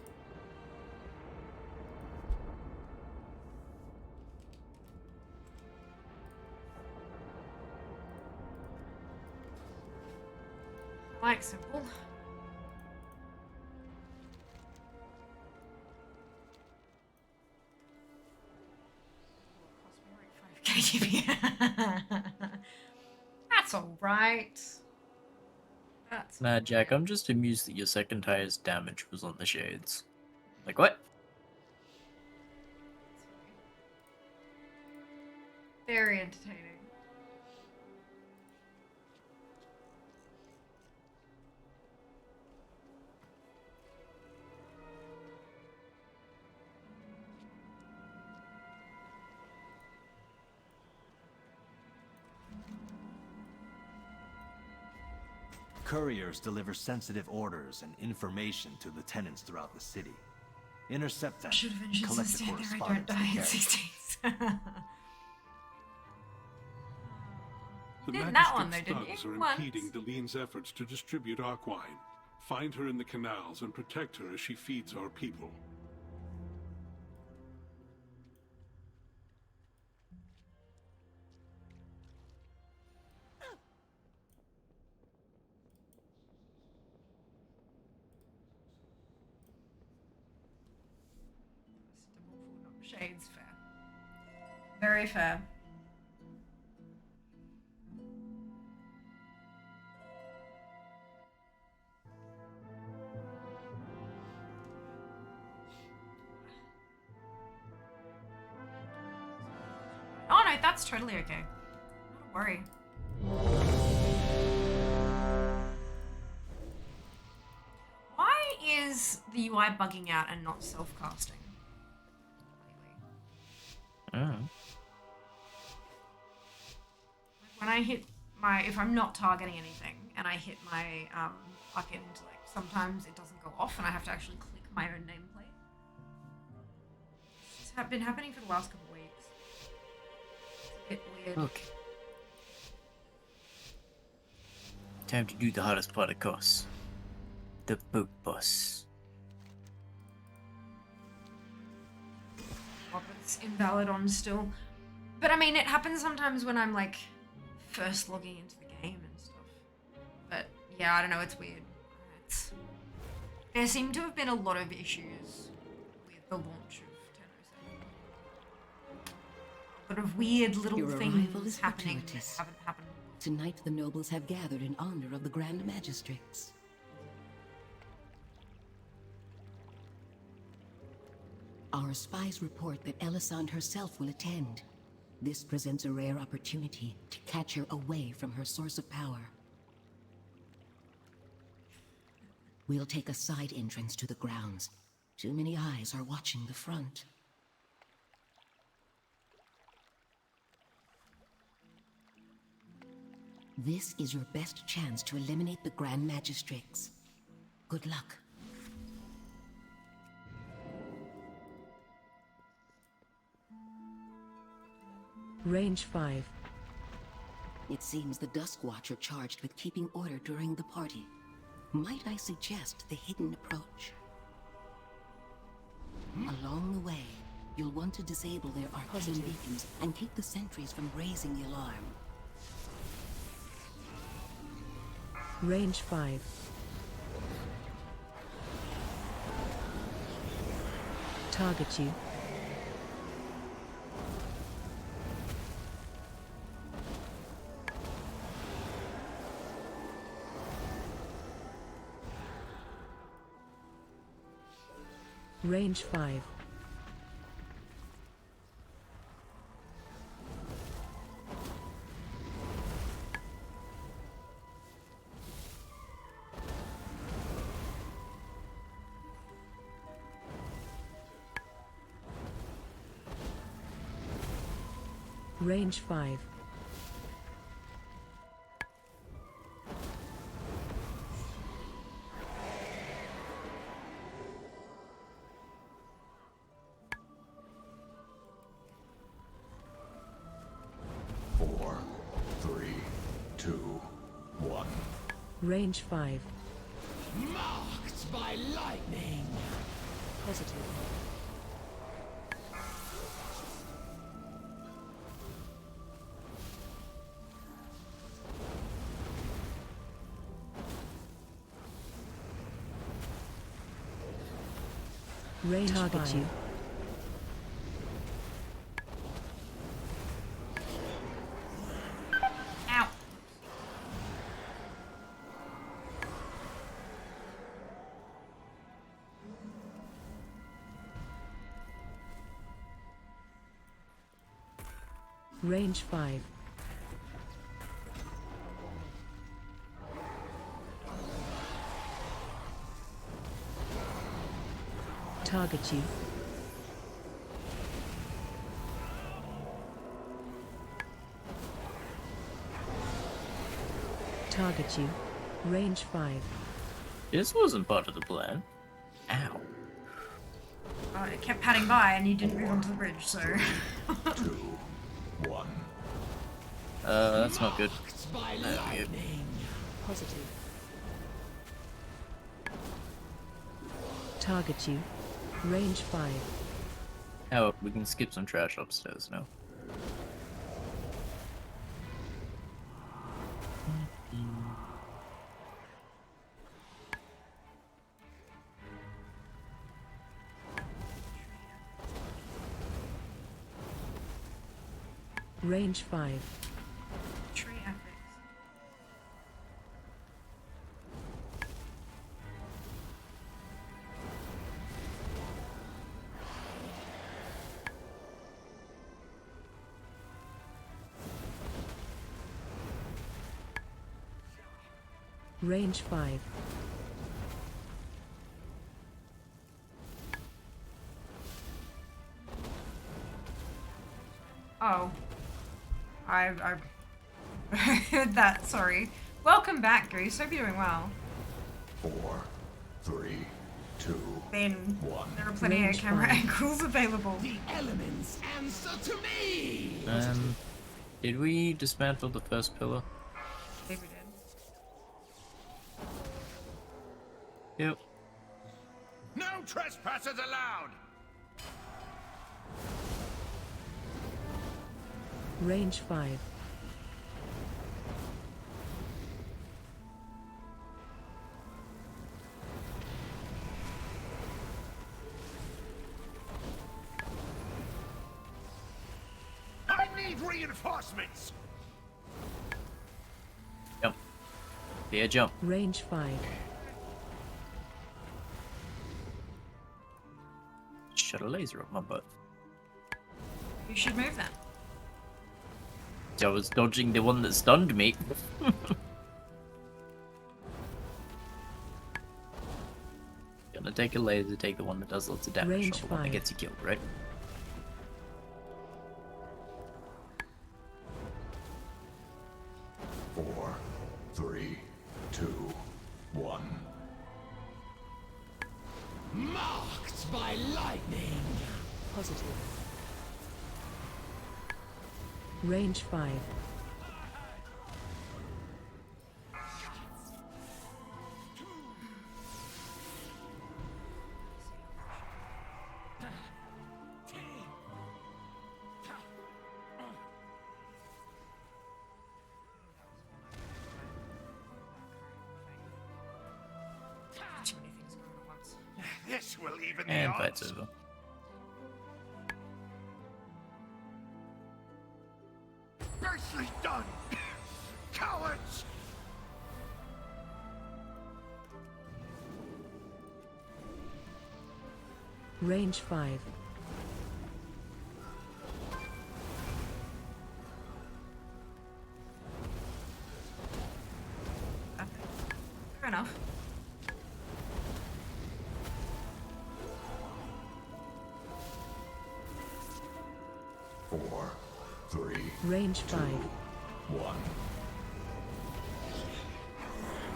I like simple. Cost me like 5 KGB. That's alright. Nah, Jack, I'm just amused that your second highest damage was on the shades. Like, what? Very entertaining. Couriers deliver sensitive orders and information to the tenants throughout the city. Intercept them, collect the correspondence, and carry it. The Magistrate's thugs are impeding Delene's efforts to distribute Arkwine. Find her in the canals and protect her as she feeds our people. Shades fair. Very fair. Oh no, that's totally okay. Don't worry. Why is the UI bugging out and not self-casting? When I hit my, if I'm not targeting anything and I hit my plugin, like sometimes it doesn't go off and I have to actually click my own nameplate. It's been happening for the last couple of weeks. It's a bit weird. Okay. Time to do the hardest part of course. The boat boss. It's invalid on still. But I mean, it happens sometimes when I'm like first logging into the game and stuff. But yeah, I don't know, it's weird. There seem to have been a lot of issues with the launch of 10.07. A lot of weird little Your things arrival is happening that fortuitous. haven't happened. Tonight the nobles have gathered in honor of the Grand Magistrates. Our spies report that Elisande herself will attend. This presents a rare opportunity to catch her away from her source of power. We'll take a side entrance to the grounds. Too many eyes are watching the front. This is your best chance to eliminate the Grand Magistrates. Good luck. Range 5. It seems the Dusk Watch are charged with keeping order during the party. Might I suggest the hidden approach? Along the way, you'll want to disable their arcane beacons and keep the sentries from raising the alarm. Range 5. Target you. Range 5. Range 5. Range 5. Marked by lightning. Positive. Range target 5. You. Ow. Range 5. Target you. Target you. Range 5. This wasn't part of the plan. Ow. Oh, it kept padding by and you didn't move onto the bridge, so... 2, 1. That's not good. Positive. Target you. Range 5. Oh, we can skip some trash upstairs now. Range 5. Tree epics. Range 5. Oh. I heard that, sorry. Welcome back, Goose. Hope you're doing well. 4, 3, 2, Then 1. there are plenty of camera angles available. The elements answer to me! Did we dismantle the first pillar? I think we did. Yep. No trespassers allowed! Range 5. I need reinforcements! Jump. Yeah, jump. Range 5. Shut a laser up my butt. You should move that. I was dodging the one that stunned me. Gonna take a laser, take the one that does lots of damage, Range not the one that 5. gets you killed, right? Four, 3, 2, 1. Marked by lightning! Positive. Range 5. This will even And the fight's odds. over. Nicely done, cowards! Range 5. Fair enough. Four, three, Range 5. 1.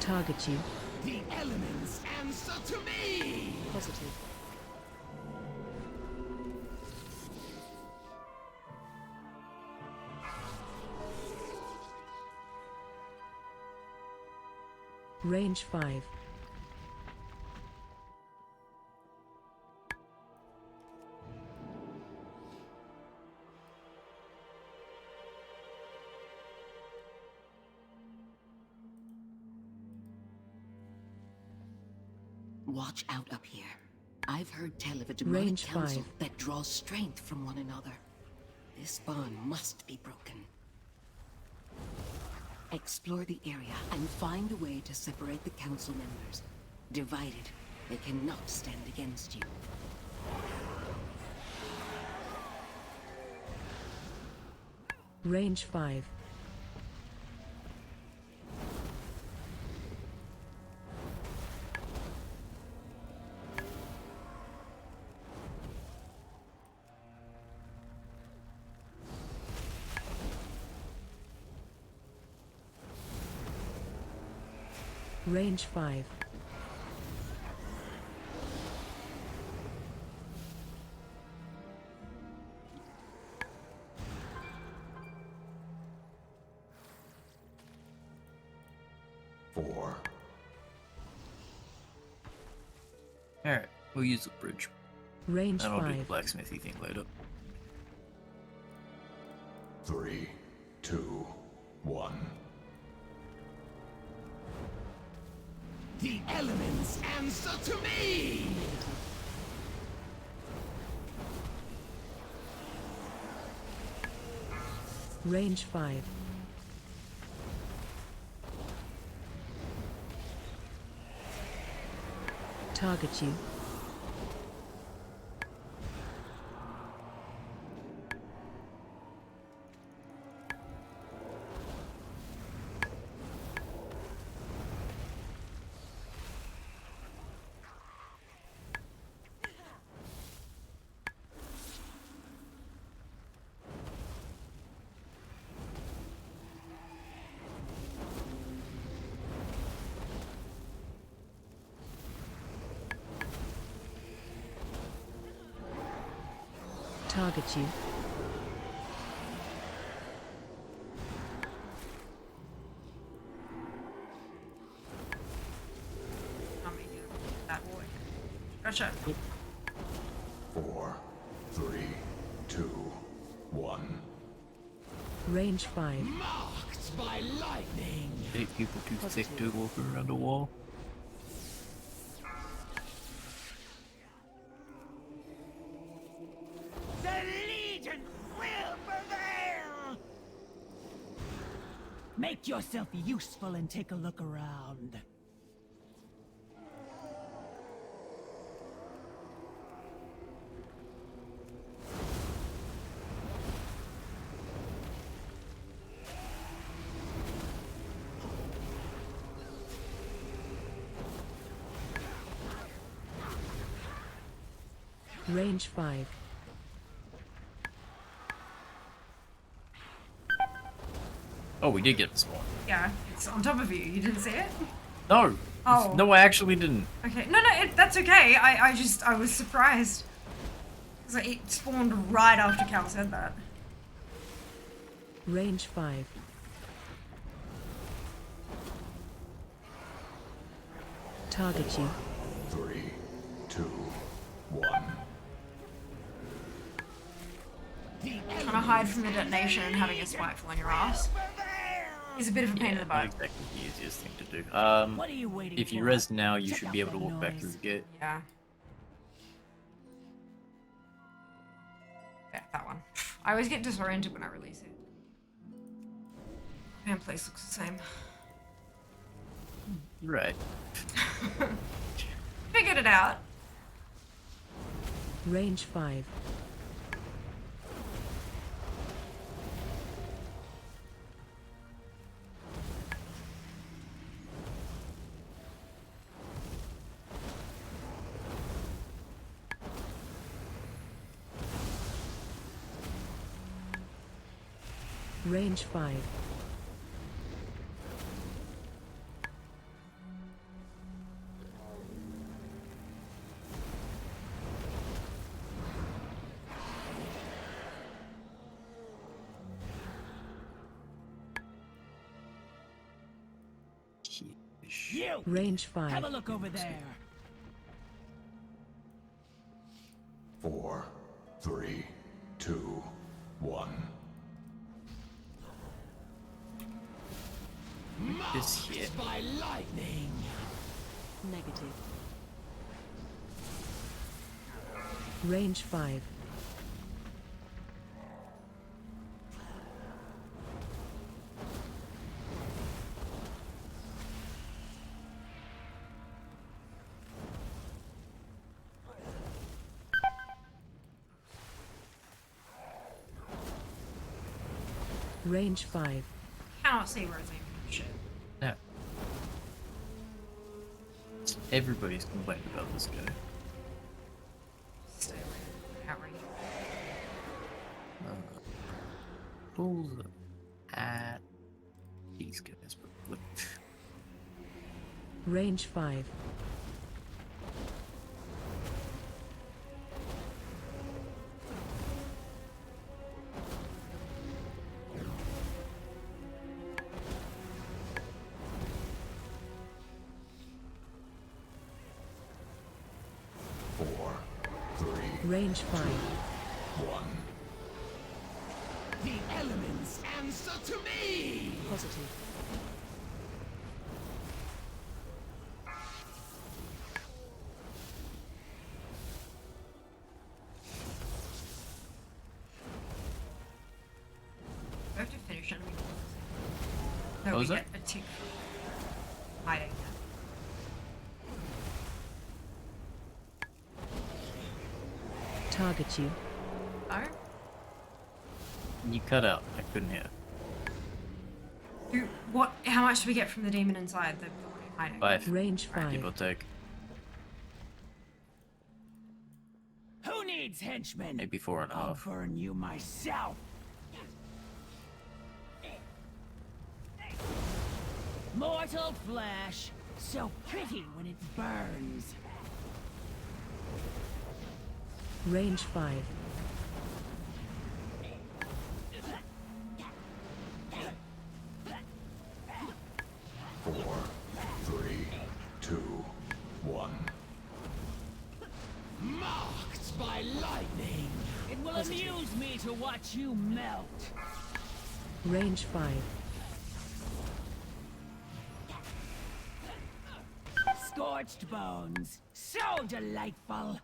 Target you. The elements answer to me! Positive. Range 5. Watch out up here. I've heard tell of a demonic Range council 5. that draws strength from one another. This bond must be broken. Explore the area and find a way to separate the council members. Divided, they cannot stand against you. Range 5. Range 5. Four. Alright, we'll use the bridge. Range And I'll do the 5. blacksmithy thing later. 3, 2, 1. The elements answer to me! Range 5. Target you. Target you. That boy. Gotcha. 4, 3, 2, 1. Range 5. Marked by lightning! 8 people too thick to walk around a wall. The Legion will prevail! Make yourself useful and take a look around. Range 5. Oh, we did get the spawn. Yeah, it's on top of you. You didn't see it? No! Oh. No, I actually didn't. Okay. No, that's okay. I was surprised. Because it spawned right after Cal said that. Range 5. Target you. 3, 2, 1. Trying to hide from the detonation and having a spiteful on your ass is a bit of a pain in the Not butt. exactly the easiest thing to do. What are you waiting If you for? res now, you Check should out be able to that walk back through noise. the gate. Yeah. I always get disoriented when I release it. And place looks the same. Right. Figured it out. Range 5. Range 5. You! Range 5. Have a look over there. 4, 3, 2, 1. This here. By lightning. Negative. Range 5. Range 5. Cannot see where it's aiming. Shit. No. Everybody's complaining about this guy. Stay away. Outrage. Pull at these guys, but look. Range 5. Range 5. 1. The elements answer to me! Positive. I have to finish it. What was that? A tick. Hiding. Target you. Oh? You cut out. I couldn't hear. What? How much do we get from the demon inside the one hiding? 5. Range 5. Give or take. Who needs henchmen? Maybe 4.5. I'll burn you myself. Mortal flesh, so pretty when it burns. Range 5. 4, 3, 2, 1. Marked by lightning. It will amuse me to watch you melt. Range 5. Scorched bones, so delightful.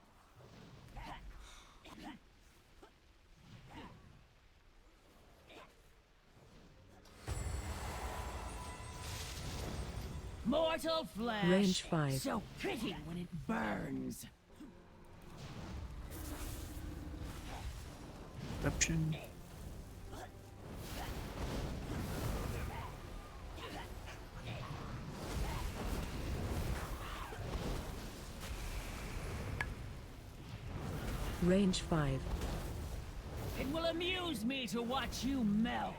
Mortal flesh, Range 5. so pretty when it burns. Corruption. Range 5. It will amuse me to watch you melt.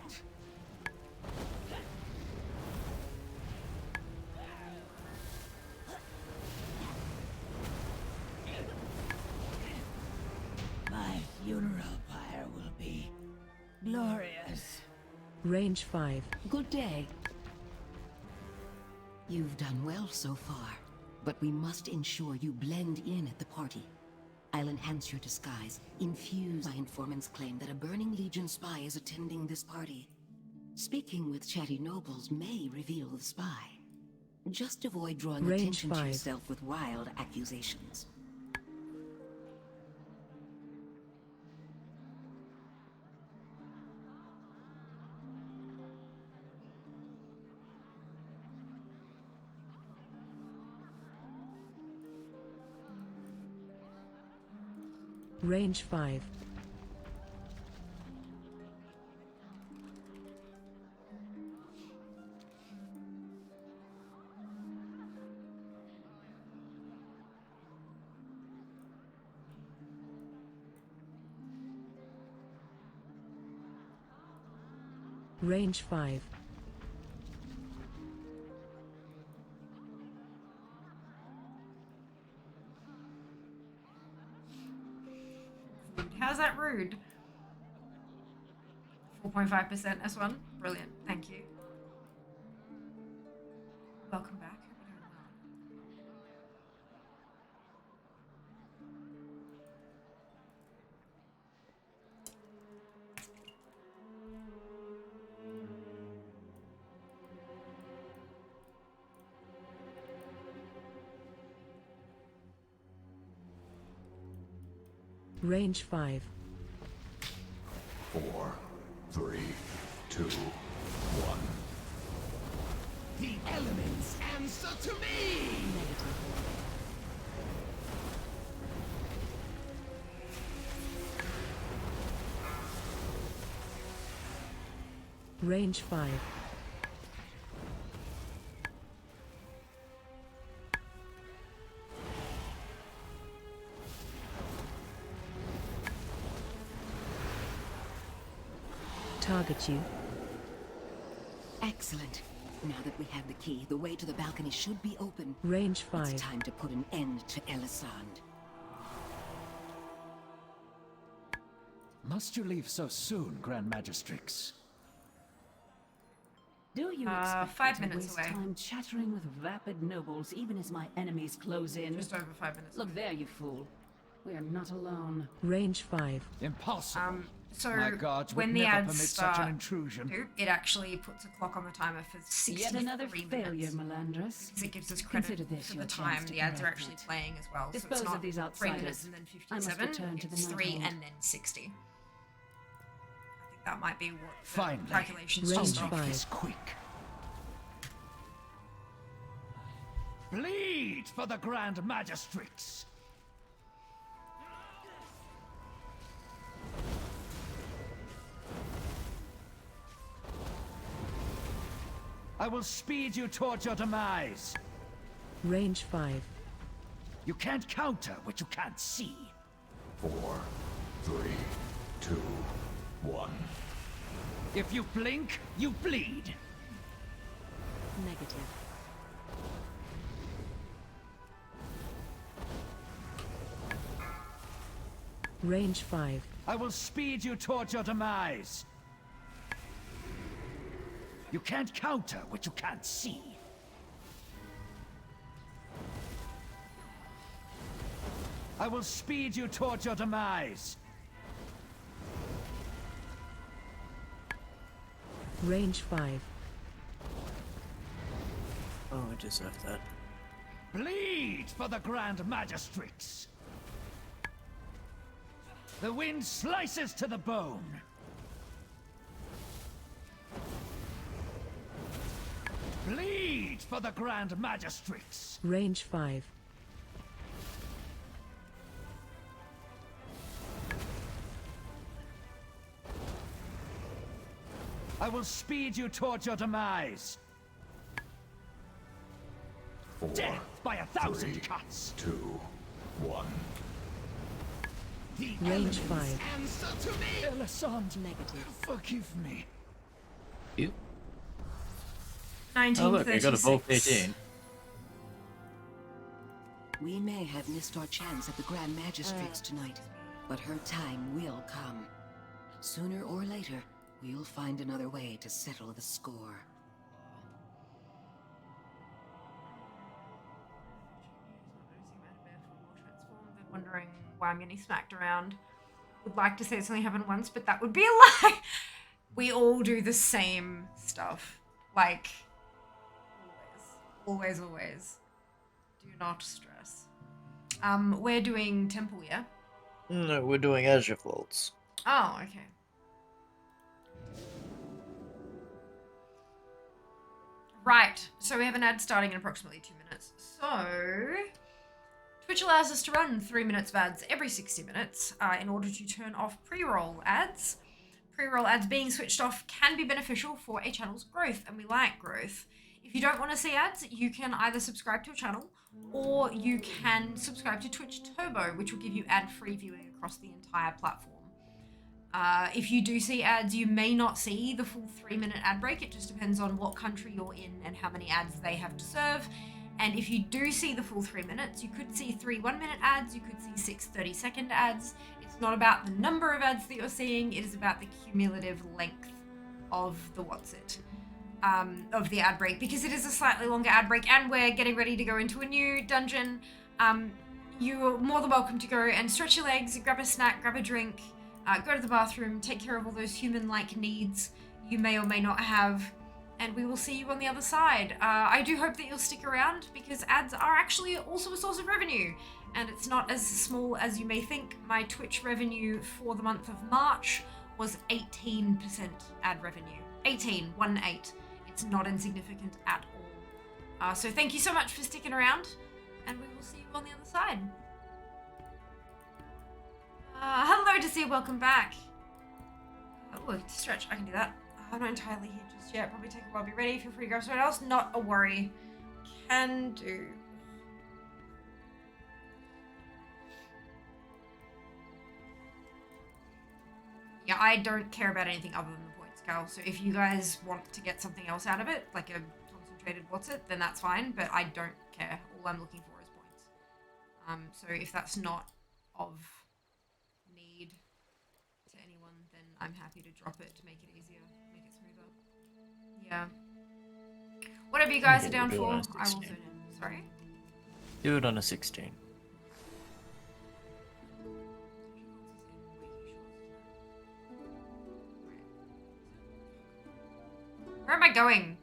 My funeral pyre will be glorious. Range 5. Good day. You've done well so far, but we must ensure you blend in at the party. I'll enhance your disguise, infuse my informant's claim that a Burning Legion spy is attending this party. Speaking with Chatty nobles may reveal the spy. Just avoid drawing Range attention 5. to yourself with wild accusations. Range 5. Range 5. How's that rude? 4.5% S1. Brilliant. Thank you. Welcome back. Hope you're doing well. Range 5. 4, 3, 2, 1. The elements answer to me! Range 5. Target you. Excellent. Now that we have the key, the way to the balcony should be open. Range 5. It's time to put an end to Elisand. Must you leave so soon, Grand Magistrix? Do you 5 to minutes waste away. time chattering with vapid nobles even as my enemies close in? Just over 5 minutes. Look there, you fool. We are not alone. Range 5. Impossible. So My guards when would the never ads permit start, such an intrusion. it actually puts a clock on the timer for 63 Yet another failure, minutes. Melandris. Because it gives us credit Consider this for your the time chance to the ads are correct actually it. playing as well. Dispose so it's of not these 3 outsiders. minutes and then I must 57. return to the It's 3 Nighthold. and then 60. I think that might be what the Finally, calculations Range just off. 5. Is quick. Bleed for the Grand Magistrix! I will speed you towards your demise. Range 5. You can't counter what you can't see. 4, 3, 2, 1. If you blink, you bleed. Negative. Range 5. I will speed you towards your demise. You can't counter what you can't see. I will speed you towards your demise. Range 5. Oh, I deserve that. Bleed for the Grand Magistrix. The wind slices to the bone. Bleed for the Grand Magistrix. Range 5. I will speed you towards your demise. 4, Death by 1,000 3, cuts. 2, 1. The Range elements 5. answer to me! Elisand, Negative. forgive me. You? 1936. Oh look, I got a Volt 18. We may have missed our chance at the Grand Magistrix tonight, but her time will come. Sooner or later, we'll find another way to settle the score. Wondering why I'm getting smacked around. Would like to say it's only happened once, but that would be a lie. We all do the same stuff. Like, always, always. Do not stress. We're doing Temple, yeah? No, we're doing Azure Vaults. Oh, okay. Right, so we have an ad starting in approximately 2 minutes. So, Twitch allows us to run 3 minutes of ads every 60 minutes in order to turn off pre-roll ads. Pre-roll ads being switched off can be beneficial for a channel's growth, and we like growth. If you don't want to see ads, you can either subscribe to a channel or you can subscribe to Twitch Turbo, which will give you ad-free viewing across the entire platform. If you do see ads, you may not see the full 3-minute ad break. It just depends on what country you're in and how many ads they have to serve. And if you do see the full 3 minutes, you could see 3 1-minute ads, you could see 6 30-second ads. It's not about the number of ads that you're seeing, it is about the cumulative length of the of the ad break, because it is a slightly longer ad break and we're getting ready to go into a new dungeon. You're more than welcome to go and stretch your legs, grab a snack, grab a drink, go to the bathroom, take care of all those human-like needs you may or may not have, and we will see you on the other side. I do hope that you'll stick around, because ads are actually also a source of revenue, and it's not as small as you may think. My Twitch revenue for the month of March was 18% ad revenue. 18. It's not insignificant at all. So thank you so much for sticking around, and we will see you on the other side. Hello to see, welcome back. Oh, stretch, I can do that. I'm not entirely here just yet. Probably take a while to be ready. Feel free to grab someone else. Not a worry. Can do. Yeah, I don't care about anything other than the point scale. So if you guys want to get something else out of it, like a concentrated what's it, then that's fine. But I don't care. All I'm looking for is points. So if that's not of need to anyone, then I'm happy to drop it to make it easier, make it smoother. Yeah. Whatever you guys are down for, I will zone in. Sorry? Do it on a 16. Where am I going?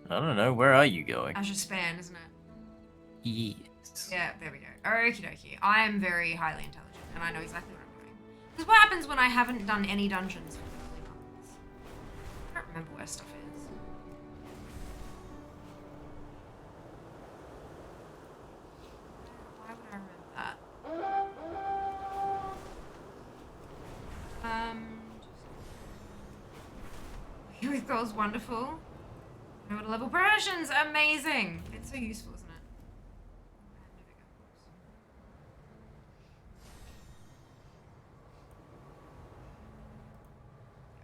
I don't know. Where are you going? Azure Span, isn't it? Yes. Yeah, there we go. Okie dokie. I am very highly intelligent, and I know exactly what I'm doing. Because what happens when I haven't done any dungeons for the early months? I don't remember where stuff is. Why would I remember that? With goals, wonderful. Know what a level progressions, amazing. It's so useful, isn't it?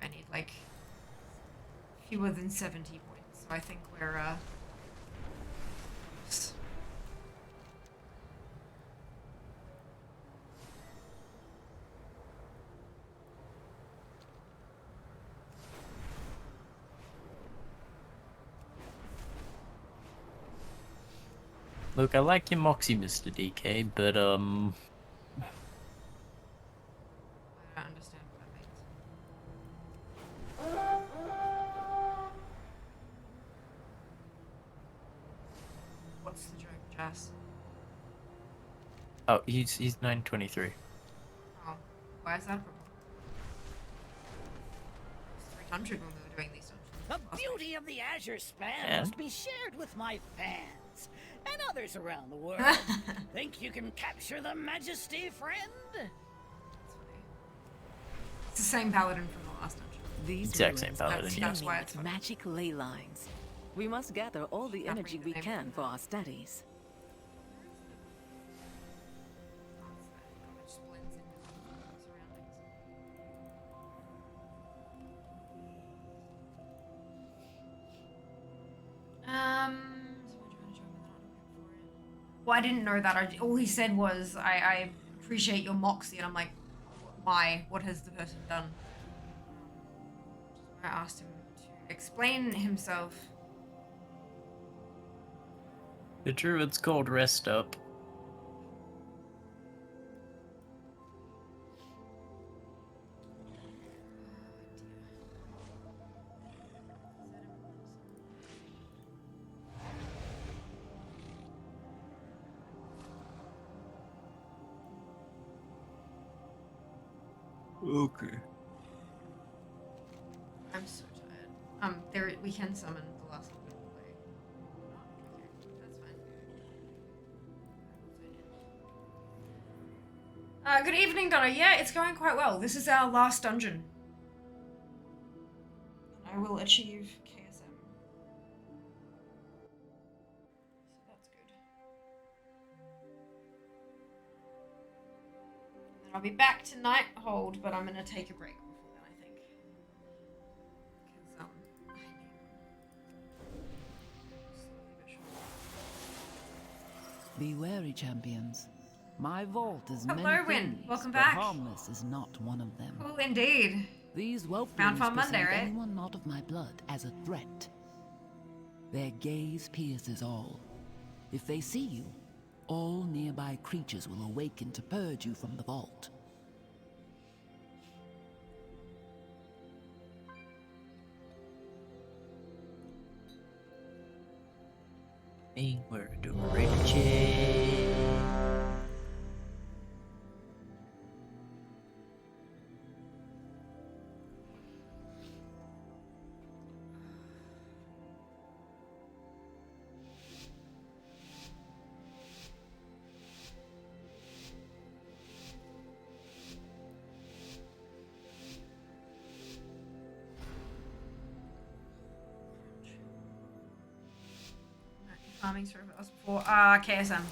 I need like fewer than 70 points, so I think we're Look, I like your moxie, Mr. DK, but I don't understand what that means. What's the joke, Jess? oh, he's 923. Oh, why is that? 300 when we were doing these dungeons. The beauty of the Azure Span And? must be shared with my fans and others around the world. Think you can capture the majesty, friend? It's the same paladin from the last dungeon. These Exact same paladin, yeah. That's why it's funny. magic ley lines. We must gather all the energy we can for our studies. Well, I didn't know that. All he said was, I appreciate your moxie, and I'm like, why? What has the person done? I asked him to explain himself. The druid's called Rest Up. Okay. I'm so tired. There we can summon the last one we play. Okay, that's fine. Good evening, Donna. Yeah, it's going quite well. This is our last dungeon. And I will achieve KSM. So that's good. And then I'll be back to Nighthold, but I'm going to take a break before then, I think. Because, I need one. Be wary, champions. My vault is Hello, many Win. things, Welcome but back. harmless is not one of them. Cool, indeed. These Found whelplings Fun Monday, present right? anyone not of my blood as a threat. Their gaze pierces all. If they see you, all nearby creatures will awaken to purge you from the vault. We're doing a rated check. Farming sort of us before. KSM.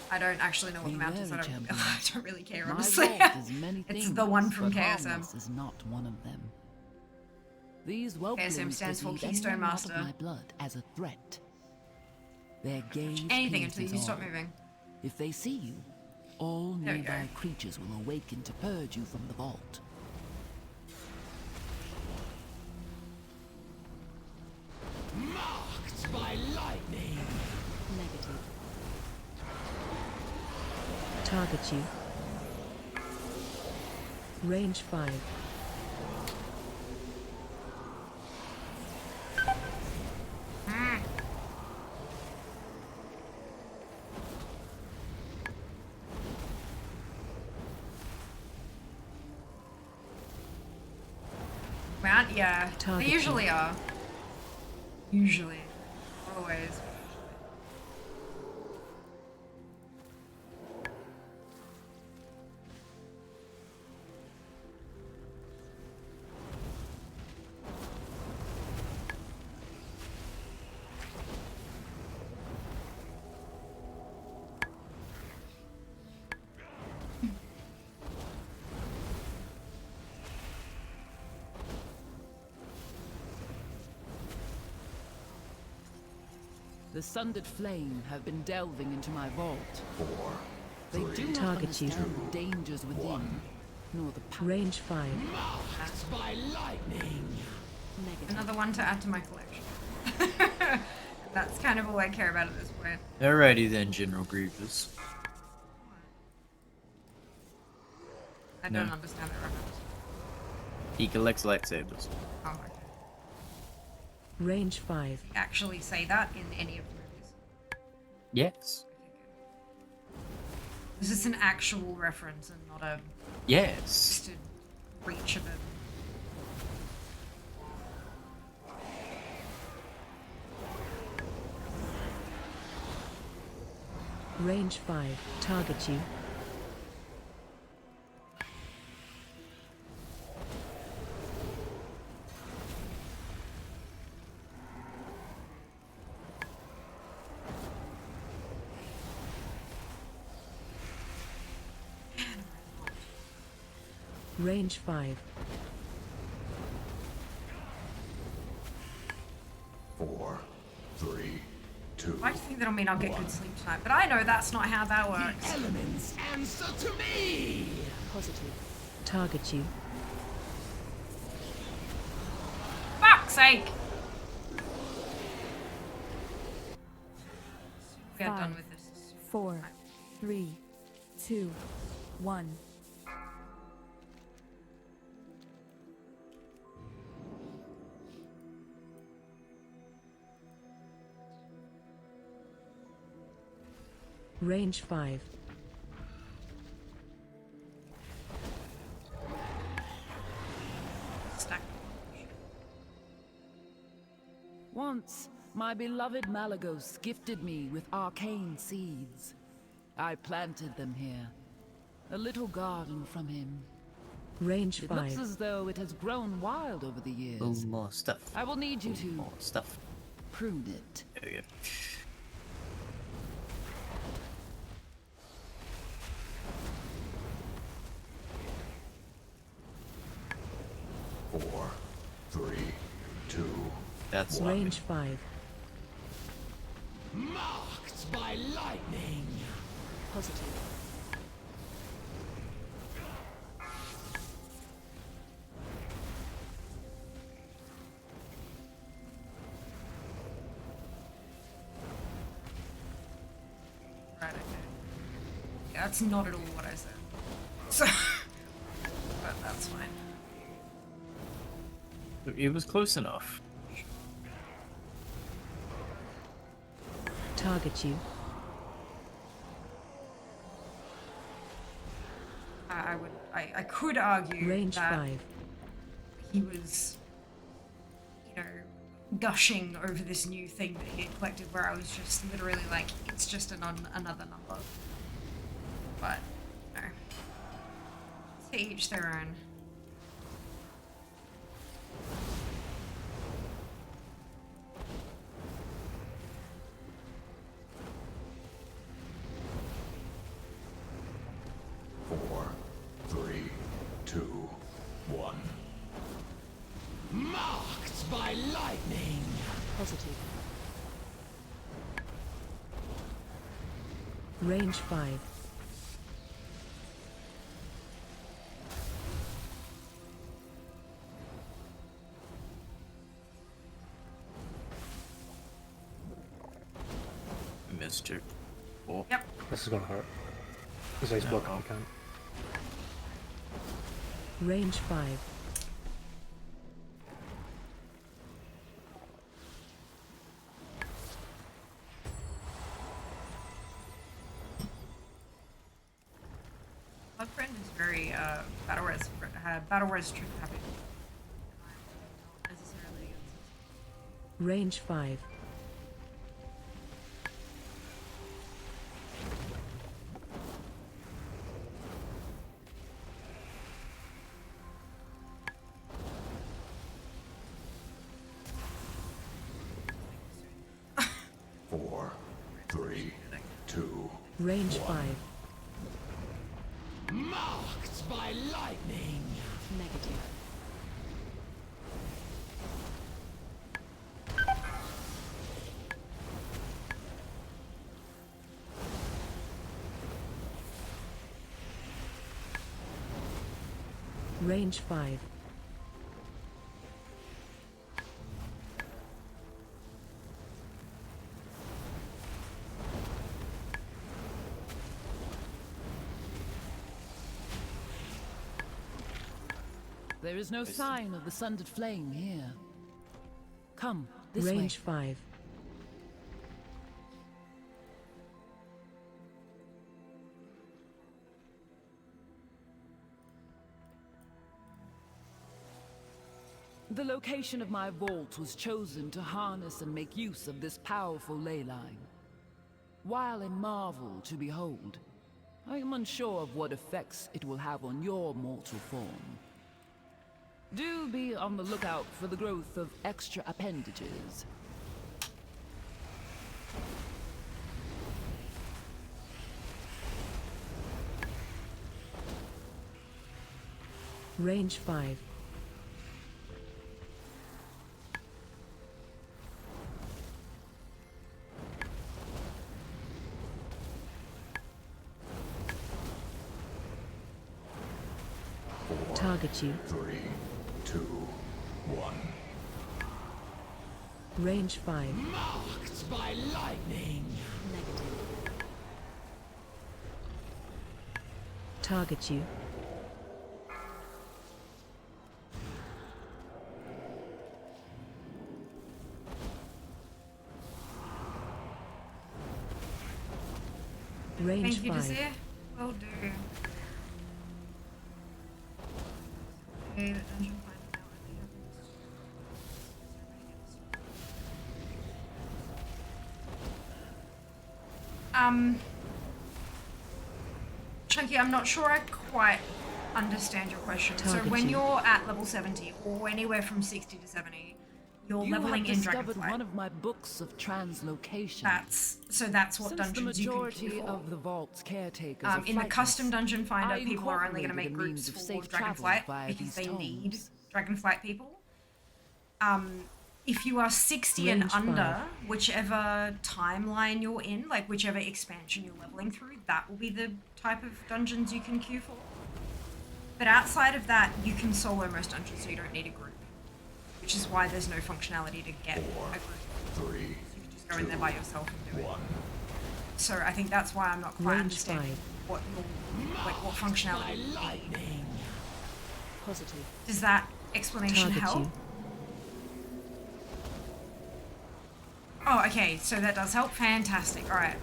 I don't actually know what the mountains are. I don't really care, honestly. It's the one from KSM. Is not one of them. These KSM stands for Keystone Master. My blood as a threat. Their gaze anything until you stop moving. If they see you, all nearby creatures will awaken to purge you from the vault. Marked by lightning. Negative. Target you. Range 5. Mount, yeah. Target They usually are. Usually. Always. The sundered flame have been delving into my vault. 4, They do not Target you. understand the dangers within, nor the power. Range 5. Marked by lightning. Negative. Another one to add to my collection. That's kind of all I care about at this point. Alrighty then, General Grievous. I don't understand that reference. He collects lightsabers. Oh, okay. Range 5. Actually say that in any of the movies. Yes. Is this an actual reference and not a Yes. just a reach of it? Range 5. Target you. Range 5. 4, 3, 2. I just think that'll mean I'll get good sleep tonight, but I know that's not how that works. Elements answer to me. Positive. Target you. Fuck's sake! Get done with this. 4, 3, 2, 1. Range 5. Stack. Once, my beloved Malagos gifted me with arcane seeds. I planted them here. A little garden from him. Range It 5. looks as though it has grown wild over the years. Oh, more stuff. I will need you to more stuff. prune it. There we go. Four, three, two. That's Range 5. Marked by lightning. Positive. Right, okay. Yeah, that's not at all what I said. So, but that's fine. It was close enough. Target you. I could argue Range that 5. he was, you know, gushing over this new thing that he had collected, where I was just literally like, it's just another number. But, you know, to each their own. Four, three, two, one. Marked by lightning. Positive. Range 5. Mr. Oh. Yep. This is gonna hurt. Because he's blocking the camp. Range 5. My friend is very battle res trip happy. Necessarily against Range 5. Four, three, two. Range 5. Marked by lightning. Negative. Range 5. There is no sign of the sundered flame here. Come, this Range way. 5. The location of my vault was chosen to harness and make use of this powerful ley line. While a marvel to behold, I am unsure of what effects it will have on your mortal form. Do be on the lookout for the growth of extra appendages. Range 5. Four, Target you. three, two, one. Range 5. Marked by lightning. Negative. Target you. Range Thank you, 5. Desir. Will do. Okay, the dungeon finds out what they have. Chunky, I'm not sure I quite understand your question. So when you're at level 70 or anywhere from 60 to 70, you're leveling in discovered Dragonflight. one of my books of translocation. That's what Since dungeons the you can majority queue for. of the vault's caretakers are In the custom flightless, dungeon finder, I people are only going to make incorporated a groups means of for safe travel Dragonflight via because these they need tomes. Dragonflight people. If you are 60 and Range under, 5. whichever timeline you're in, like whichever expansion you're leveling through, that will be the type of dungeons you can queue for. But outside of that, you can solo most dungeons, so you don't need a group. Which is why there's no functionality to get a group. 3, so you can just go in there by yourself and do it. So I think that's why I'm not quite Range understanding 5. what functionality you need. Positive. Does that explanation Target help? you. Oh, okay, so that does help. Fantastic. All right.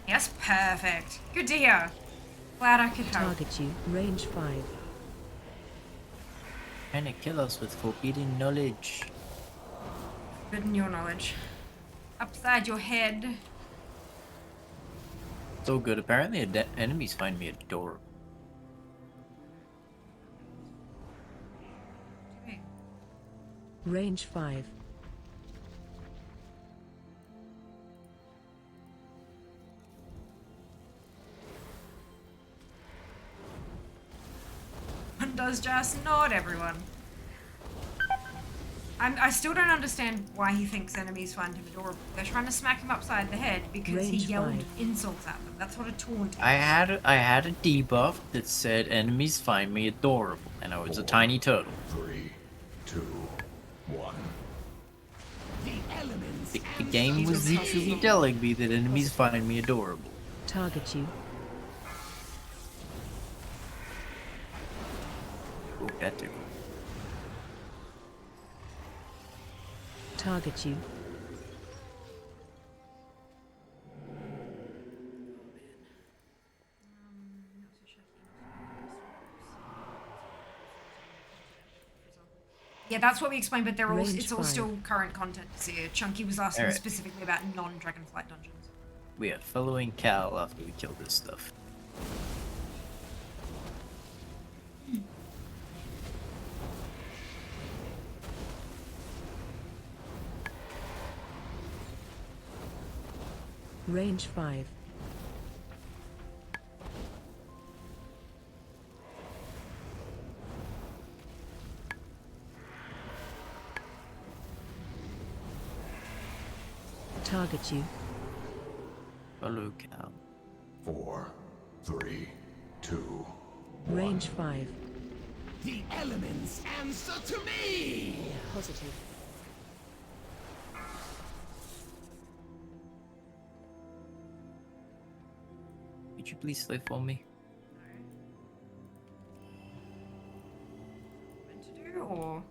Yes, perfect. Good to hear. Glad I could help. Target you. Range 5. Trying to kill us with forbidden knowledge. Forbidden your knowledge. Upside your head. So good. Apparently, enemies find me adorable. Range 5. One does just not everyone. I still don't understand why he thinks enemies find him adorable. They're trying to smack him upside the head because Range he yelled 5. insults at them. That's what a taunt is. I had a debuff that said enemies find me adorable, and I was a tiny turtle. 3, 2, 1. The game was literally telling me that enemies find me adorable. Target you. Oh, that too. Target you. Yeah, that's what we explained, but they're all Range it's all 5. still current content to see. Chunky was asking Alright. specifically about non-Dragonflight dungeons. We are following Cal after we kill this stuff. Range 5. Target you. Follow Cal. 4, 3, 2. Range 5. The elements answer to me! Positive. Could you please slay for me? What to do, or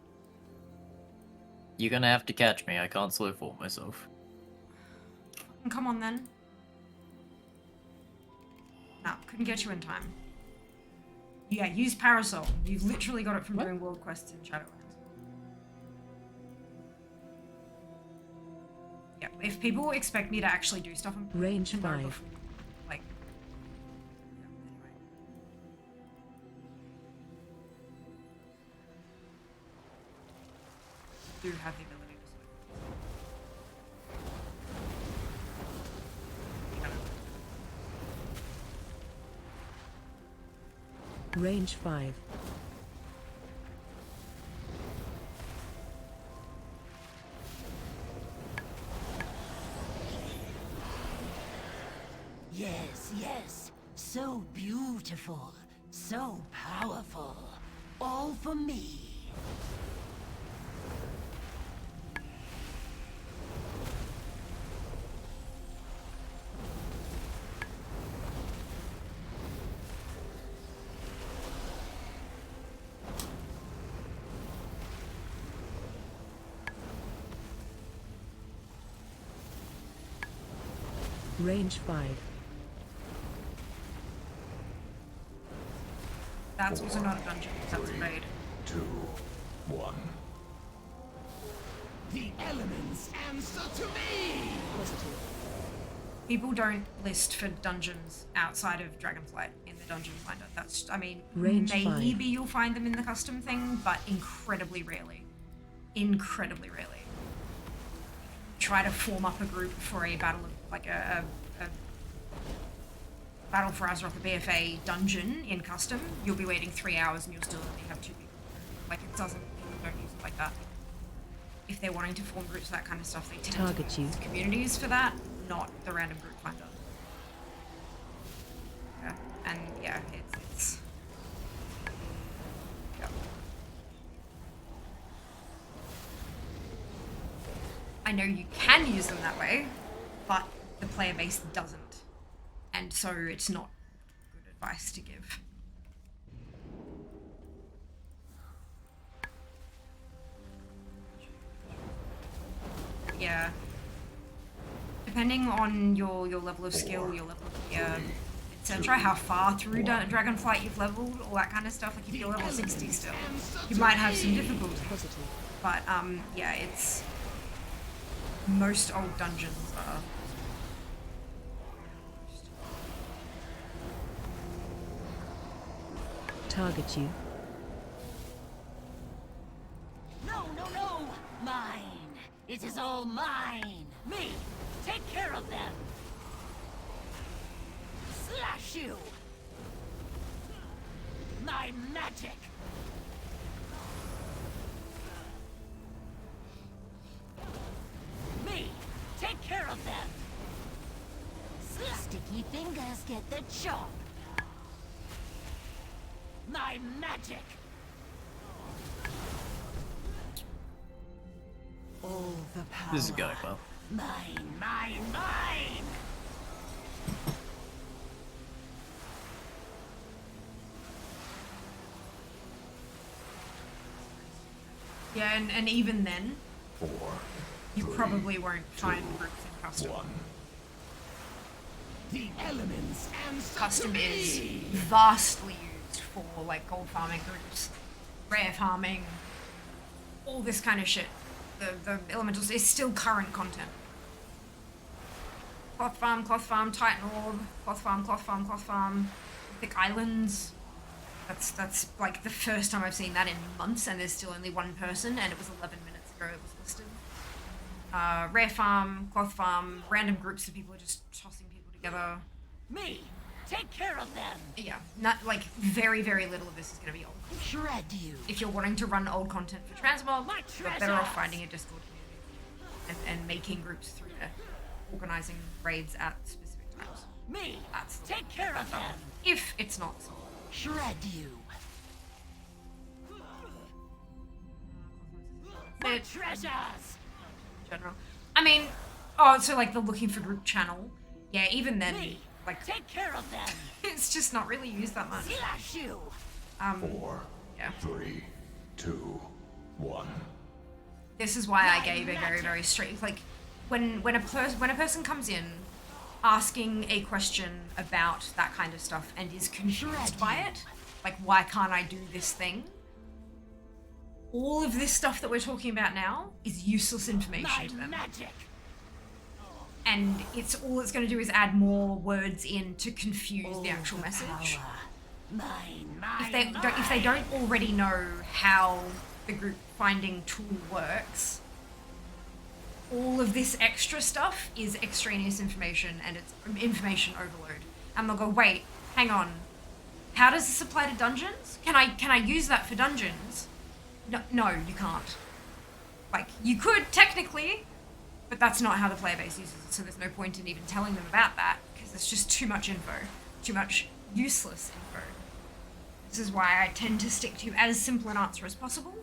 You're gonna have to catch me. I can't slow for myself. come on then. No, couldn't get you in time. Yeah, use Parasol. You've literally got it from doing world quests in Shadowlands. Yeah, if people expect me to actually do stuff, I'm Range can go 5. before, like, yeah, anyway. Do have the ability to slow. Range 5. Yes, yes. So beautiful. So powerful. All for me. Range 5. That's also not a dungeon. That's a raid. 2, 1. The elements answer to me! Positive. People don't list for dungeons outside of Dragonflight in the dungeon finder. That's, I mean, Range maybe 5. you'll find them in the custom thing, but incredibly rarely. Incredibly rarely. Try to form up a group for a battle of, like a Battle for Azeroth, a BFA dungeon in custom, you'll be waiting 3 hours and you'll still only have 2 people. Like, it doesn't, people don't use it like that. If they're wanting to form groups, that kind of stuff, they tend to use communities for that, not the random group finder. Yeah, and yeah, it's yeah. I know you can use them that way, but the player base doesn't. And so it's not good advice to give. Yeah. Depending on your level of skill, your level of gear, etc., how far through Dragonflight you've leveled, all that kind of stuff. Like if you're level 60 still, you might have some difficulty. But yeah, it's most old dungeons are. Target you. No, no, no! Mine! It is all mine! Me! Take care of them! Slash you! My magic! Me! Take care of them! Sticky fingers get the chop! My magic! All the power. This is going well. Mine, mine, mine! Yeah, and even then, you probably won't find groups in custom. The elements answer Custom to is me. vastly used for like gold farming groups, rare farming, all this kind of shit. The elementals is still current content. Cloth farm, Titan Orb, cloth farm, Thick Islands. That's like the first time I've seen that in months, and there's still only one person, and it was 11 minutes ago it was listed. Rare farm, cloth farm, random groups of people are just tossing people together. Me! Take care of them! Yeah, not like very, very little of this is going to be old. Shred you! If you're wanting to run old content for Transmob, My you're better off treasures! finding a Discord community and making groups through there, organizing raids at specific times. Me! That's Take care of them! If it's not so. Shred you! My treasures! General. I mean, oh, so like the looking for group channel. Yeah, even then, Me! like, Take care of them! it's just not really used that much. Slash you! 4, yeah. 3, 2, 1. This is why I gave a very, very straight, like, when a person comes in asking a question about that kind of stuff and is confused by it, like, why can't I do this thing? All of this stuff that we're talking about now is useless information to them. Magic. And all it's going to do is add more words in to confuse the actual message. If they don't already know how the group finding tool works, all of this extra stuff is extraneous information, and it's information overload. And they'll go, wait, hang on, how does this apply to dungeons? Can I use that for dungeons? No, you can't. Like, you could technically, but that's not how the player base uses it, so there's no point in even telling them about that, because it's just too much info, too much useless info. This is why I tend to stick to as simple an answer as possible,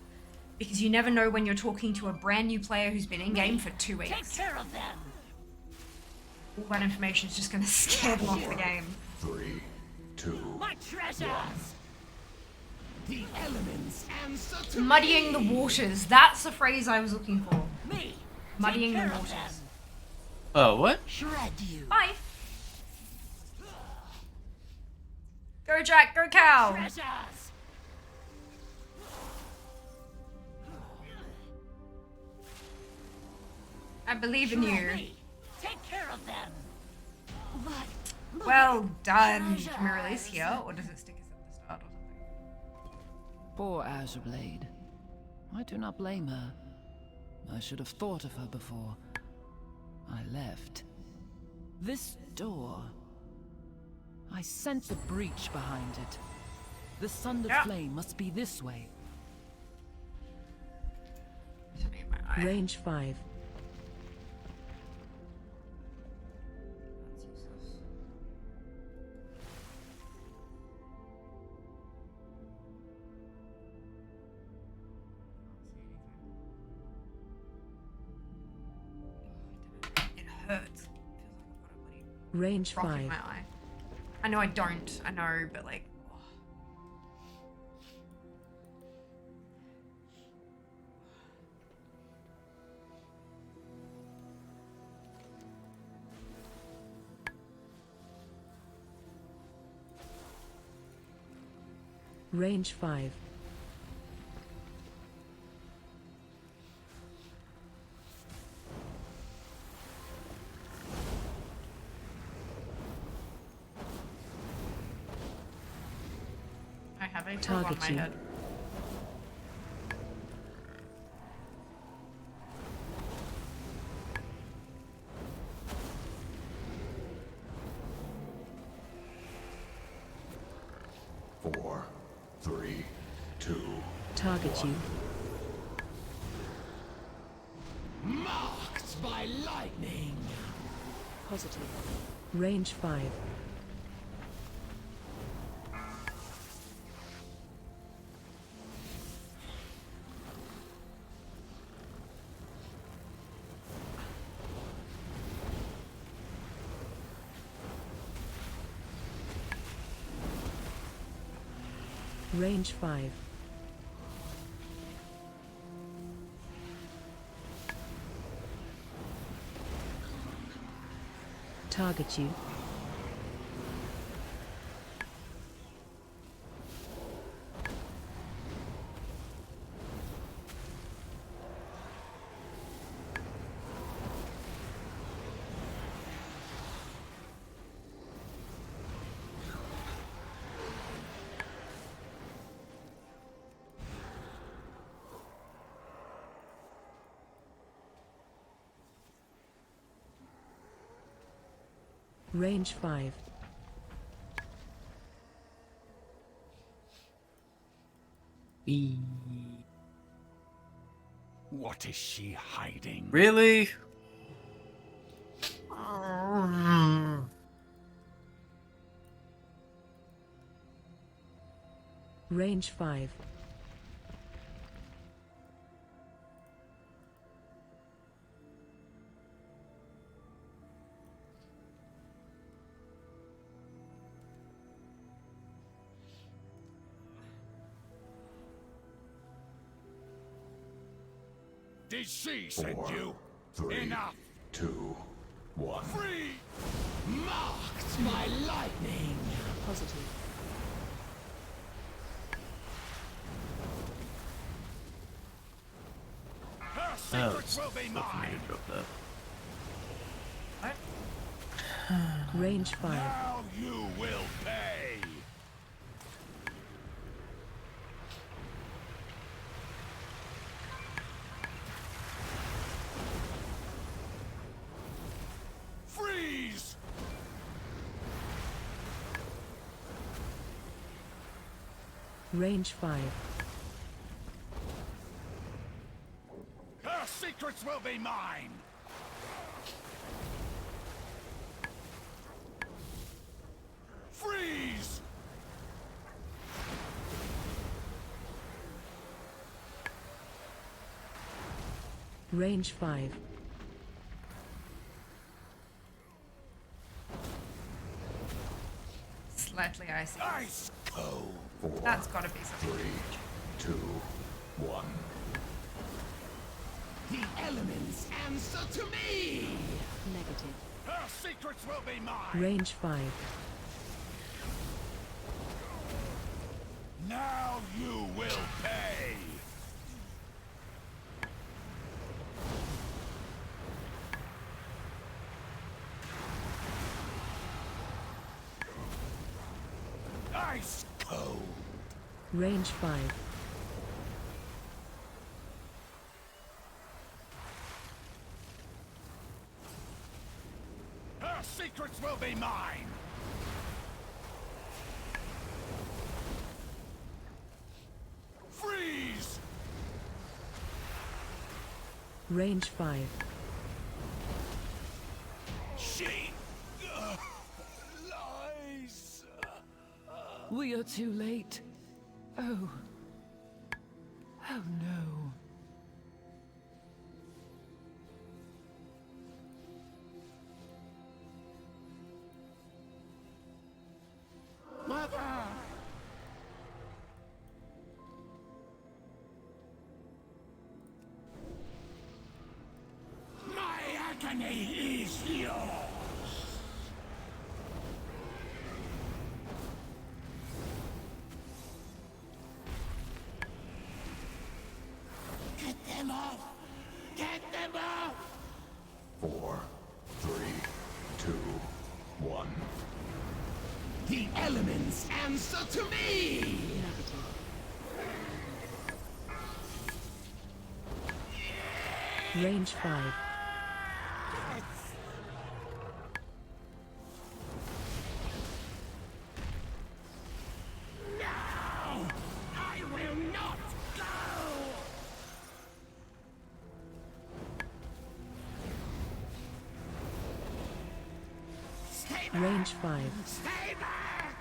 because you never know when you're talking to a brand new player who's been in-game for 2 weeks. Take care of them! All that information is just going to scare them off the game. 3, 2, My treasures! The elements answer to Muddying the waters. That's the phrase I was looking for. Me! Muddying the Take care of waters. them. Oh, what? Shred you! Bye. Go Jack, go Cal. Treasures! I believe in you. Me. Take care of them! Well done. Can we release here, or does it stick us at the start or something? Poor Azurblade. I do not blame her. I should have thought of her before I left. This door... I sense a breach behind it. The sundered flame must be this way. Range 5. It hurts. Range Rock in 5. my eye. I know I don't. I know, but like. Range 5. I have a tug on my head. Four, three, two. Target you. Marked by lightning. Positive. Range 5. Range 5. Target you. Range 5. What is she hiding? Really? Range 5. Did she send Four, you? three, Enough! 2, 1. Free! Marked by lightning! Positive. Her Oh, secrets will be for me mine! to drop that. Range 5. Now you will pay! Freeze! Range 5. Her secrets will be mine! Freeze! Range 5. Slightly icy. Ice cold! That's gotta be something. 3, 2, 1. The elements answer to me! Negative. Her secrets will be mine! Range 5. Now you will pay! Ice cold. Range 5. Her secrets will be mine. Freeze. Range 5. She lies. We are too late. Oh. Oh no. Mother! My agony is yours! Get them off! Get them off! 4, 3, 2, 1. The elements answer to me! Range 5. No! I will not go! Stay back! Range 5. Stay back!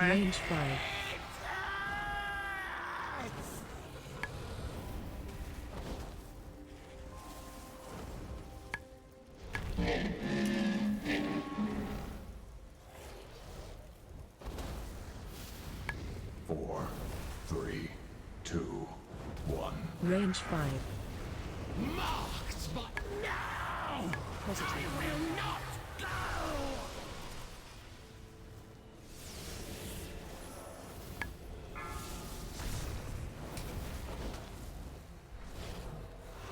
Range 5. Four, 3, 2, 1. Range 5. Marked, but now! Positive. I will not go!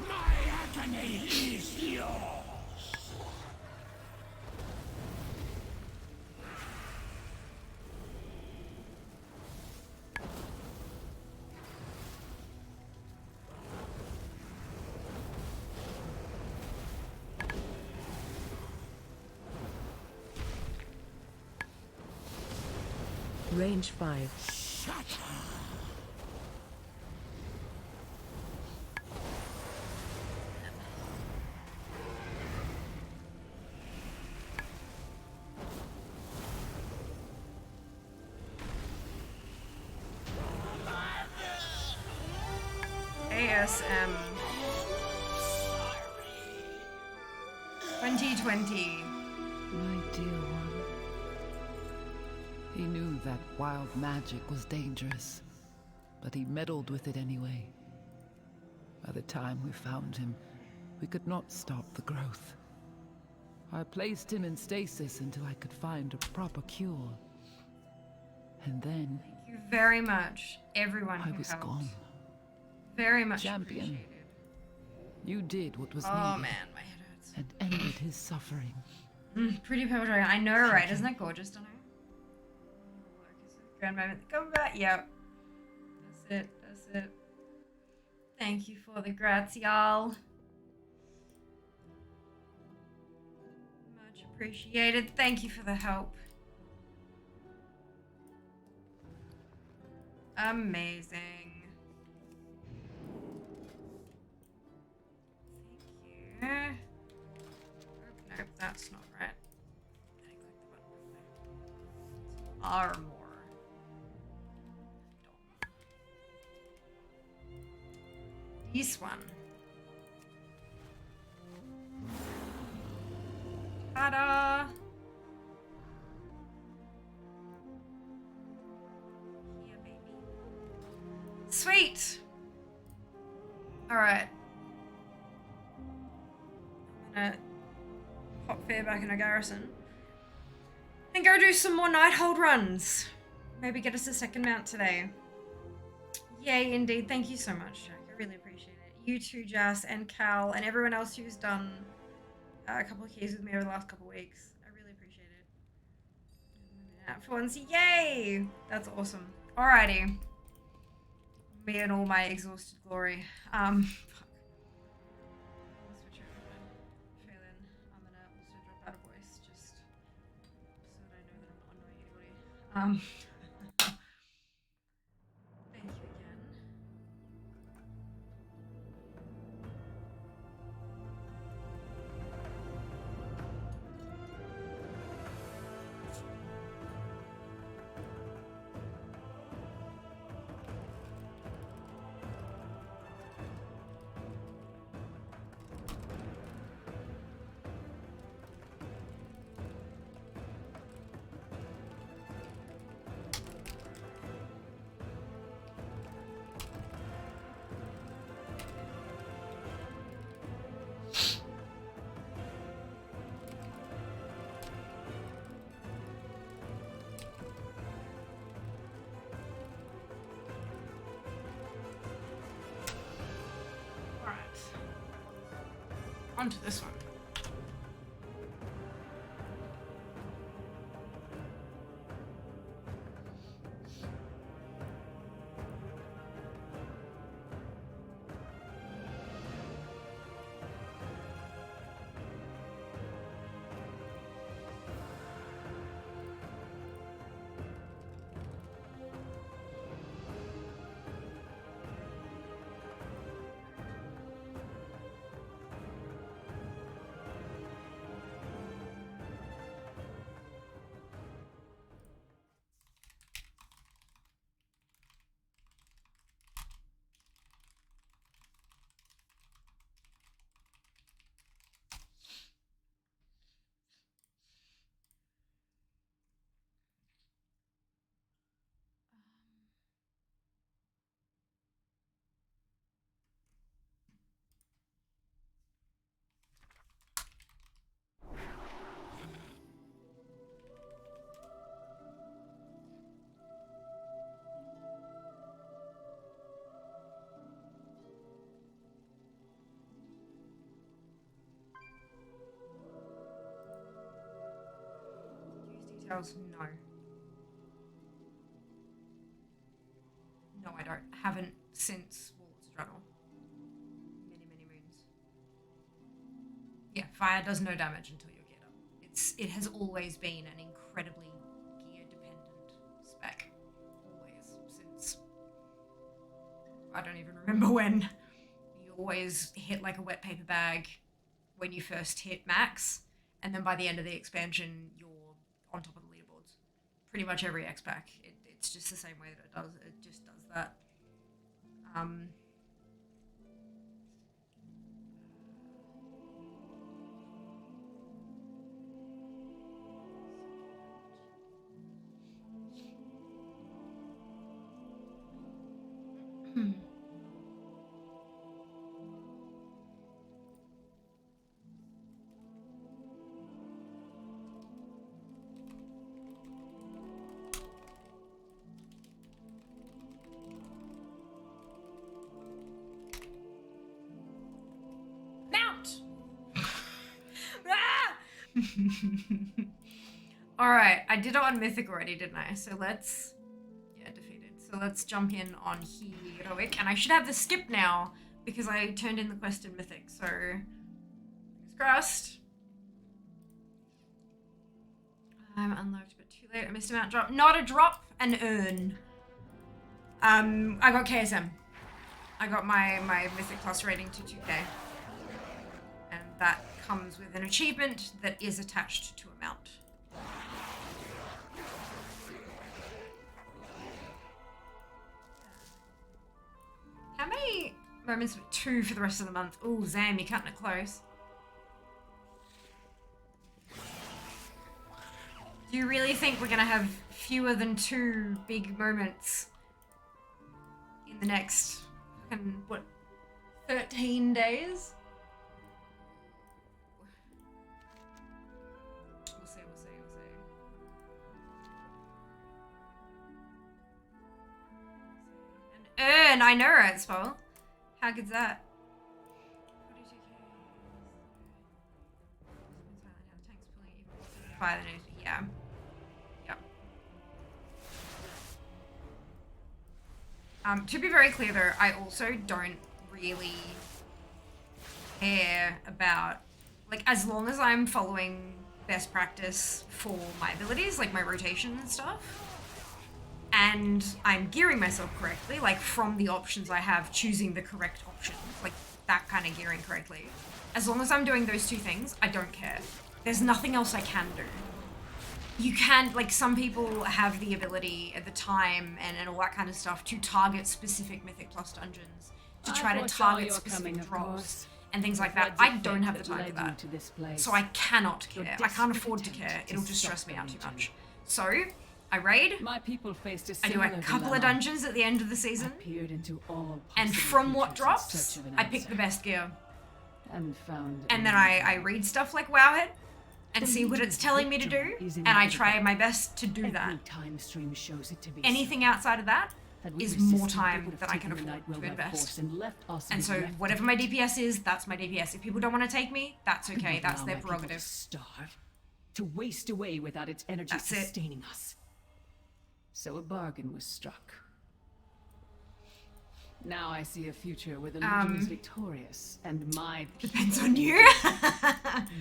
My agony is yours! Range 5. Shut up! ASM 2020. My dear one. He knew that wild magic was dangerous, but he meddled with it anyway. By the time we found him, we could not stop the growth. I placed him in stasis until I could find a proper cure. And then... Thank you very much, everyone who I was helped. gone. Very much Champion, appreciated. you did what was Oh needed. man, my head hurts. And ended his suffering. Pretty purple dragon. I know, right? Isn't that gorgeous, don't I? Grand moment. Come back. Yep. That's it. That's it. Thank you for the grats, y'all. Much appreciated. Thank you for the help. Amazing. Thank you. Oh, nope, that's not right. I clicked the button. Armor. This one. Ta-da! Yeah, baby. Sweet! Alright. I'm gonna pop Fear back in a garrison. And go do some more Nighthold runs. Maybe get us a second mount today. Yay, indeed. Thank you so much, Jack. I really appreciate it. You too, Jas, and Cal, and everyone else who's done a couple of keys with me over the last couple of weeks. I really appreciate it. For once, yay! That's awesome. Alrighty. Me and all my exhausted glory. Fuck. I'll switch over to Phelan. I'm gonna also drop out of voice just so that I know that I'm not annoying anybody. Thank you again. Onto this one. Details, no. No, I don't. Haven't since Walt's Straddle. Many, many moons. Yeah, fire does no damage until you're geared up. It has always been an incredibly gear-dependent spec. Always. Since... I don't even remember when. You always hit like a wet paper bag when you first hit max, and then by the end of the expansion, you're on top of the leaderboards. Pretty much every X-Pack. It's just the same way that it does. It just does that. Alright, I did it on Mythic already, didn't I? So let's... Yeah, defeated. So let's jump in on Heroic. And I should have the skip now, because I turned in the quest in Mythic, so... Fingers crossed. I'm unlocked, but too late. I missed a mount drop. Not a drop, an urn. I got KSM. I got my Mythic Plus rating to 2k. And that comes with an achievement that is attached to a mount. How many moments? 2 for the rest of the month. Ooh, Zam, you're cutting it close. Do you really think we're gonna have fewer than 2 big moments in the next, what, 13 days? We'll see. Earn, I know, right, Spell? How good's that? Yeah. Yep. To be very clear though, I also don't really care about, like, as long as I'm following best practice for my abilities, like my rotation and stuff, and I'm gearing myself correctly, like from the options I have, choosing the correct option, like that kind of gearing correctly. As long as I'm doing those two things, I don't care. There's nothing else I can do. You can, like, some people have the ability at the time and all that kind of stuff to target specific Mythic Plus dungeons, to try to target specific drops and things like that. I don't have the time for that. So I cannot care. I can't afford to care. It'll just stress me out too much. So, I raid. My people faced a I do a couple of dungeons at the end of the season. And from what drops, I pick the best gear. And then I read stuff like Wowhead and see what it's telling me to do, and I try my best to do that. Anything outside of that is more time that I can afford to invest. And so whatever my DPS is, that's my DPS. If people don't want to take me, that's okay. That's their prerogative. Starve, to waste away without its energy sustaining us. So a bargain was struck. Now I see a future where the Legion is victorious, and my depends on you.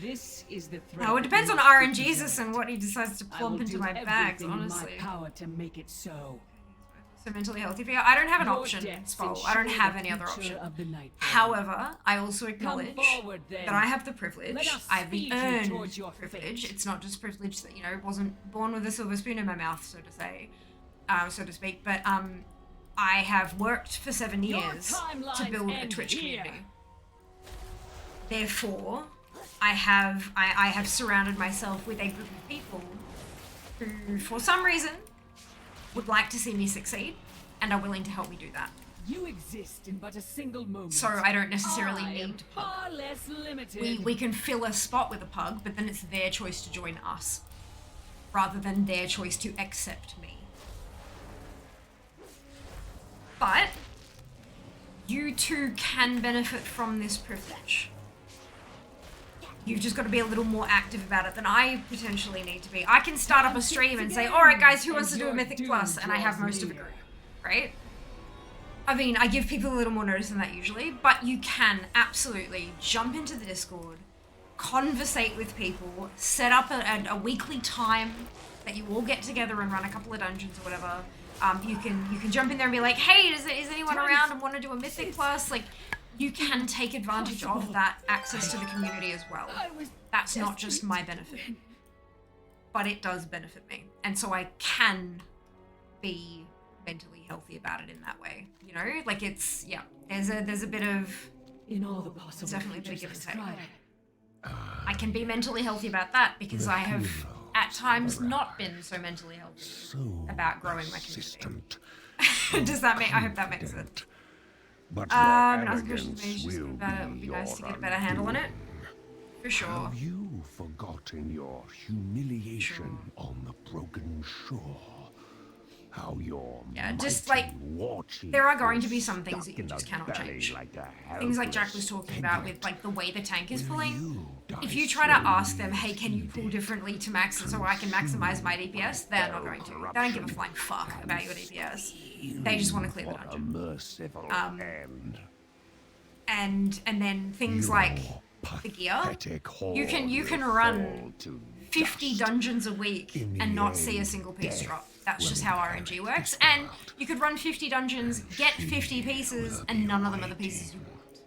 This is the threat. Oh, it depends on RNGesus and what he decides to plump into my bags, honestly. In my power to make it so. So mentally healthy for you. I don't have an option, Spol. I don't have any other option. However, I also acknowledge that I have the privilege. I have the earned privilege. It's not just privilege that, you know, wasn't born with a silver spoon in my mouth, so to say, so to speak. But I have worked for 7 years to build a Twitch community. Therefore, I have surrounded myself with a group of people who, for some reason, would like to see me succeed and are willing to help me do that. You exist in but a single moment. So I don't necessarily need pug. Far less limited. We can fill a spot with a pug, but then it's their choice to join us, rather than their choice to accept me. But you too can benefit from this privilege. You've just got to be a little more active about it than I potentially need to be. I can start up a stream and say, alright guys, who wants to do a Mythic Plus? And I have most of a group, right? I mean, I give people a little more notice than that usually, but you can absolutely jump into the Discord, conversate with people, set up a weekly time that you all get together and run a couple of dungeons or whatever. You can jump in there and be like, hey, is anyone around and want to do a Mythic Plus? Like, you can take advantage of that access to the community as well. That's not just my benefit, but it does benefit me. And so I can be mentally healthy about it in that way. You know, like it's, yeah, there's a bit of, in all the possible definitely a bit of give and take. I can be mentally healthy about that because I have at times not been so mentally healthy about growing my community. Does that make, I hope that makes sense. But arrogance will be it would be nice to get a better handle on it. For sure. Have you forgotten your humiliation on the broken shore? How your just like there are going to be some things that you just cannot change. Things like Jack was talking about with like the way the tank is pulling. If you try to ask them, hey, can you pull differently to max so I can maximize my DPS? They're not going to. They don't give a flying fuck about your DPS. They just want to clear the dungeon. And then things like the gear. You can run 50 dungeons a week and not see a single piece drop. That's just how RNG works. And you could run 50 dungeons, get 50 pieces, and none of them are the pieces you want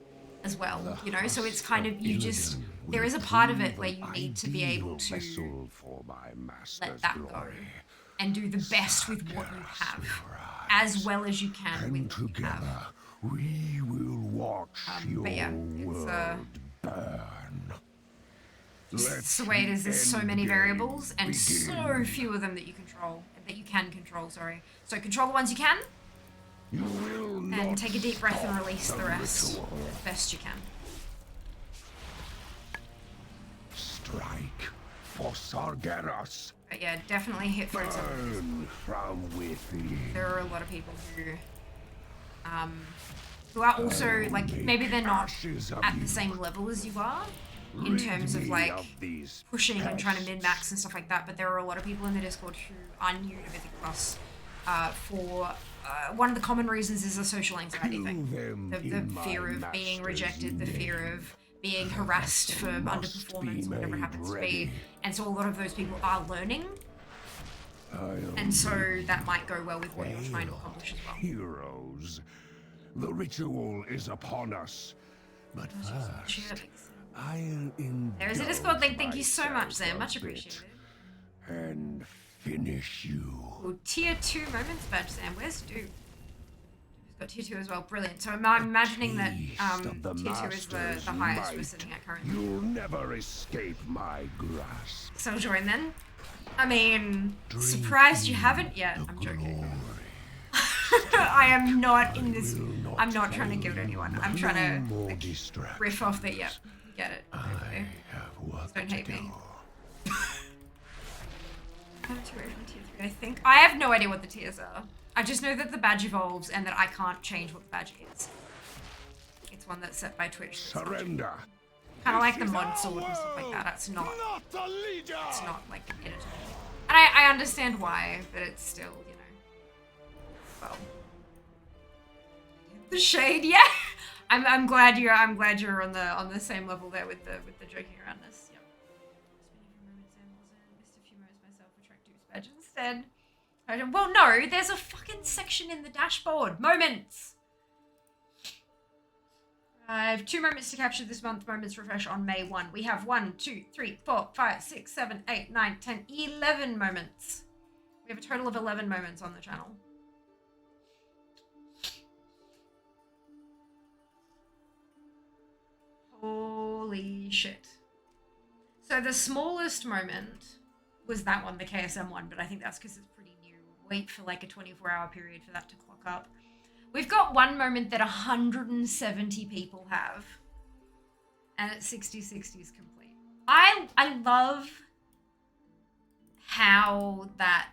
as well, you know? So it's kind of, you just, there is a part of it where you need to be able to let that go and do the best with what you have, as well as you can with what you have. We will watch your world burn. It's the way it is. There's so many variables and so few of them that you control, that you can control, sorry. So control the ones you can, and take a deep breath and release the rest as best you can. Strike for Sargeras. But yeah, definitely hit for Burn from within. There are a lot of people who who are also, like, maybe they're not at the same level as you are in terms of, like, pushing and trying to min-max and stuff like that, but there are a lot of people in the Discord who are new to Mythic Plus for one of the common reasons is a social anxiety thing. The fear of being rejected, the fear of being harassed for underperformance, whatever it happens to be. And so a lot of those people are learning. And so that might go well with what you're trying to accomplish as well. Heroes, the ritual is upon us. But first, I'll indulge There's a Discord link. Thank you so much, Sam. Much appreciated. And finish you. Ooh, tier 2 moments badge, Sam. Where's Stu? He's got tier 2 as well. Brilliant. So I'm imagining that tier 2 is the highest we're sitting at currently. You'll never escape my grasp. So join then. I mean, surprised you haven't yet. I'm joking. I am not in this. I'm not trying to guilt anyone. I'm trying to like, riff off the. Yep, get it. Okay. Don't hate me. I think I have no idea what the tiers are. I just know that the badge evolves and that I can't change what the badge is. It's one that's set by Twitch. Surrender. Kind of like the mod sword and stuff like that. It's not like editable. And I understand why, but it's still, you know. Well, the shade, yeah. I'm glad you're on the same level there with the joking aroundness. Yep. Missed a few moments myself for track 2's badge instead. Well, no, there's a fucking section in the dashboard. Moments. I have 2 moments to capture this month. Moments refresh on May 1. We have 1, 2, 3, 4, 5, 6, 7, 8, 9, 10, 11 moments. We have a total of 11 moments on the channel. Holy shit. So the smallest moment was that one, the KSM one, but I think that's because it's pretty new. Wait for like a 24-hour period for that to clock up. We've got one moment that 170 people have, and it's 60/60 is complete. I love how that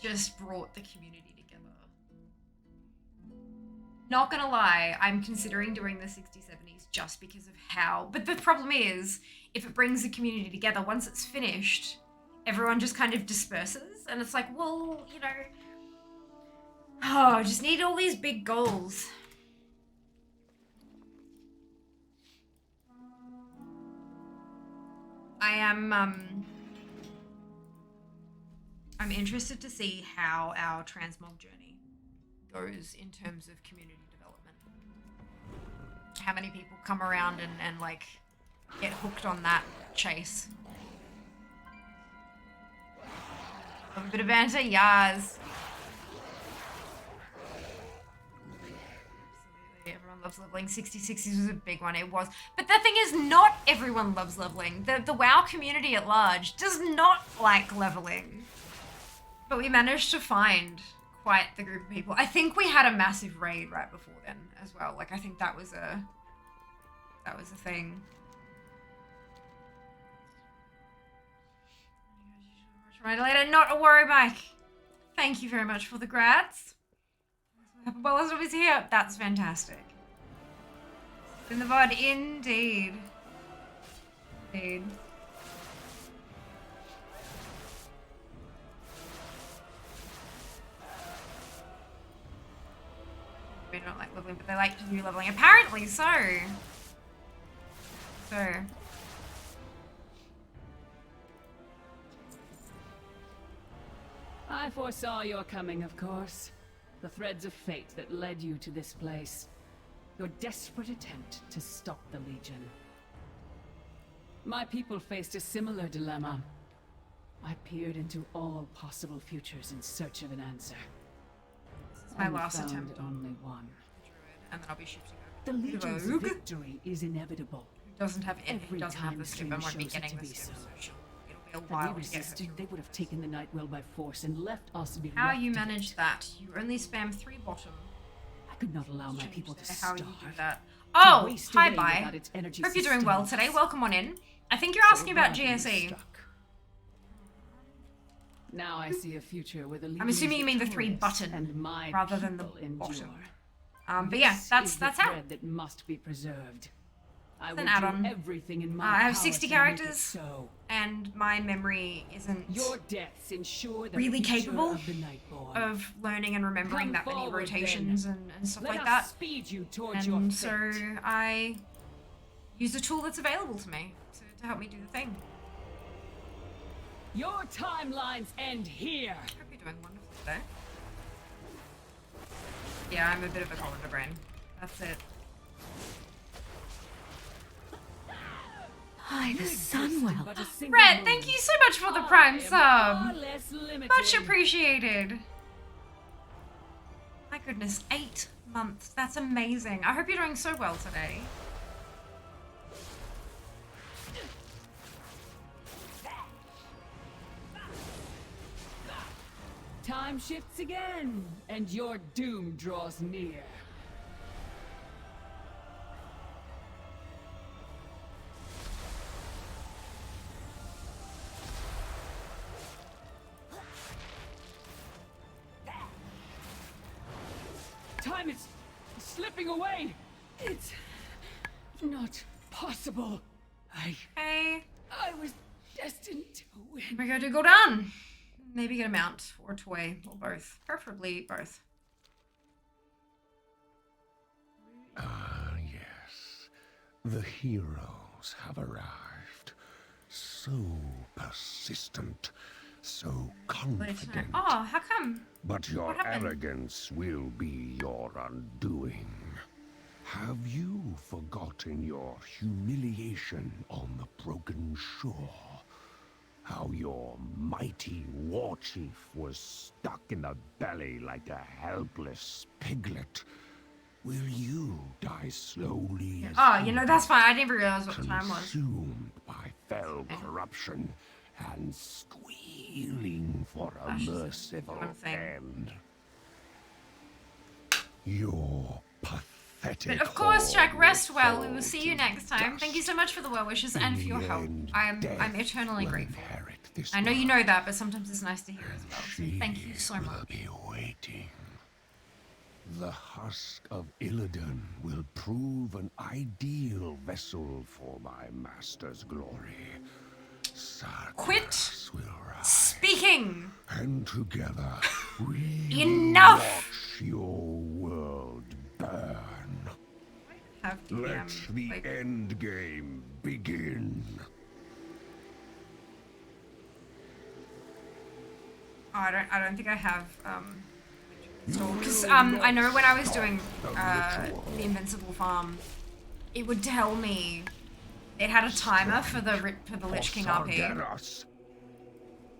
just brought the community together. Not gonna lie, I'm considering doing the 60/70s just because of how, but the problem is, if it brings the community together, once it's finished, everyone just kind of disperses, and it's like, well, you know, oh, I just need all these big goals. I'm interested to see how our transmog journey goes in terms of community development. How many people come around and like get hooked on that chase. A bit of banter, yas. Everyone loves leveling. 60/60s was a big one. It was. But the thing is, not everyone loves leveling. The WoW community at large does not like leveling. But we managed to find quite the group of people. I think we had a massive raid right before then as well. Like, I think that was a thing. Right later, not a worry, Mike. Thank you very much for the grats. Well, as always here. That's fantastic. In the VOD, indeed. Indeed. They don't like leveling, but they like to do leveling. Apparently so. I foresaw your coming, of course. The threads of fate that led you to this place. Your desperate attempt to stop the Legion. My people faced a similar dilemma. I peered into all possible futures in search of an answer. This is my last attempt. Only one. And then I'll be shifting over. The Legion's victory is inevitable. It doesn't have any. It doesn't have the skip. I won't be getting the skip. A while Had they resisted, they would have taken the Nightwell by force and left us behind. How you manage that? You only spam 3 bottom. I could not allow my people to starve. How you do that? Oh, hi, bye. Hope you're doing systems. well today. Welcome on in. I think you're asking about GSE. Now I see a future where the I'm assuming you mean the 3 button and my rather than the people bottom. endure. But yeah, that's the out. thread that must be preserved. I will an add-on. do everything in my I have power 60 to make it characters, so. and my memory isn't Your deaths ensure the really future capable of the Nightborn. of learning and remembering Come that many forward, rotations then. and stuff Let like us that. speed you towards your And fate. so I use a tool that's available to me to help me do the thing. Your timelines end here. Hope you're doing wonderful today. Yeah, I'm a bit of a colander brain. That's it. Hi, the Sunwell. Red, thank you so much for the Prime sub. Much appreciated. My goodness, 8 months. That's amazing. I hope you're doing so well today. Time shifts again, and your doom draws near. Time is slipping away. It's not possible. I was destined to win. We're going to go down. Maybe get a mount or a toy or both. Preferably both. Ah, yes. The heroes have arrived. So persistent, so confident. Oh, how come? But your What happened? arrogance will be your undoing. Have you forgotten your humiliation on the broken shore? How your mighty war chief was stuck in the belly like a helpless piglet? Will you die slowly? as Oh, he you know, that's fine. I didn't realize what the time was. Consumed by fell corruption and squealing for a Gosh, merciful one thing. end. Your pathetic. But of course, Jack, horde rest will well. We fall will see you to next time. dust. Thank you so much for the well wishes and for your help. In the I'm death eternally will grateful. inherit this I know you world. know that, but sometimes it's nice to hear as well. So She thank you so will much. be waiting. The husk of Illidan will prove an ideal vessel for my master's glory. Quit Sargeras will rise, speaking. and together we Enough! will watch your world burn. Have Let the end game begin. Oh, I don't think I have because I know when I was doing the Invincible farm, it would tell me it had a timer for the Lich King RP. Sargeras,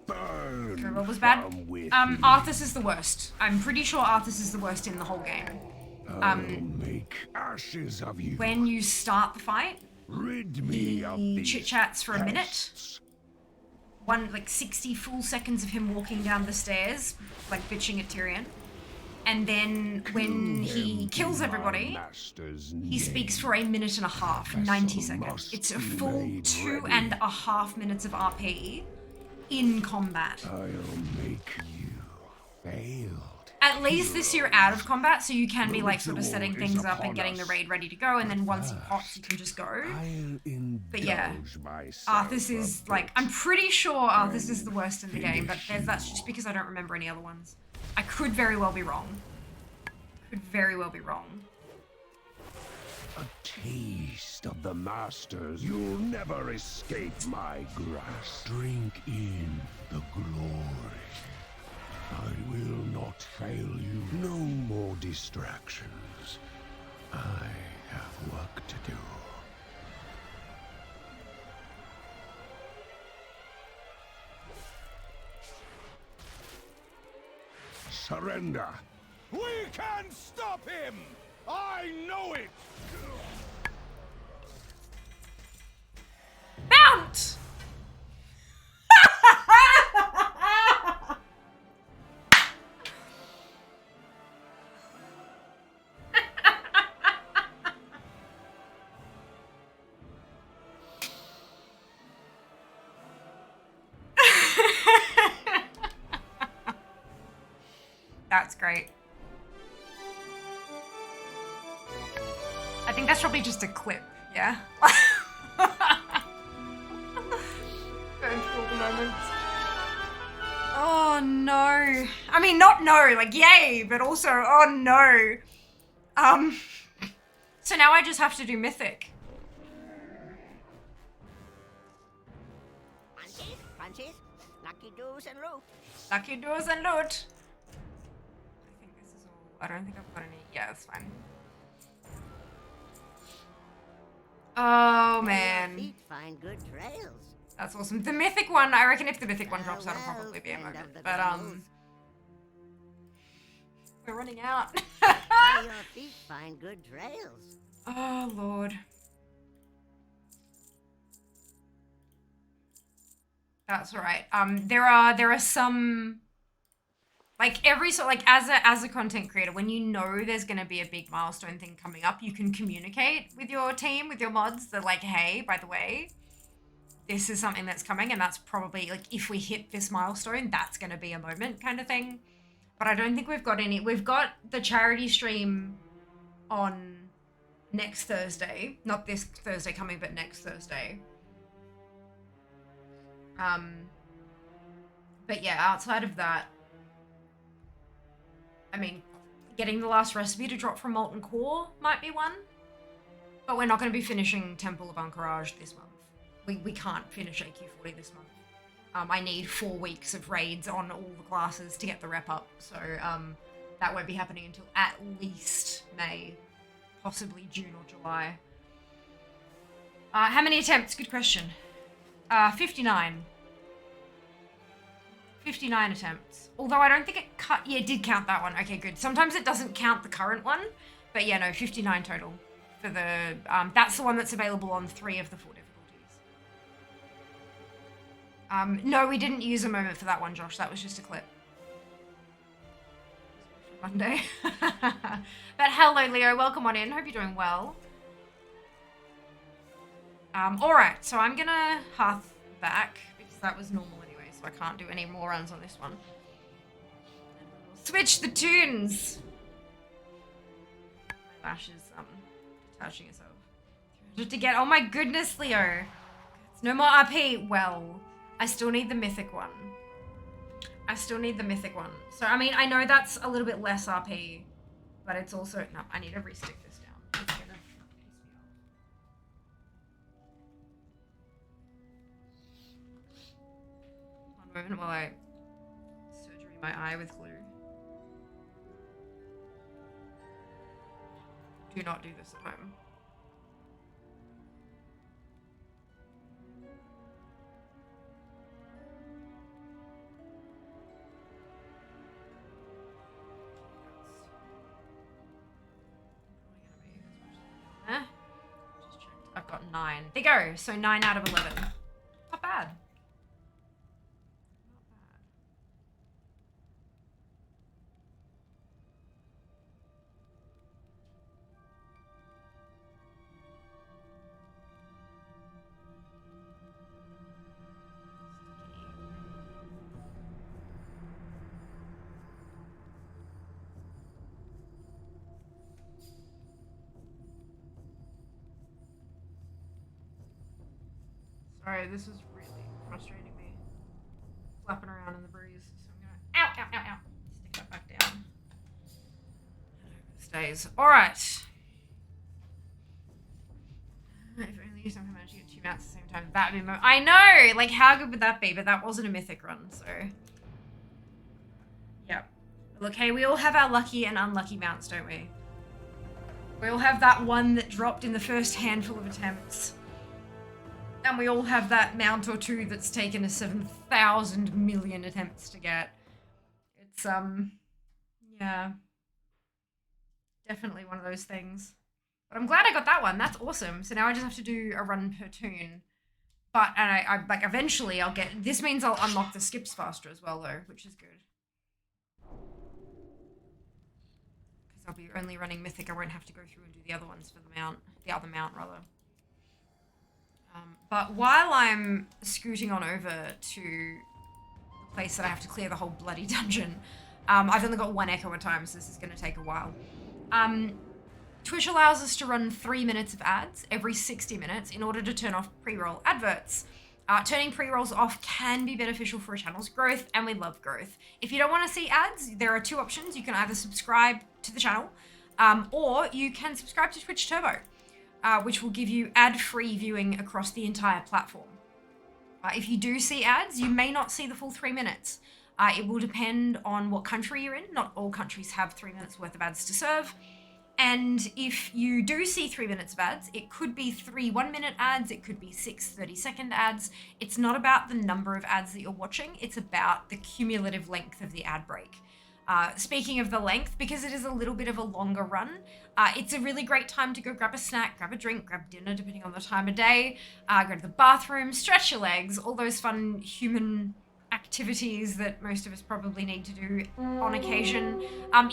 burn What was bad? from within. Arthas is the worst. I'm pretty sure Arthas is the worst in the whole game. I'll make ashes of you. When you start the fight, Rid me of he these chit chats for a minute. pests. Like 60 full seconds of him walking down the stairs, like bitching at Tyrion. And then when he kills everybody, he speaks for 1.5 minutes, 90 seconds. It's a full 2.5 minutes of RP in combat. I'll make you failed. At least this year out of combat, so you can be like sort of ritual setting is things up upon and getting the us. raid ready to go, and then once he pops, you can just go. I'll But yeah, indulge myself Arthas a is bit. like, I'm pretty sure Arthas is the worst in the game, but that's just because I don't remember any other ones. I could very well be wrong. Could very well be wrong. A taste of the masters. You'll never escape my grasp. Drink in the glory. I will not fail you. No more distractions. I have work to do. Surrender. We can stop him! I know it! Mount! That's great. I think that's probably just a clip, yeah? Going through all the moments. Oh no. I mean, not no, like yay, but also, oh no. So now I just have to do Mythic. Punches, lucky doos and loot. Lucky doors and loot. I think this is all. I don't think I've got any. Yeah, that's fine. Oh man. Feet find good trails. That's awesome. The mythic one, I reckon if the mythic one drops, that'll probably be a moment. But we're running out. May your feet find good trails. Oh lord. That's right. There are some, like as a content creator, when you know there's gonna be a big milestone thing coming up, you can communicate with your team, with your mods, that like, hey, by the way, this is something that's coming, and that's probably like if we hit this milestone, that's gonna be a moment kind of thing. But I don't think we've got any. We've got the charity stream on next Thursday, not this Thursday coming, but next Thursday. But yeah, outside of that, I mean, getting the last recipe to drop from Molten Core might be one, but we're not going to be finishing Temple of Anchorage this month. We can't finish AQ40 this month. I need 4 weeks of raids on all the classes to get the rep up, so that won't be happening until at least May, possibly June or July. How many attempts? Good question. 59. 59 attempts. Although I don't think it yeah, it did count that one. Okay, good. Sometimes it doesn't count the current one, but yeah, no, 59 total for the, that's the one that's available on 3 of the 4 difficulties. No, we didn't use a moment for that one, Josh. That was just a clip. Monday. But hello, Leo. Welcome on in. Hope you're doing well. Alright, so I'm gonna hearth back, because that was normal anyway, so I can't do any more runs on this one. Switch the tunes! My lash is, detaching itself. 300 to get, oh my goodness, Leo! It's no more RP. Well, I still need the mythic one. I still need the mythic one. So, I mean, I know that's a little bit less RP, but it's also, no, I need to restick this down. It's gonna piss me off. One moment while I surgery my eye with glue. Do not do this at home. Just checked. I've got 9. There you go. So 9 out of 11. Not bad. Sorry, this is really frustrating me. Flapping around in the breeze. So I'm gonna. Ow, ow, ow, ow. Stick that back down. And hope it stays. Alright. If only you somehow managed to get 2 mounts at the same time. That would be I know! Like, how good would that be? But that wasn't a mythic run, so. Yep. Look, hey, we all have our lucky and unlucky mounts, don't we? We all have that one that dropped in the first handful of attempts. And we all have that mount or 2 that's taken us 7,000 million attempts to get. It's, yeah. Definitely one of those things. But I'm glad I got that one. That's awesome. So now I just have to do a run per toon. But, and I like, eventually I'll get, this means I'll unlock the skips faster as well, though, which is good. Because I'll be only running Mythic. I won't have to go through and do the other ones for the mount. The other mount, rather. But while I'm scooting on over to the place that I have to clear the whole bloody dungeon, I've only got one echo at a time, so this is going to take a while. Twitch allows us to run 3 minutes of ads every 60 minutes in order to turn off pre-roll adverts. Turning pre-rolls off can be beneficial for a channel's growth, and we love growth. If you don't want to see ads, there are two options. You can either subscribe to the channel, or you can subscribe to Twitch Turbo, which will give you ad-free viewing across the entire platform. If you do see ads, you may not see the full 3 minutes. It will depend on what country you're in. Not all countries have 3 minutes worth of ads to serve. And if you do see 3 minutes of ads, it could be 3 1-minute ads, it could be 6 30-second ads. It's not about the number of ads that you're watching, it's about the cumulative length of the ad break. Speaking of the length, because it is a little bit of a longer run, it's a really great time to go grab a snack, grab a drink, grab dinner, depending on the time of day, go to the bathroom, stretch your legs, all those fun human activities that most of us probably need to do on occasion.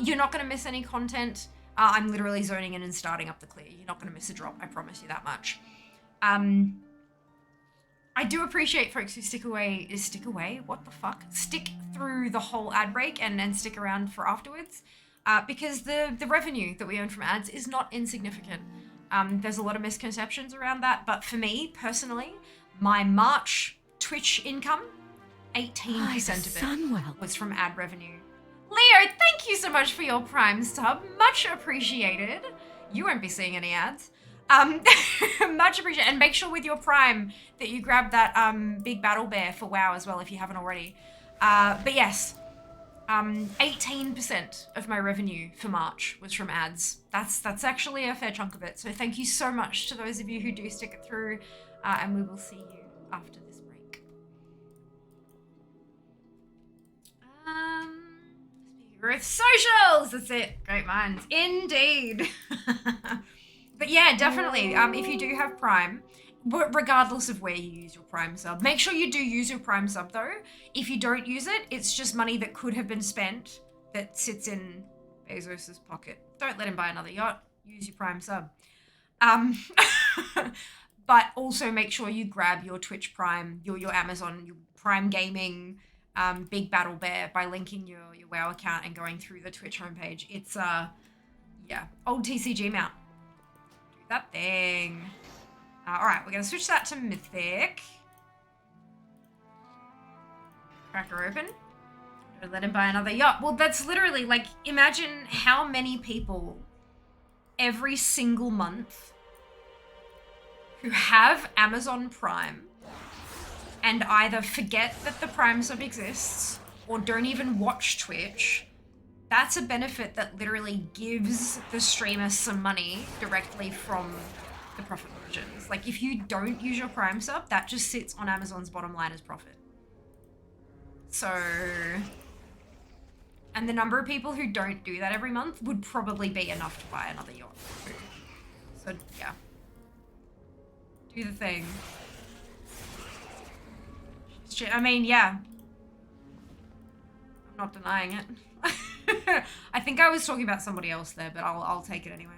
You're not going to miss any content. I'm literally zoning in and starting up the clear. You're not going to miss a drop, I promise you that much. I do appreciate folks who stick through the whole ad break and stick around for afterwards, because the revenue that we earn from ads is not insignificant. There's a lot of misconceptions around that, but for me, personally, my March Twitch income, 18% of it was from ad revenue. Leo, thank you so much for your Prime sub. Much appreciated. You won't be seeing any ads. Much appreciated. And make sure with your Prime that you grab that big battle bear for WoW as well if you haven't already. But yes, 18% of my revenue for March was from ads. That's actually a fair chunk of it. So thank you so much to those of you who do stick it through, and we will see you after this break. With socials, that's it. Great minds, indeed. But yeah, definitely. If you do have Prime, regardless of where you use your Prime sub, make sure you do use your Prime sub though. If you don't use it, it's just money that could have been spent that sits in Bezos's pocket. Don't let him buy another yacht. Use your Prime sub. But also make sure you grab your Twitch Prime, your Amazon, your Prime Gaming. Big Battle Bear by linking your WoW account and going through the Twitch homepage. It's yeah, old TCG mount. Do that thing. Alright, we're gonna switch that to Mythic. Crack her open. Don't let him buy another yacht. Well, that's literally like, imagine how many people every single month who have Amazon Prime and either forget that the Prime sub exists or don't even watch Twitch. That's a benefit that literally gives the streamer some money directly from the profit margins. Like, if you don't use your Prime sub, that just sits on Amazon's bottom line as profit. So, and the number of people who don't do that every month would probably be enough to buy another yacht. So, yeah. Do the thing. I mean, yeah. I'm not denying it. I think I was talking about somebody else there, but I'll take it anyway.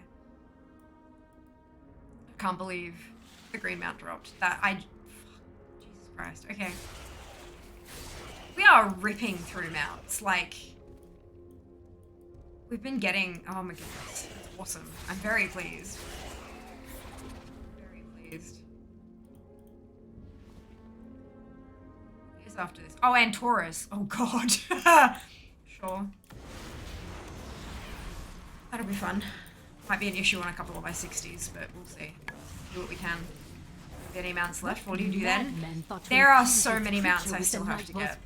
I can't believe the green mount dropped. Jesus Christ. Okay. We are ripping through mounts. Like, we've been getting... Oh my goodness. It's awesome. I'm very pleased. Very pleased. After this. Oh, and Taurus. Oh, God. Sure. That'll be fun. Might be an issue on a couple of my 60s, but we'll see. Do what we can. Any mounts left? What do you do then? There are so many mounts I still have to get.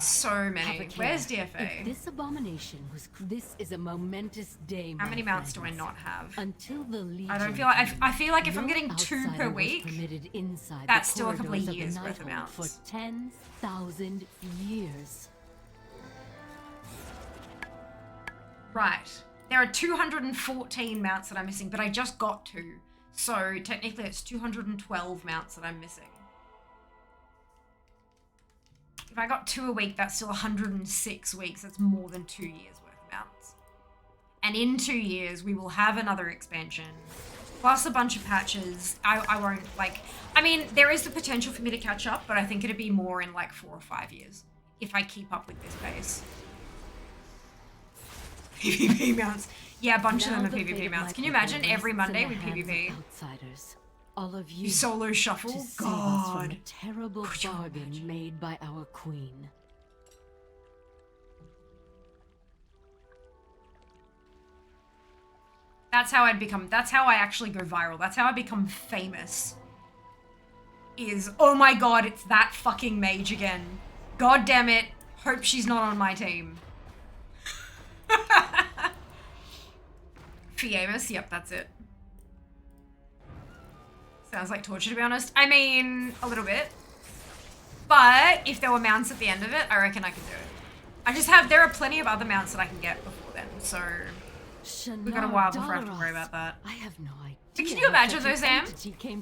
So many. Where's DFA? This abomination was. This is a momentous day. How many mounts do I not have? Until the Legion. I don't feel like. I feel like if I'm getting 2 per week, that's still a couple of years worth of mounts. For 10,000 years. Right. There are 214 mounts that I'm missing, but I just got 2. So technically it's 212 mounts that I'm missing. If I got 2 a week, that's still 106 weeks. That's more than 2 years worth of mounts. And in 2 years, we will have another expansion, plus a bunch of patches. I won't, like, I mean, there is the potential for me to catch up, but I think it'd be more in like 4 or 5 years if I keep up with this pace. PvP mounts. Yeah, a bunch of Now them are the PvP fate of mounts. my Can you people imagine every rests in Monday the with hands of PvP? Outsiders. All of You solo shuffle? to save us from God. a terrible bargain made by our queen. That's how I'd become, that's how I actually go viral. That's how I become famous. Is, oh my god, it's that fucking mage again. God damn it. Hope she's not on my team. Famous? Yep, that's it. Sounds like torture, to be honest. I mean, a little bit. But if there were mounts at the end of it, I reckon I could do it. I just have, there are plenty of other mounts that I can get before then, so we've got a while before I have to worry about that. I have no idea. But can you imagine though, Sam?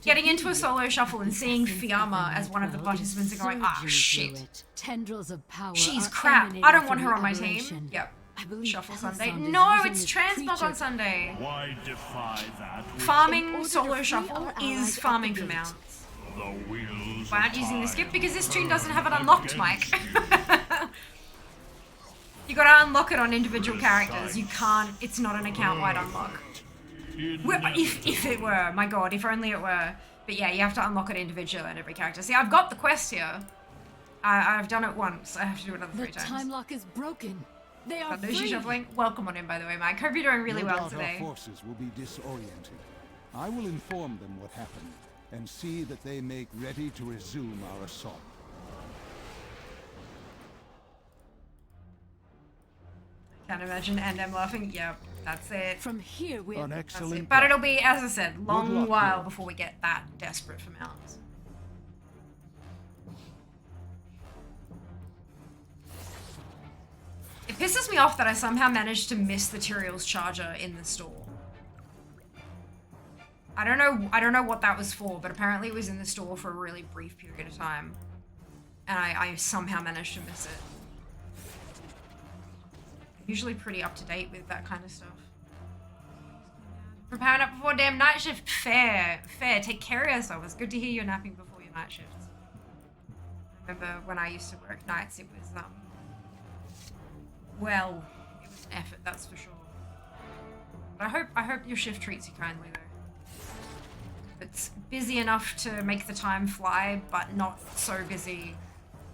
Getting into a solo shuffle and seeing Fiamma as one of the participants and going, ah, shit. Tendrils of power. She's crap. I don't want her on my team. Yep. Shuffle Sunday. No, it's transmog on Sunday. Why defy that? Farming solo shuffle is farming for mounts. The wheels Why aren't you using the skip? Because this tune doesn't have it unlocked, Mike. You gotta unlock it on individual characters. You can't, it's not an account-wide unlock. If it were, my god, if only it were. But yeah, you have to unlock it individually on every character. See, I've got the quest here. I've done it once. I have to do it another 3 times. The time lock is broken. They are free. free. Shuffling. Welcome on in, by the way, Mike. Hope you're doing really well today. Our forces will be disoriented. I will inform them what happened and see that they make ready to resume our assault. Can't imagine, and I'm laughing. Yep, that's it. From here, we're an excellent. But it'll be, as I said, long while before we get that desperate for mounts. It pisses me off that I somehow managed to miss the Tyrael's charger in the store. I don't know what that was for, but apparently it was in the store for a really brief period of time. And I somehow managed to miss it. I'm usually pretty up to date with that kind of stuff. From powering up before damn night shift. Fair. Take care of yourself. It's good to hear you're napping before your night shifts. I remember when I used to work nights, it was, well, it was an effort, that's for sure. But I hope your shift treats you kindly, though. It's busy enough to make the time fly, but not so busy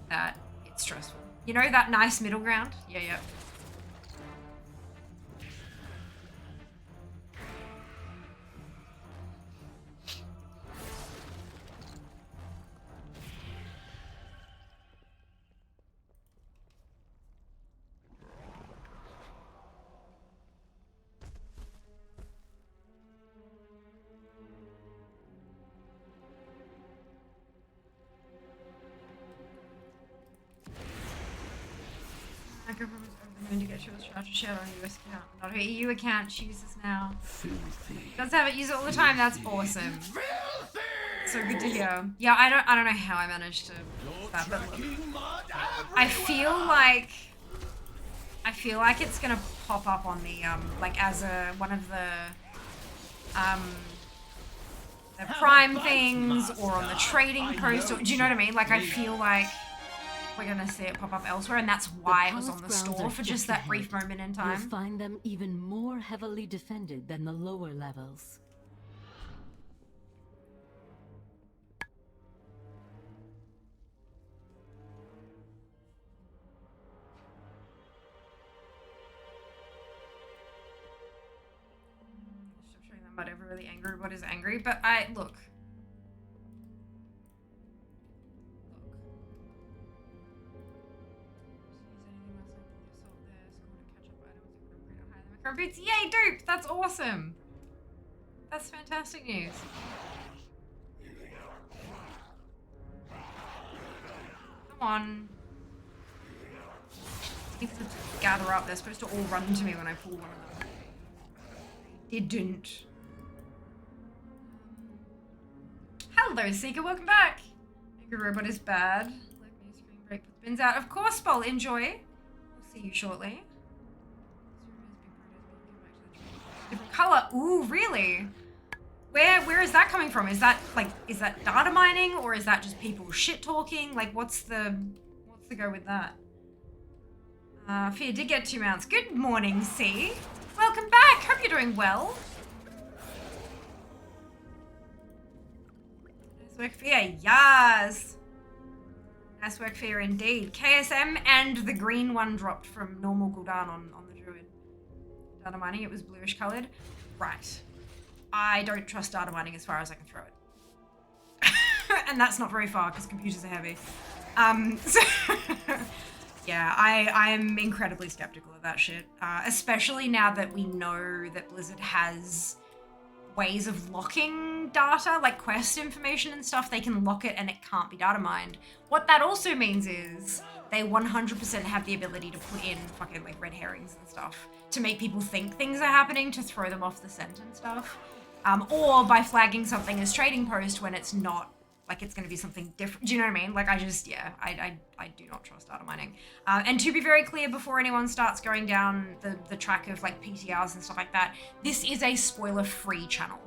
that it's stressful. You know, that nice middle ground? Yeah. To get your charger shared on a US account, not her EU account. She uses now. Filthy. Does have it, use it all the time. That's awesome. So good to hear. Yeah, I don't know how I managed to that, but look, I feel like it's gonna pop up on the like as a one of the Prime things or on the trading post. Or, do you know what I mean? Like I feel like we're gonna see it pop up elsewhere, and that's why it was on the store for just that brief moment in time. You'll find them even more heavily defended than the lower levels. Stop showing them about every really angry robot is angry, but look. Boots. Yay, dupe! That's awesome! That's fantastic news. Come on. If to gather up, they're supposed to all run to me when I pull one of them. They didn't. Hello, Seeker, welcome back! Angry Robot is bad. Like me, screen break with bins out. Of course, Paul, enjoy. We'll see you shortly. Different color. Ooh, really? Where is that coming from? Is that data mining, or is that just people shit talking? Like what's the go with that? Fia did get 2 mounts. Good morning, C. Welcome back. Hope you're doing well. Nice work, Fia. Yes. Nice work, Fia, indeed. KSM and the green one dropped from normal cooldown on the druid. Data mining, it was bluish colored. Right. I don't trust data mining as far as I can throw it. And that's not very far because computers are heavy. So yeah, I am incredibly skeptical of that shit. Especially now that we know that Blizzard has ways of locking data, like quest information and stuff. They can lock it and it can't be data mined. What that also means is they 100% have the ability to put in fucking like red herrings and stuff to make people think things are happening, to throw them off the scent and stuff. Or by flagging something as trading post when it's not, like it's going to be something different. Do you know what I mean? Like I just, yeah, I do not trust data mining. And to be very clear, before anyone starts going down the track of like PTRs and stuff like that, this is a spoiler-free channel.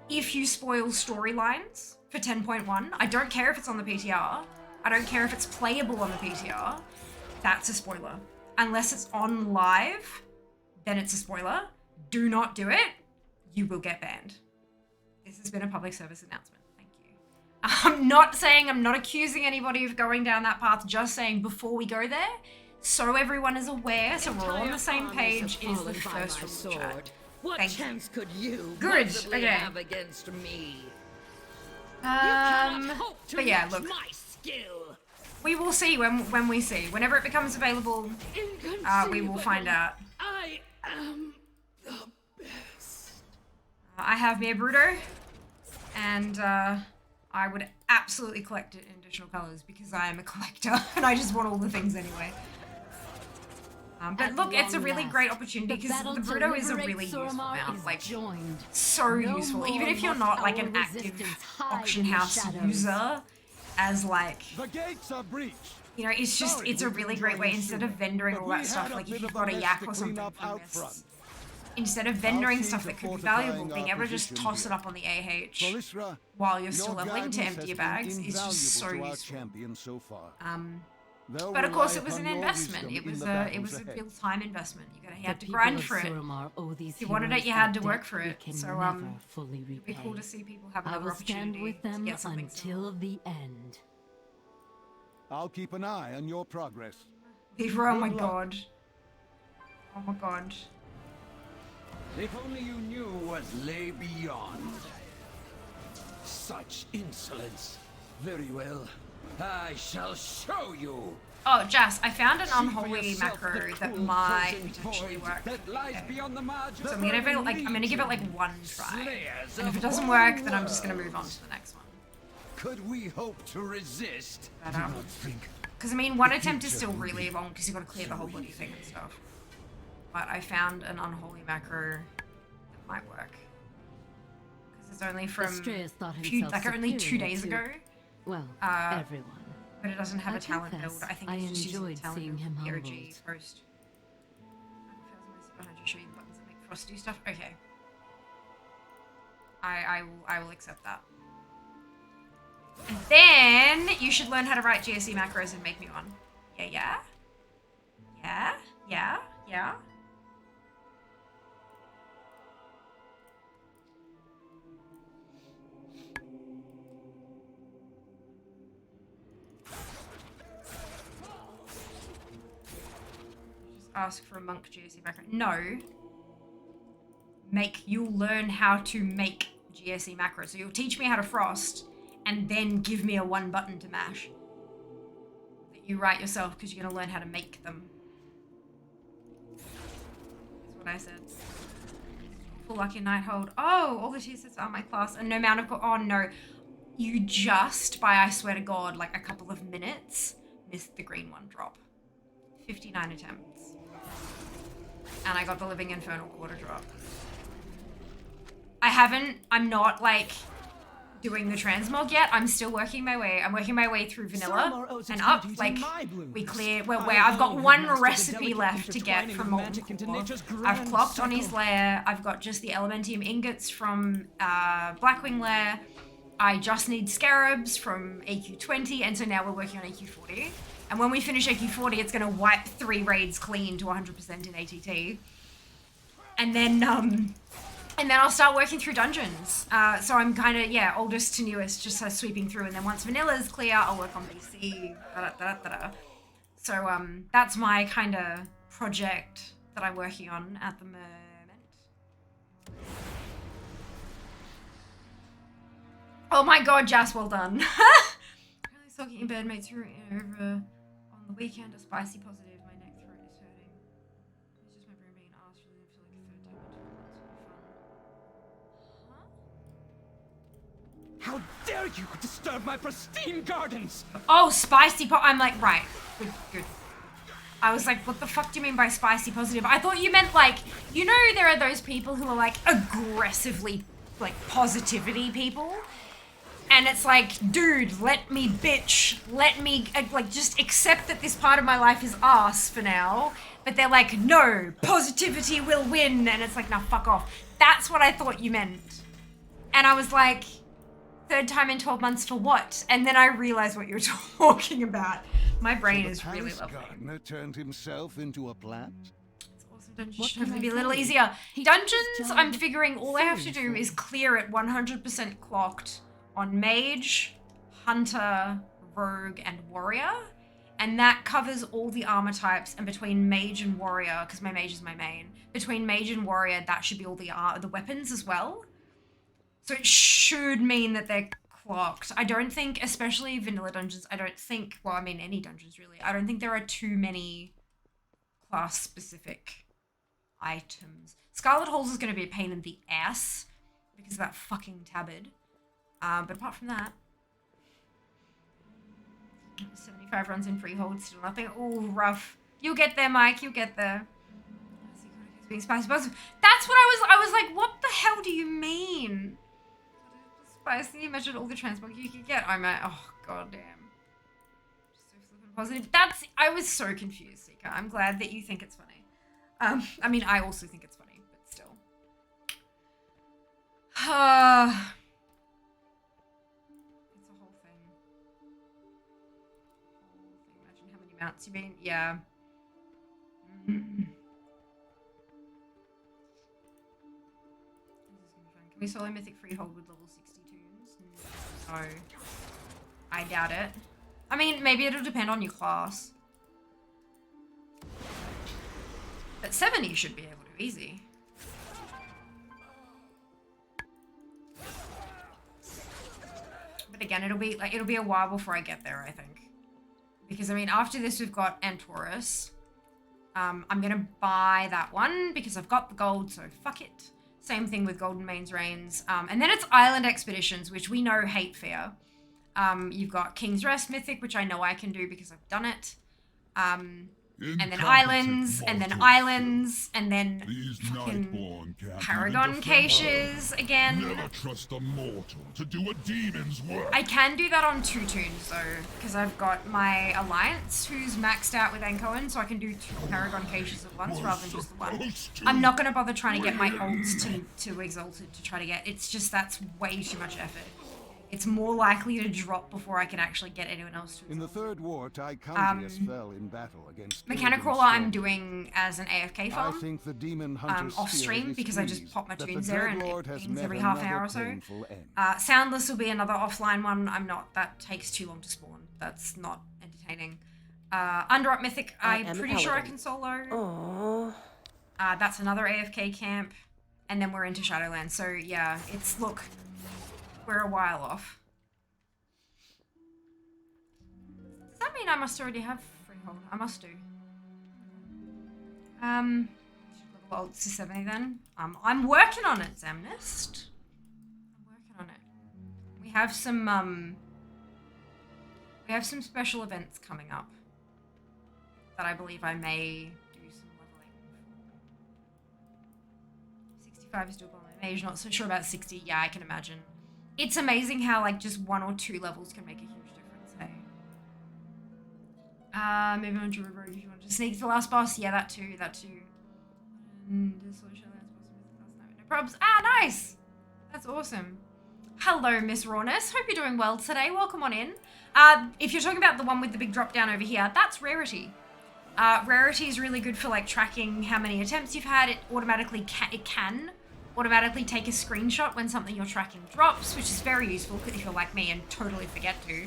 If you spoil storylines for 10.1, I don't care if it's on the PTR. I don't care if it's playable on the PTR. That's a spoiler. Unless it's on live, then it's a spoiler. Do not do it. You will get banned. This has been a public service announcement. Thank you. I'm not saying, I'm not accusing anybody of going down that path, just saying before we go there, so everyone is aware, so we're all on the same page, is the first rule of chat. What chance could you Good, possibly okay. have against me? But yeah, look. My skill. We will see when we see. Whenever it becomes available, we will find out. I am the best. I have Mere Bruto, and I would absolutely collect it in additional colors because I am a collector and I just want all the things anyway. But look, it's a really great opportunity because the Bruto is a really useful mount, like so useful. Even if you're not like an active auction house user, as like, the gates are breached. You know, it's just, it's a really great way instead of vendoring all that stuff. Like if you've got a yak or something from this, instead of vendoring stuff that could be valuable, being able to just toss it up on the AH while you're still leveling to empty your bags is just so useful. But of course, it was an investment. It was a real time investment. You had to grind for it. If you wanted it, you had to work for it. So it'd be cool to see people have another opportunity to get something until the end. I'll keep an eye on your progress. Lever, oh my god. Oh my god. If only you knew what lay beyond. Such insolence. Very well. I shall show you. Oh, Jas, I found an unholy macro that might potentially work. Okay. So I'm gonna give it like one try. And if it doesn't work, then I'm just gonna move on to the next one. Could we hope to resist? Because I mean, one attempt is still really long because you've got to clear the whole bloody thing and stuff. But I found an unholy macro that might work. Because it's only from only 2 days ago. Well, everyone. But it doesn't have a talent build. I think it's just using the talent seeing build him from humbled. PRG first. Behind you, show you the buttons that make Frost do stuff. Okay. I will accept that. And then you should learn how to write GSE macros and make me one. Yeah. Just ask for a monk GSE macro. No. You'll learn how to make GSE macros. So you'll teach me how to frost, and then give me a one button to mash that you write yourself because you're going to learn how to make them. That's what I said. Full lucky night hold. Oh, all the tier sets are my class and no amount of... Oh no. You just, by I swear to God, like a couple of minutes, missed the green one drop. 59 attempts. And I got the Living Infernal quarter drop. I'm not like... doing the transmog yet. I'm still working my way. I'm working my way through vanilla and up. Like we clear where I've got one recipe left to get from Molten Core. I've clocked on his lair. I've got just the Elementium ingots from Blackwing lair. I just need scarabs from AQ20, and so now we're working on AQ40. And when we finish AQ40, it's gonna wipe 3 raids clean to 100% in ATT. And then I'll start working through dungeons. So I'm kind of, yeah, oldest to newest, just sweeping through. And then once vanilla's clear, I'll work on BC. So that's my kind of project that I'm working on at the moment. Oh my god, Jas, well done. Really sulking in bed, mates over on the weekend, a spicy positive, my neck throat is hurting. It's just my brain being asked really for like a third time in 2 months. How dare you disturb my pristine gardens! Oh, spicy I'm like, right. Good. I was like, what the fuck do you mean by spicy positive? I thought you meant like, you know, there are those people who are like aggressively like positivity people. And it's like, dude, let me bitch. Let me, like, just accept that this part of my life is arse for now. But they're like, no, positivity will win. And it's like, nah, fuck off. That's what I thought you meant. And I was like, third time in 12 months for what? And then I realized what you were talking about. My brain is really lovely. The gardener turned himself into a plant? Dungeons should hopefully be a little easier. Dungeons, I'm figuring all I have to do is clear it 100% clocked on Mage, Hunter, Rogue, and Warrior. And that covers all the armor types. And between Mage and Warrior, because my Mage is my main, between Mage and Warrior, that should be all the weapons as well. So it should mean that they're clocked. I don't think, especially vanilla dungeons, I don't think, well, I mean, any dungeons really, I don't think there are too many class-specific items. Scarlet Halls is going to be a pain in the ass because of that fucking tabard. But apart from that, 75 runs in freehold, still nothing. Oh, rough. You'll get there, Mike. You'll get there. Being spicy. That's what I was like, what the hell do you mean? Spicy. Imagine all the transport you could get. I'm like, oh, goddamn. Just so flippin' positive. I was so confused, Seeker. I'm glad that you think it's funny. I mean, I also think it's funny, but still. It's a whole thing. Imagine how many mounts you've been. Yeah. Can we solo Mythic Freehold with level 60 tunes? No. I doubt it. I mean, maybe it'll depend on your class. But 70 should be able to, easy. But again, it'll be a while before I get there, I think. Because I mean, after this we've got Antorus. I'm gonna buy that one because I've got the gold, so fuck it. Same thing with Golden Mains Reigns. And then it's Island Expeditions, which we know hate fear. You've got King's Rest Mythic, which I know I can do because I've done it. And then Islands, and then Islands, and then fucking Paragon Caches again. Never trust a mortal to do a demon's work. I can do that on 2 tunes though, because I've got my Alliance who's maxed out with Ankoan, so I can do 2 Paragon Caches at once rather than just the one. I'm not gonna bother trying to get my ults to Exalted to try to get. It's just that's way too much effort. It's more likely to drop before I can actually get anyone else to. In the Third War, Tychontius fell in battle against Mechanic Crawler I'm doing as an AFK farm. I think the Demon Hunter's off stream because I just pop my tunes there and it pings every half hour or so. End. Soundless will be another offline one. That takes too long to spawn. That's not entertaining. Underup Mythic, I'm pretty sure I can solo. Aww. That's another AFK camp. And then we're into Shadowlands. So yeah, look. We're a while off. Does that mean I must already have Freehold? I must do. Level ults to 70 then. I'm working on it, Zamnist. I'm working on it. We have some special events coming up that I believe I may do some leveling for. 65 is doable on my mage, not so sure about 60. Yeah, I can imagine. It's amazing how, like, just 1 or 2 levels can make a huge difference, hey? Moving on to River if you want to sneak the last boss. Yeah, that too. And no probs. Ah, nice! That's awesome. Hello, Miss Rawness. Hope you're doing well today. Welcome on in. If you're talking about the one with the big drop down over here, that's Rarity. Rarity is really good for like tracking how many attempts you've had. It automatically can automatically take a screenshot when something you're tracking drops, which is very useful if you're like me and totally forget to.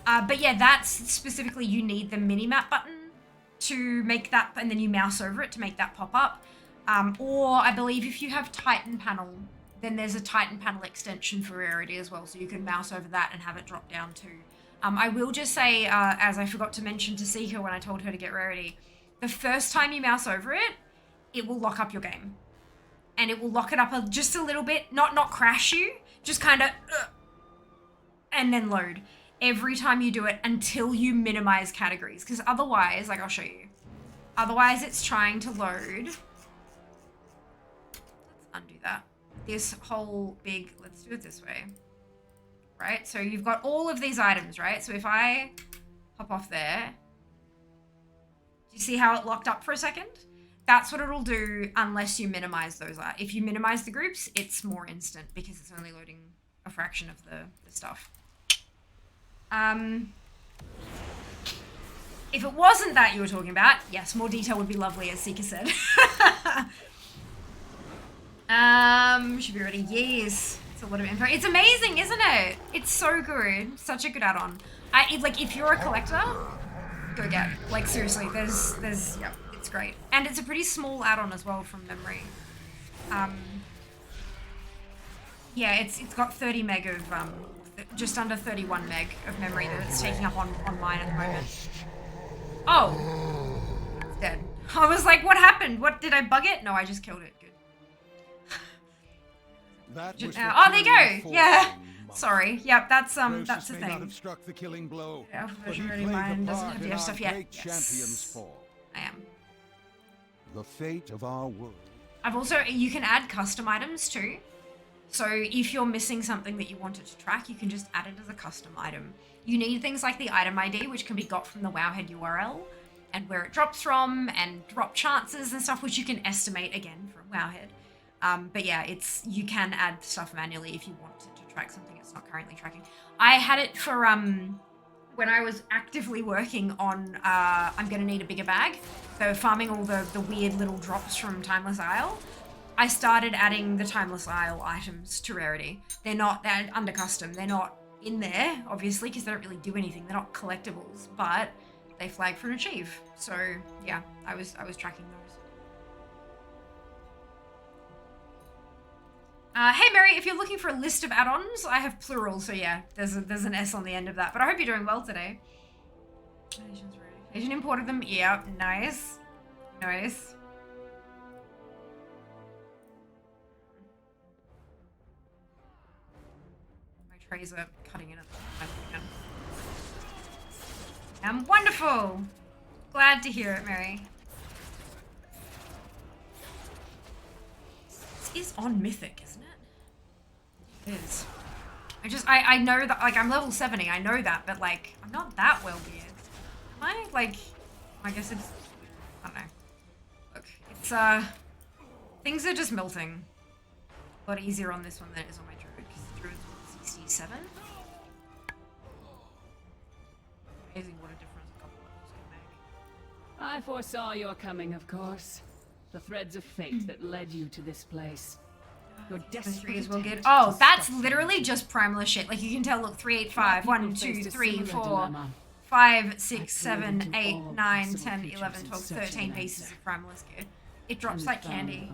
But yeah, that's specifically you need the minimap button to make that, and then you mouse over it to make that pop up. Or I believe if you have Titan panel, then there's a Titan panel extension for Rarity as well, so you can mouse over that and have it drop down too. I will just say, as I forgot to mention to Seeker when I told her to get Rarity, the first time you mouse over it, it will lock up your game. And it will lock it up just a little bit, not crash you, just kind of, and then load every time you do it until you minimize categories. Because otherwise, like I'll show you, otherwise it's trying to load. Let's undo that. This whole big, let's do it this way. Right, so you've got all of these items, right? So if I hop off there, do you see how it locked up for a second? That's what it'll do unless you minimize those. If you minimize the groups, it's more instant because it's only loading a fraction of the stuff. If it wasn't that you were talking about, yes, more detail would be lovely, as Seeker said. Should be ready. Yes. It's a lot of info. It's amazing, isn't it? It's so good. Such a good add-on. Like, if you're a collector, go get. Like, seriously, there's, yeah, it's great. And it's a pretty small add-on as well from memory. Yeah, it's got 30 meg of, just under 31 meg of memory that it's taking up on mine at the moment. Oh. It's dead. I was like, what happened? What, did I bug it? No, I just killed it. That was oh, there you go. Yeah. Sorry. Yep, that's the may thing. not have struck the killing blow, Yeah, but he version played mine the doesn't part have in the our stuff yet. great Yes. champion's fall. I am. The fate of our world. I've also, you can add custom items too. So if you're missing something that you wanted to track, you can just add it as a custom item. You need things like the item ID, which can be got from the Wowhead URL, and where it drops from, and drop chances and stuff, which you can estimate again from Wowhead. But yeah, you can add stuff manually if you want to track something it's not currently tracking. I had it for when I was actively working on I'm gonna need a bigger bag. So farming all the weird little drops from Timeless Isle. I started adding the Timeless Isle items to Rarity. They're under custom. They're not in there, obviously, because they don't really do anything. They're not collectibles, but they flag for an achieve. So yeah, I was tracking those. Hey Mary, if you're looking for a list of add-ons, I have plural, so yeah, there's an S on the end of that. But I hope you're doing well today. Asian imported them. Yep, nice. Nice. My trays are cutting in at the time again. Wonderful. Glad to hear it, Mary. This is on Mythic, isn't it? It is. I know that, like, I'm level 70, I know that, but, like, I'm not that well geared. Am I? Like, I guess it's, I don't know. Look, it's, things are just melting. A lot easier on this one than it is on my Druid, because the Druid's 67. Amazing what a difference a couple levels can make. I foresaw your coming, of course. The threads of fate that led you to this place. Your destiny will get. Oh, that's literally just Primalist shit. Like you can tell. Look, 385. 1, 2, 3, 4, 5, 6, 7, 8, 9, 10, 11, 12, 13 pieces of Primalist gear. It drops like candy.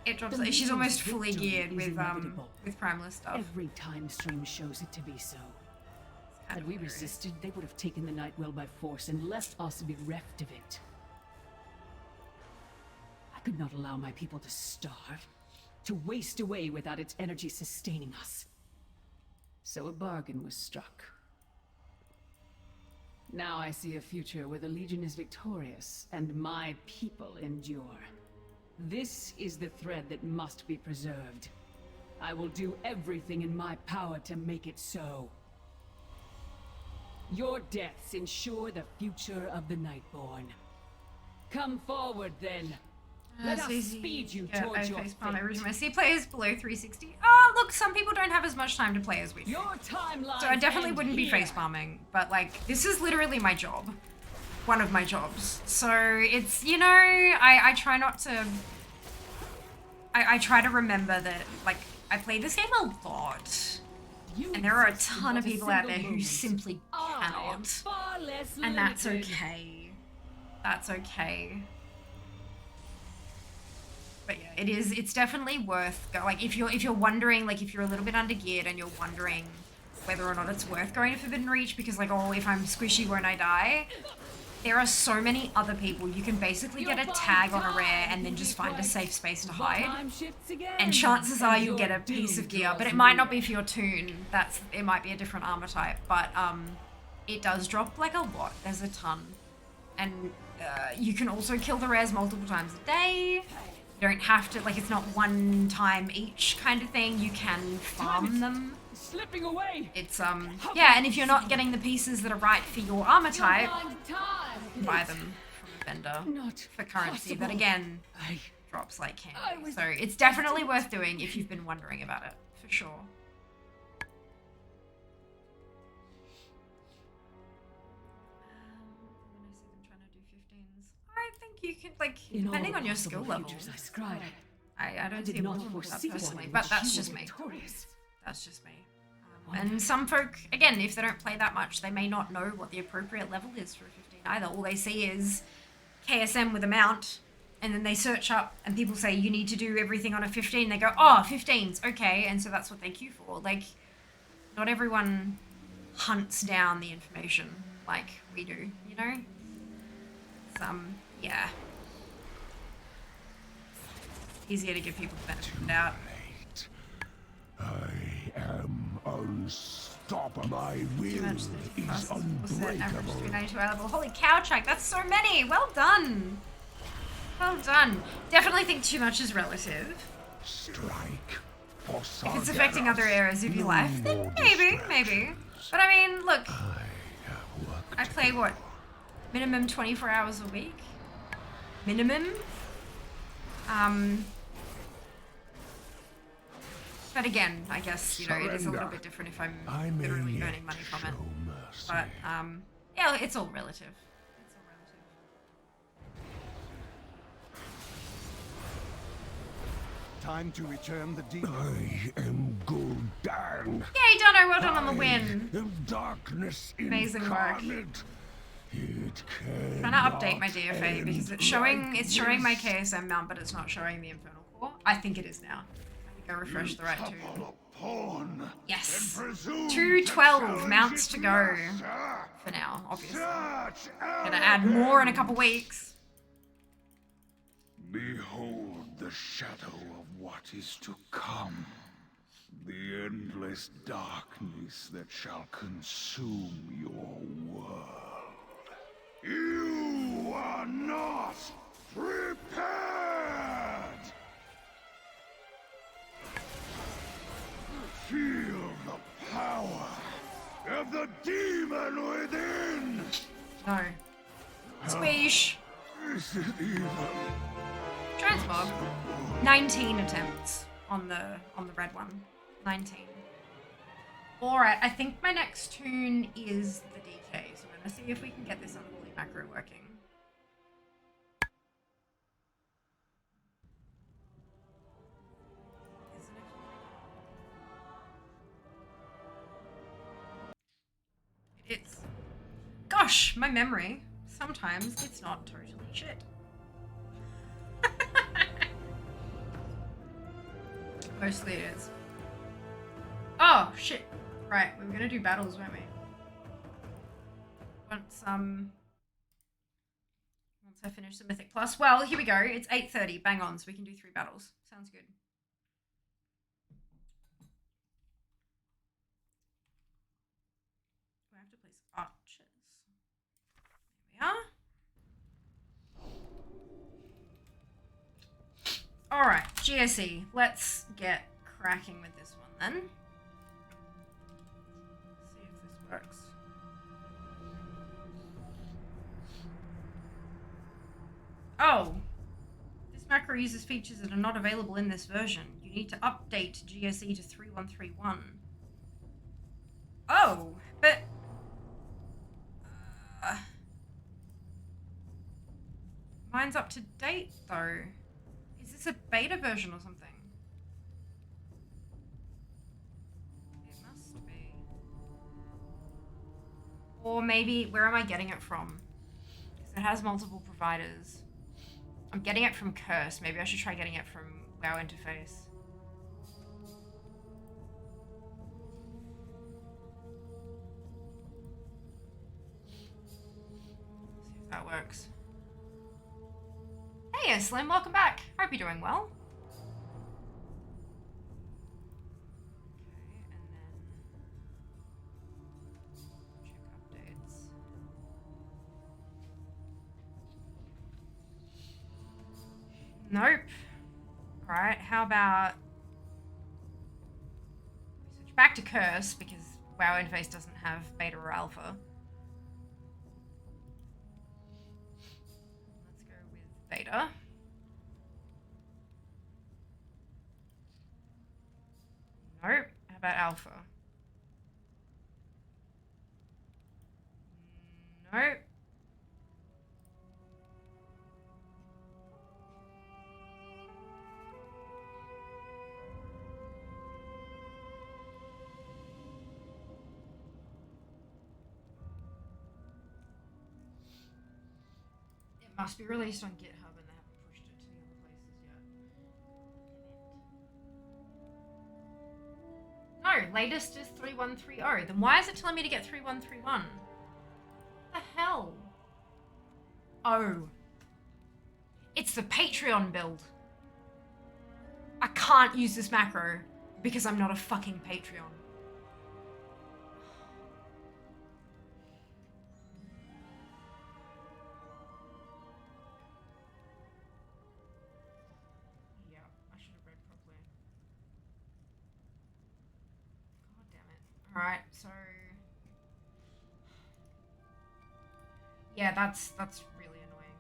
It drops like she's almost fully geared with Primalist stuff. Every time stream shows it to be so. Had we resisted, they would have taken the Nightwell by force and left us bereft of it. I could not allow my people to starve, to waste away without its energy sustaining us. So a bargain was struck. Now I see a future where the Legion is victorious and my people endure. This is the thread that must be preserved. I will do everything in my power to make it so. Your deaths ensure the future of the Nightborn. Come forward, then. Let It's us easy. speed you Yeah, towards I your facepalm every fate. time I see players below 360. Oh, look, some people don't have as much time to play as we do. Your timeline. So I definitely wouldn't be facepalming, but like, this is literally my job. One of my jobs. So it's, you know, I try not to... I try to remember that, like, I play this game a lot. And there are a ton of people out there who simply cannot. And that's okay. That's okay. But yeah, it's definitely worth like if you're wondering, like if you're a little bit undergeared and you're wondering whether or not it's worth going to Forbidden Reach because like, oh, if I'm squishy won't I die? There are so many other people. You can basically get a tag on a rare and then just find a safe space to hide. And chances are you'll get a piece of gear, but it might not be for your toon. It might be a different armor type, but it does drop like a lot. There's a ton. And you can also kill the rares multiple times a day. You don't have to, like, it's not one time each kind of thing. You can farm them. Slipping away. It's yeah, and if you're not getting the pieces that are right for your armor type, you can buy them from a vendor for currency. But again, drops like candy. So it's definitely worth doing if you've been wondering about it, for sure. I think you can, like, depending on your skill level. I don't see not that personally, but that's just me. That's just me. And some folk, again, if they don't play that much, they may not know what the appropriate level is for a 15 either. All they see is KSM with a mount, and then they search up, and people say, you need to do everything on a 15. They go, oh, 15's okay, and so that's what they queue for. Like, not everyone hunts down the information like we do, you know? It's, yeah. Easier to give people the benefit of the doubt. I am unstoppable. My will is unbreakable. 92 level. Holy cow, Chuck, that's so many. Well done. Well done. Definitely think too much is relative. Strike. If it's affecting other areas of your life, then maybe. But I mean, look. I play what? Minimum 24 hours a week? Minimum? But again, I guess, you know, it is a little bit different if I'm literally earning money from it. But, yeah, it's all relative. It's all relative. Time to return the demon. I am Gul'dan. Yay, Dono, well done on the win. Darkness amazing work. It I'm trying to update my DFA because it's showing my KSM mount, but it's not showing the Infernal Core. I think it is now. I think I refreshed the right toon. Yes. 212 mounts to go for now, obviously. Gonna add more in a couple weeks. Behold the shadow of what is to come. The endless darkness that shall consume your world. You are not prepared! Feel the power of the demon within! No. Squeesh! Is it even? Transmog. 19 attempts on the red one. 19. Alright, I think my next toon is the DK, so I'm gonna see if we can get this unholy macro working. It's... Gosh, my memory. Sometimes it's not totally shit. Mostly it is. Oh, shit. Right, we were gonna do battles, weren't we? Once I finish the Mythic Plus. Well, here we go. It's 8:30. Bang on, so we can do 3 battles. Sounds good. Do I have to place archers? There we are. Alright, GSE. Let's get cracking with this one then. See if this works. Oh! This macro uses features that are not available in this version. You need to update GSE to 3131. Oh, but... mine's up to date, though. Is this a beta version or something? It must be. Or maybe, where am I getting it from? Because it has multiple providers. I'm getting it from Curse. Maybe I should try getting it from WoW Interface. See if that works. Hey, Slim, welcome back. Hope you're doing well. Okay, and then check updates. Nope. Alright, how about we switch back to Curse because WoW Interface doesn't have beta or alpha. Let's go with beta. Nope. How about alpha? Nope. It must be released on GitHub and they haven't pushed it to the other places yet. No, latest is 3130. Then why is it telling me to get 3131? What the hell? Oh. It's the Patreon build. I can't use this macro because I'm not a fucking Patreon. Yeah, I should have read properly. God damn it. Alright, so... yeah, that's really annoying.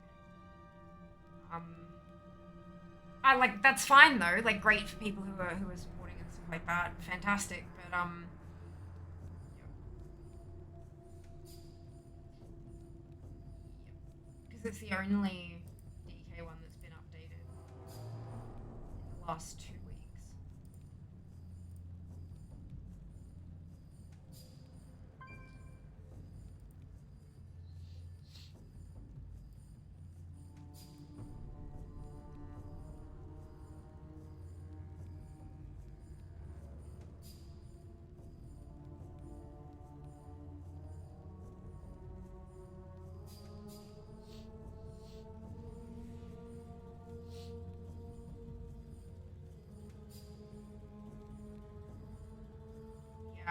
I like, that's fine though, like great for people who are supporting and stuff like that. Fantastic, but yeah. Because it's the only DK one that's been updated in the last 2 weeks.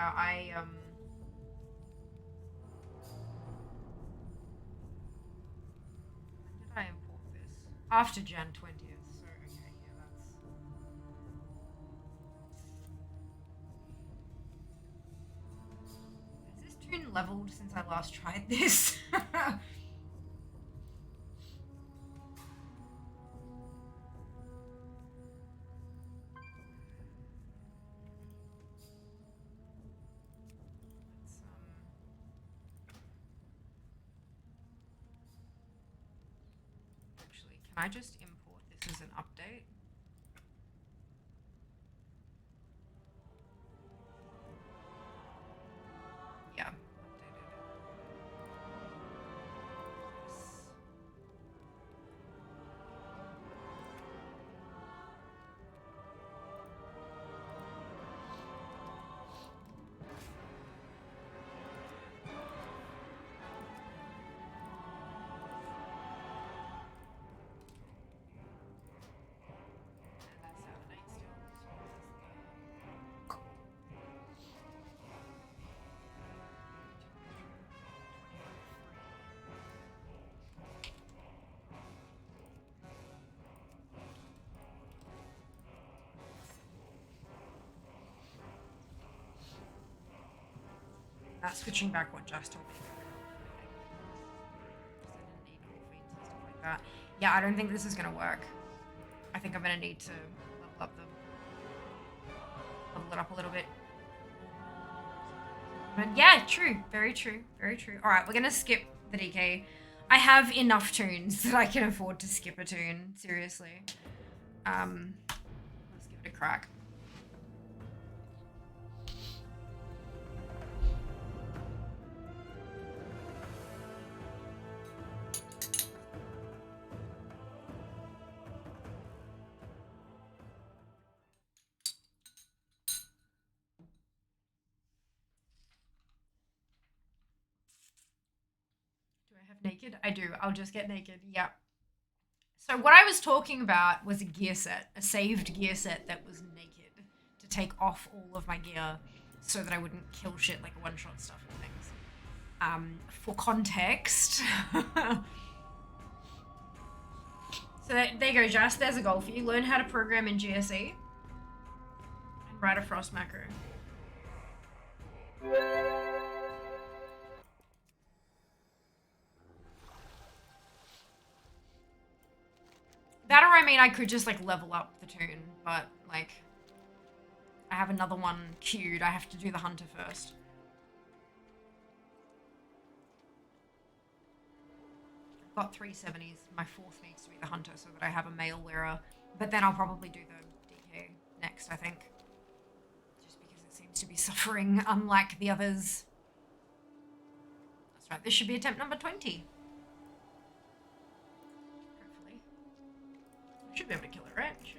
Yeah, when did I import this? After Jan 20th, so okay, yeah, that's... Has this tune leveled since I last tried this? Actually, can I just import this as an update? Yeah, updated it. Yes. That's switching back what Just told me to get rid of. Yeah, I don't think this is gonna work. I think I'm gonna need to level it up a little bit. But yeah, true. Very true. Very true. Alright, we're gonna skip the DK. I have enough tunes that I can afford to skip a tune. Seriously. Let's give it a crack. Naked? I do. I'll just get naked. Yep. So what I was talking about was a gear set, a saved gear set that was naked to take off all of my gear so that I wouldn't kill shit like one-shot stuff and things. For context. So there you go, Jess. There's a goal for you. Learn how to program in GSE and write a frost macro. That, or I mean, I could just like level up the tune, but like I have another one queued. I have to do the hunter first. I've got 3 70s. My 4th needs to be the hunter so that I have a male wearer. But then I'll probably do the DK next, I think. Just because it seems to be suffering unlike the others. That's right, this should be attempt number 20. Should be able to kill it, right? Should.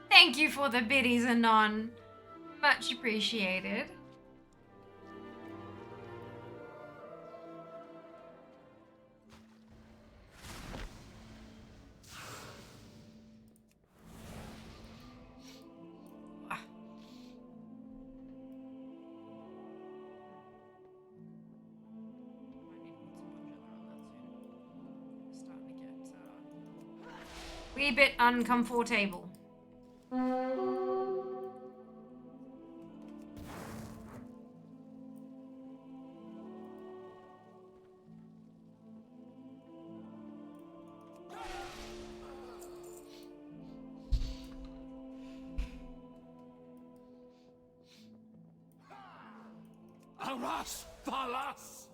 Thank you for the biddies, Anon. Much appreciated. Wee bit uncomfortable. Aras Thalas!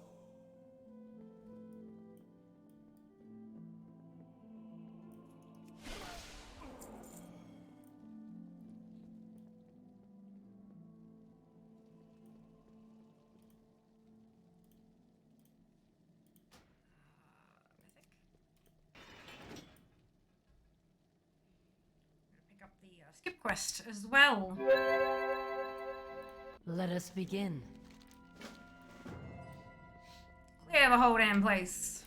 Pick up the skip quest as well. Let us begin. Clear the whole damn place.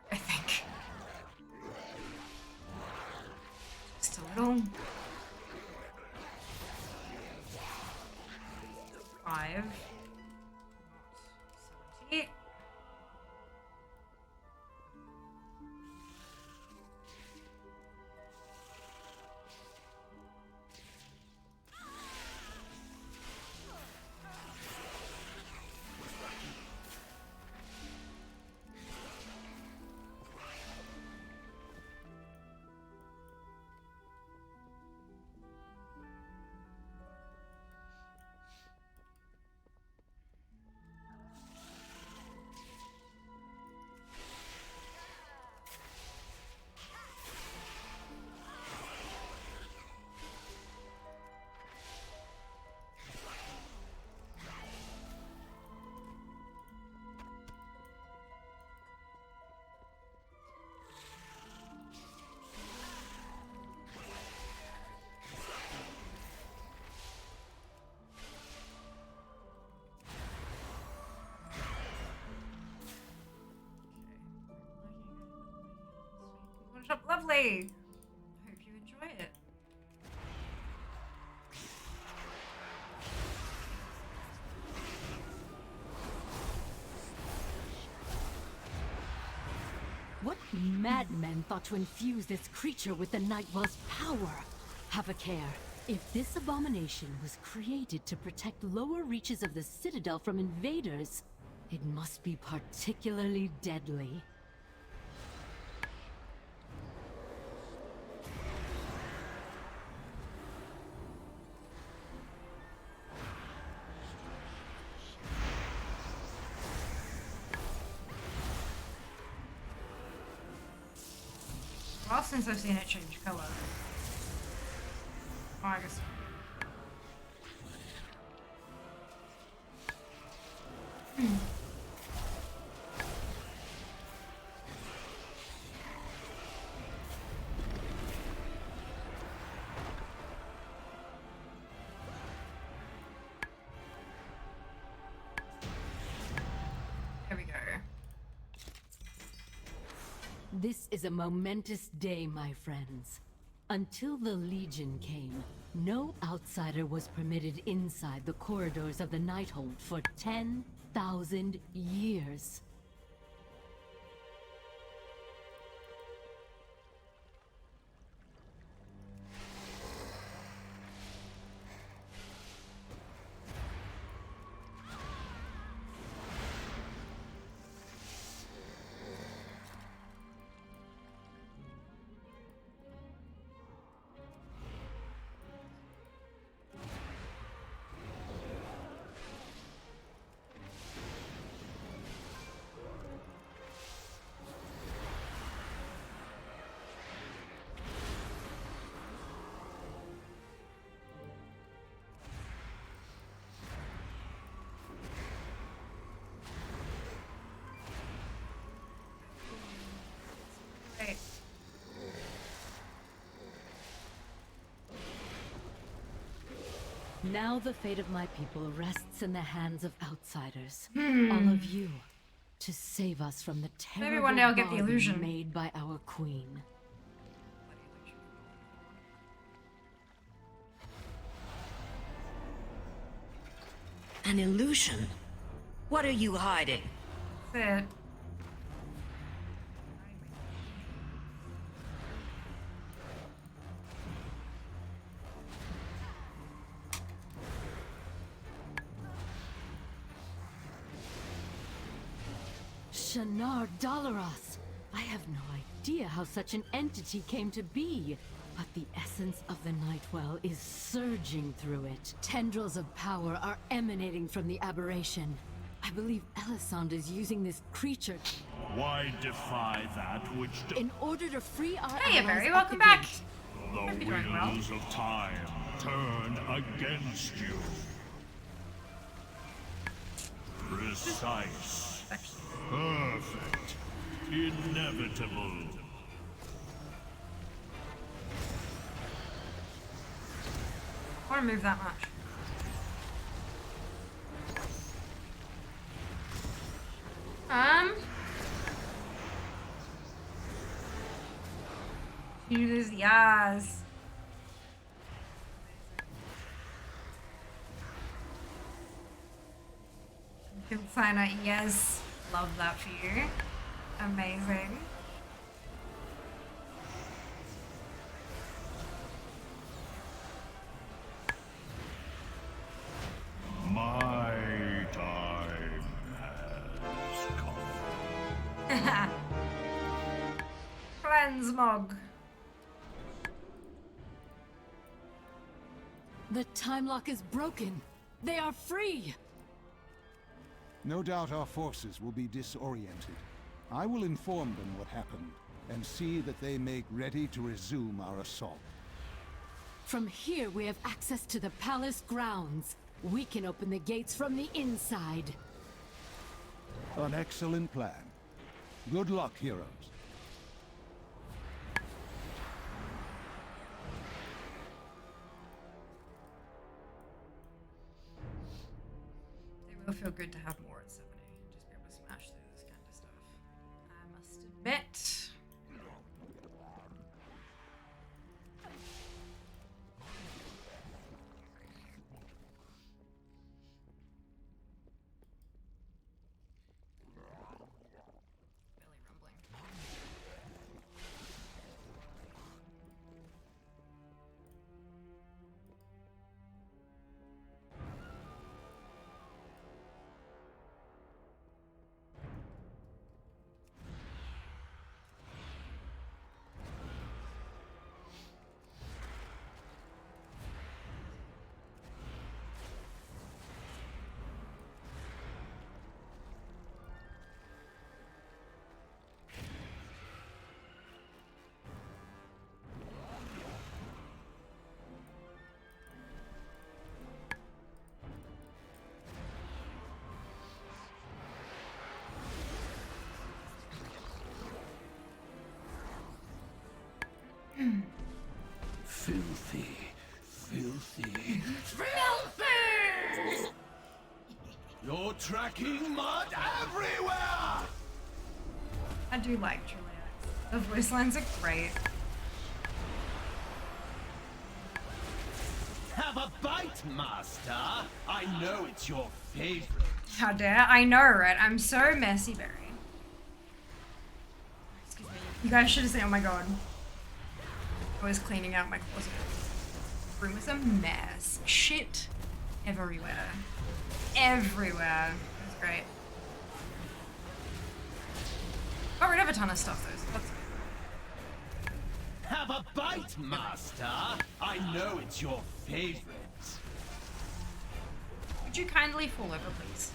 I think. Just a little. 5. 70. up lovely. I hope you enjoy it. What madmen thought to infuse this creature with the Nightwell's power? Have a care. If this abomination was created to protect lower reaches of the Citadel from invaders, it must be particularly deadly. Well, since I've seen it change color. Oh, I guess. There we go. This is a momentous day, my friends. Until the Legion came, no outsider was permitted inside the corridors of the Nighthold for 10,000 years. Right. Now the fate of my people rests in the hands of outsiders. Hmm. All of you, to save us from the terrible Maybe one day I'll get the bargain illusion. made by our queen. An illusion? What are you hiding? That's it. Shanar Dalaras! I have no idea how such an entity came to be, but the essence of the Nightwell is surging through it. Tendrils of power are emanating from the aberration. I believe Elisande is using this creature Why defy that which in order to free our Hey, allies Barry, at welcome the back. gate. the Hope you're doing well. wheels of time turn against you. Precise, perfect, inevitable. I want to move that much. Use yas. Kill signer, yes. Love that for you. Amazing. My time has come. Transmog. The time lock is broken. They are free. No doubt our forces will be disoriented. I will inform them what happened, and see that they make ready to resume our assault. From here, we have access to the palace grounds. We can open the gates from the inside. An excellent plan. Good luck, heroes. It will feel good to have more at 70. Just be able to smash through this kind of stuff. I must admit. Filthy. Filthy. Filthy! You're tracking mud everywhere! I do like Juliet. The voice lines are great. Have a bite, master. I know it's your favorite. How dare? I know, right? I'm so messy, Barry. Excuse me. You guys should have seen. Oh my god. I was cleaning out my closet. Room was a mess. Shit everywhere. Everywhere. It was great. Got rid of a ton of stuff though, so that's good. Have a bite, master. I know it's your favorite. Would you kindly fall over, please?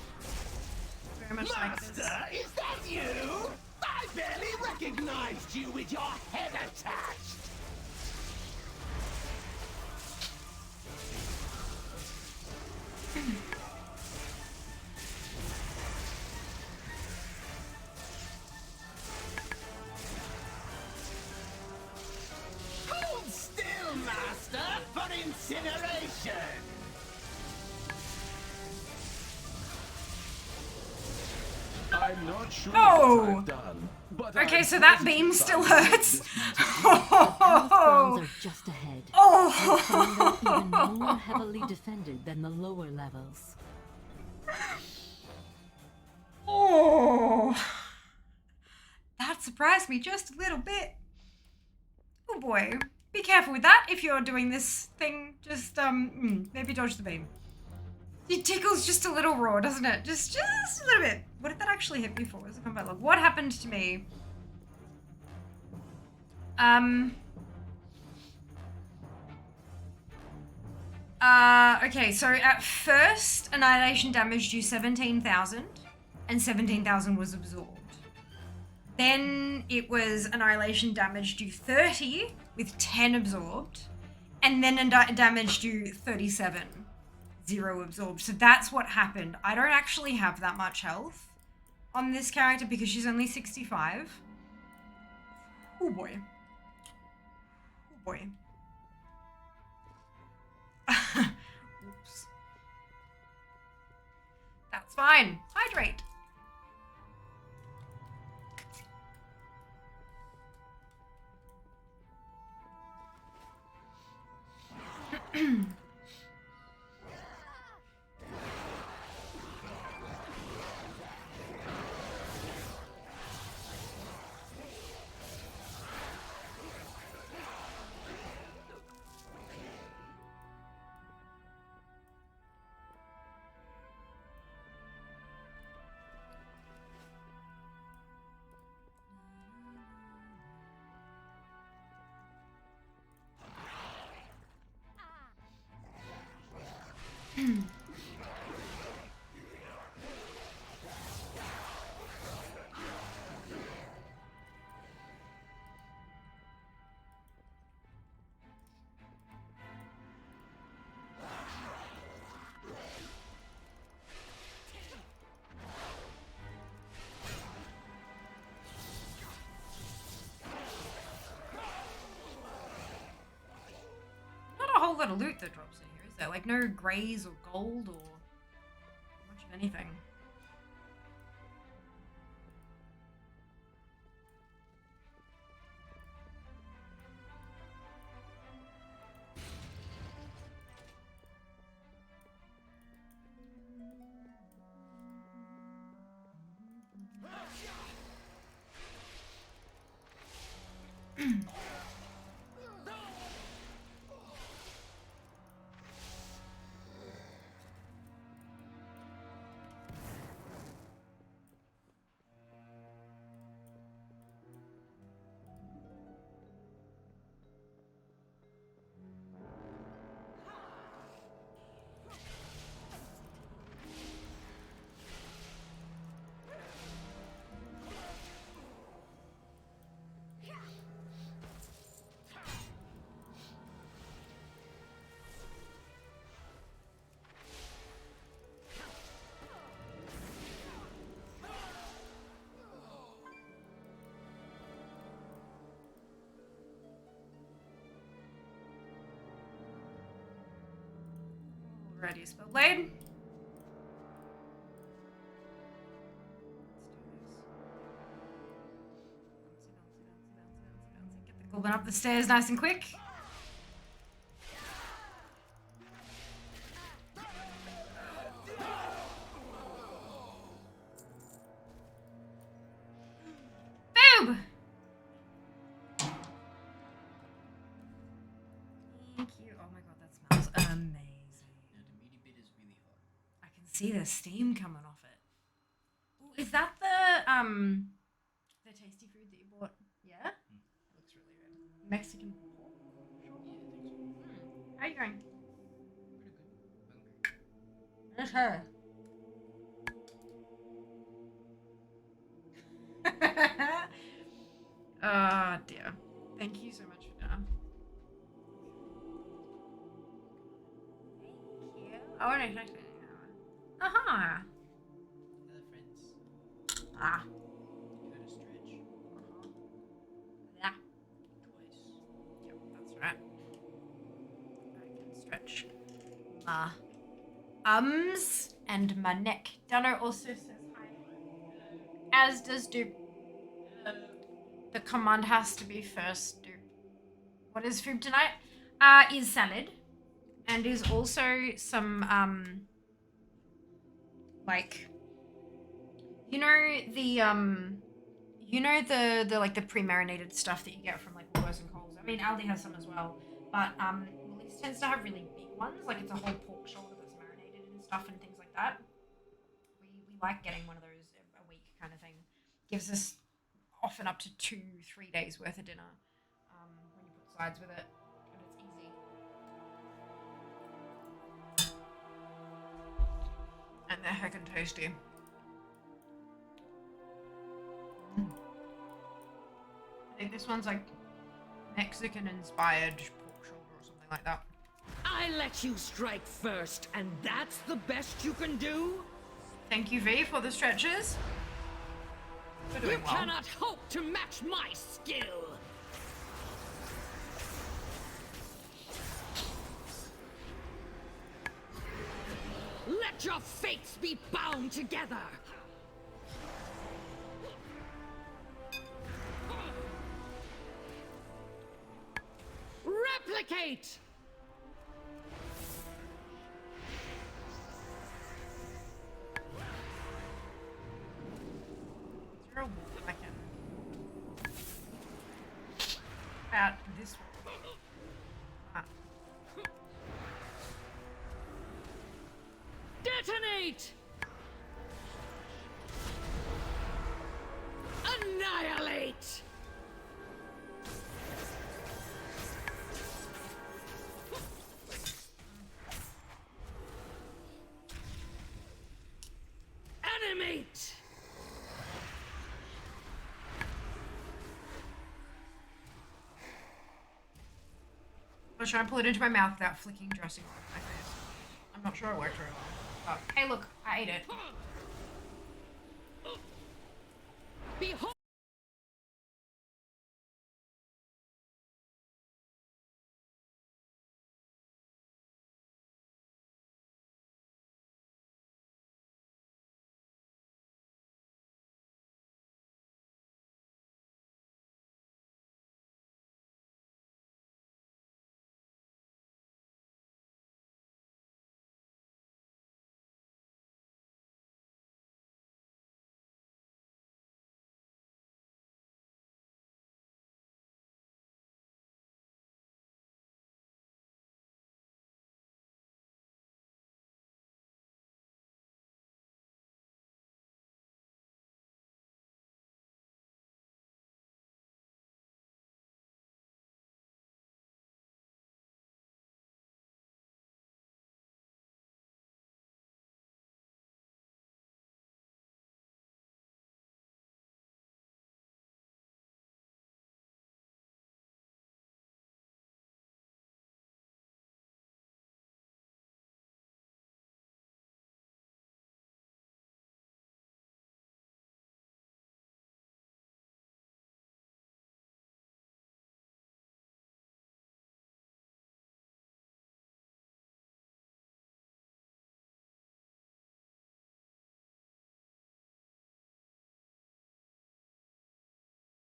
Very much like this. Master, is that you? I barely recognized you with your head attached. Hold still, master, for incineration. I'm not sure Oh! what I've done, but Okay, I'm so that positive beam still I hurts. Grounds are just ahead. Oh! You'll find them even more heavily defended than the lower levels. Oh, that surprised me just a little bit. Oh boy, be careful with that if you're doing this thing. Just maybe dodge the beam. It tickles just a little raw, doesn't it? Just a little bit. What did that actually hit me for? Where's the combat log? What happened to me? Okay, so at first, Annihilation damaged you 17,000, and 17,000 was absorbed. Then it was Annihilation damaged you 30, with 10 absorbed, and then damaged you 37, 0 absorbed. So that's what happened. I don't actually have that much health on this character because she's only 65. Oh boy. Oh boy. Oops. That's fine. Hydrate. Not a whole lot of loot that drops in here, is there? Like no greys or gold or much of anything. Alrighty, Spellblade. Get the goblin up the stairs nice and quick. Boob! Thank you. Oh my god, that smells amazing. Yeah, the meaty bit is really hot. I can see the steam coming off it. Ooh, is that the tasty food that you bought? Yeah? Looks really good. Mexican pork? Sure. Yeah, I think so. How are you going? Pretty good. Hungry. There's her. Oh dear. Thank you so much for dinner. Thank you. Oh, no, no. Aha. Hello, friends. Ah. Did you had a stretch? Yeah. Twice. Yep, that's right. I can stretch my arms and my neck. Dano also says hi. As does Dupe. The command has to be first, Dupe. What is food tonight? Is salad. And is also some, like, you know the like the pre-marinated stuff that you get from like Woolworths and Coles. I mean, Aldi has some as well, but Woolies tends to have really big ones. Like it's a whole pork shoulder that's marinated and stuff and things like that. We like getting one of those a week kind of thing. Gives us often up to 2-3 days worth of dinner when you put sides with it, and it's easy. And they're heckin' tasty. I think this one's like Mexican-inspired pork shoulder or something like that. I let you strike first, and that's the best you can do? Thank you, V, for the stretches. We're doing You well. cannot hope to match my skill! Let your fates be bound together! Replicate! Is there a wall I can... At this wall? Ah. Detonate! Annihilate! Animate! I was trying to pull it into my mouth without flicking dressing all over my face. I'm not sure it worked very well. But hey, look, I ate it. Behold!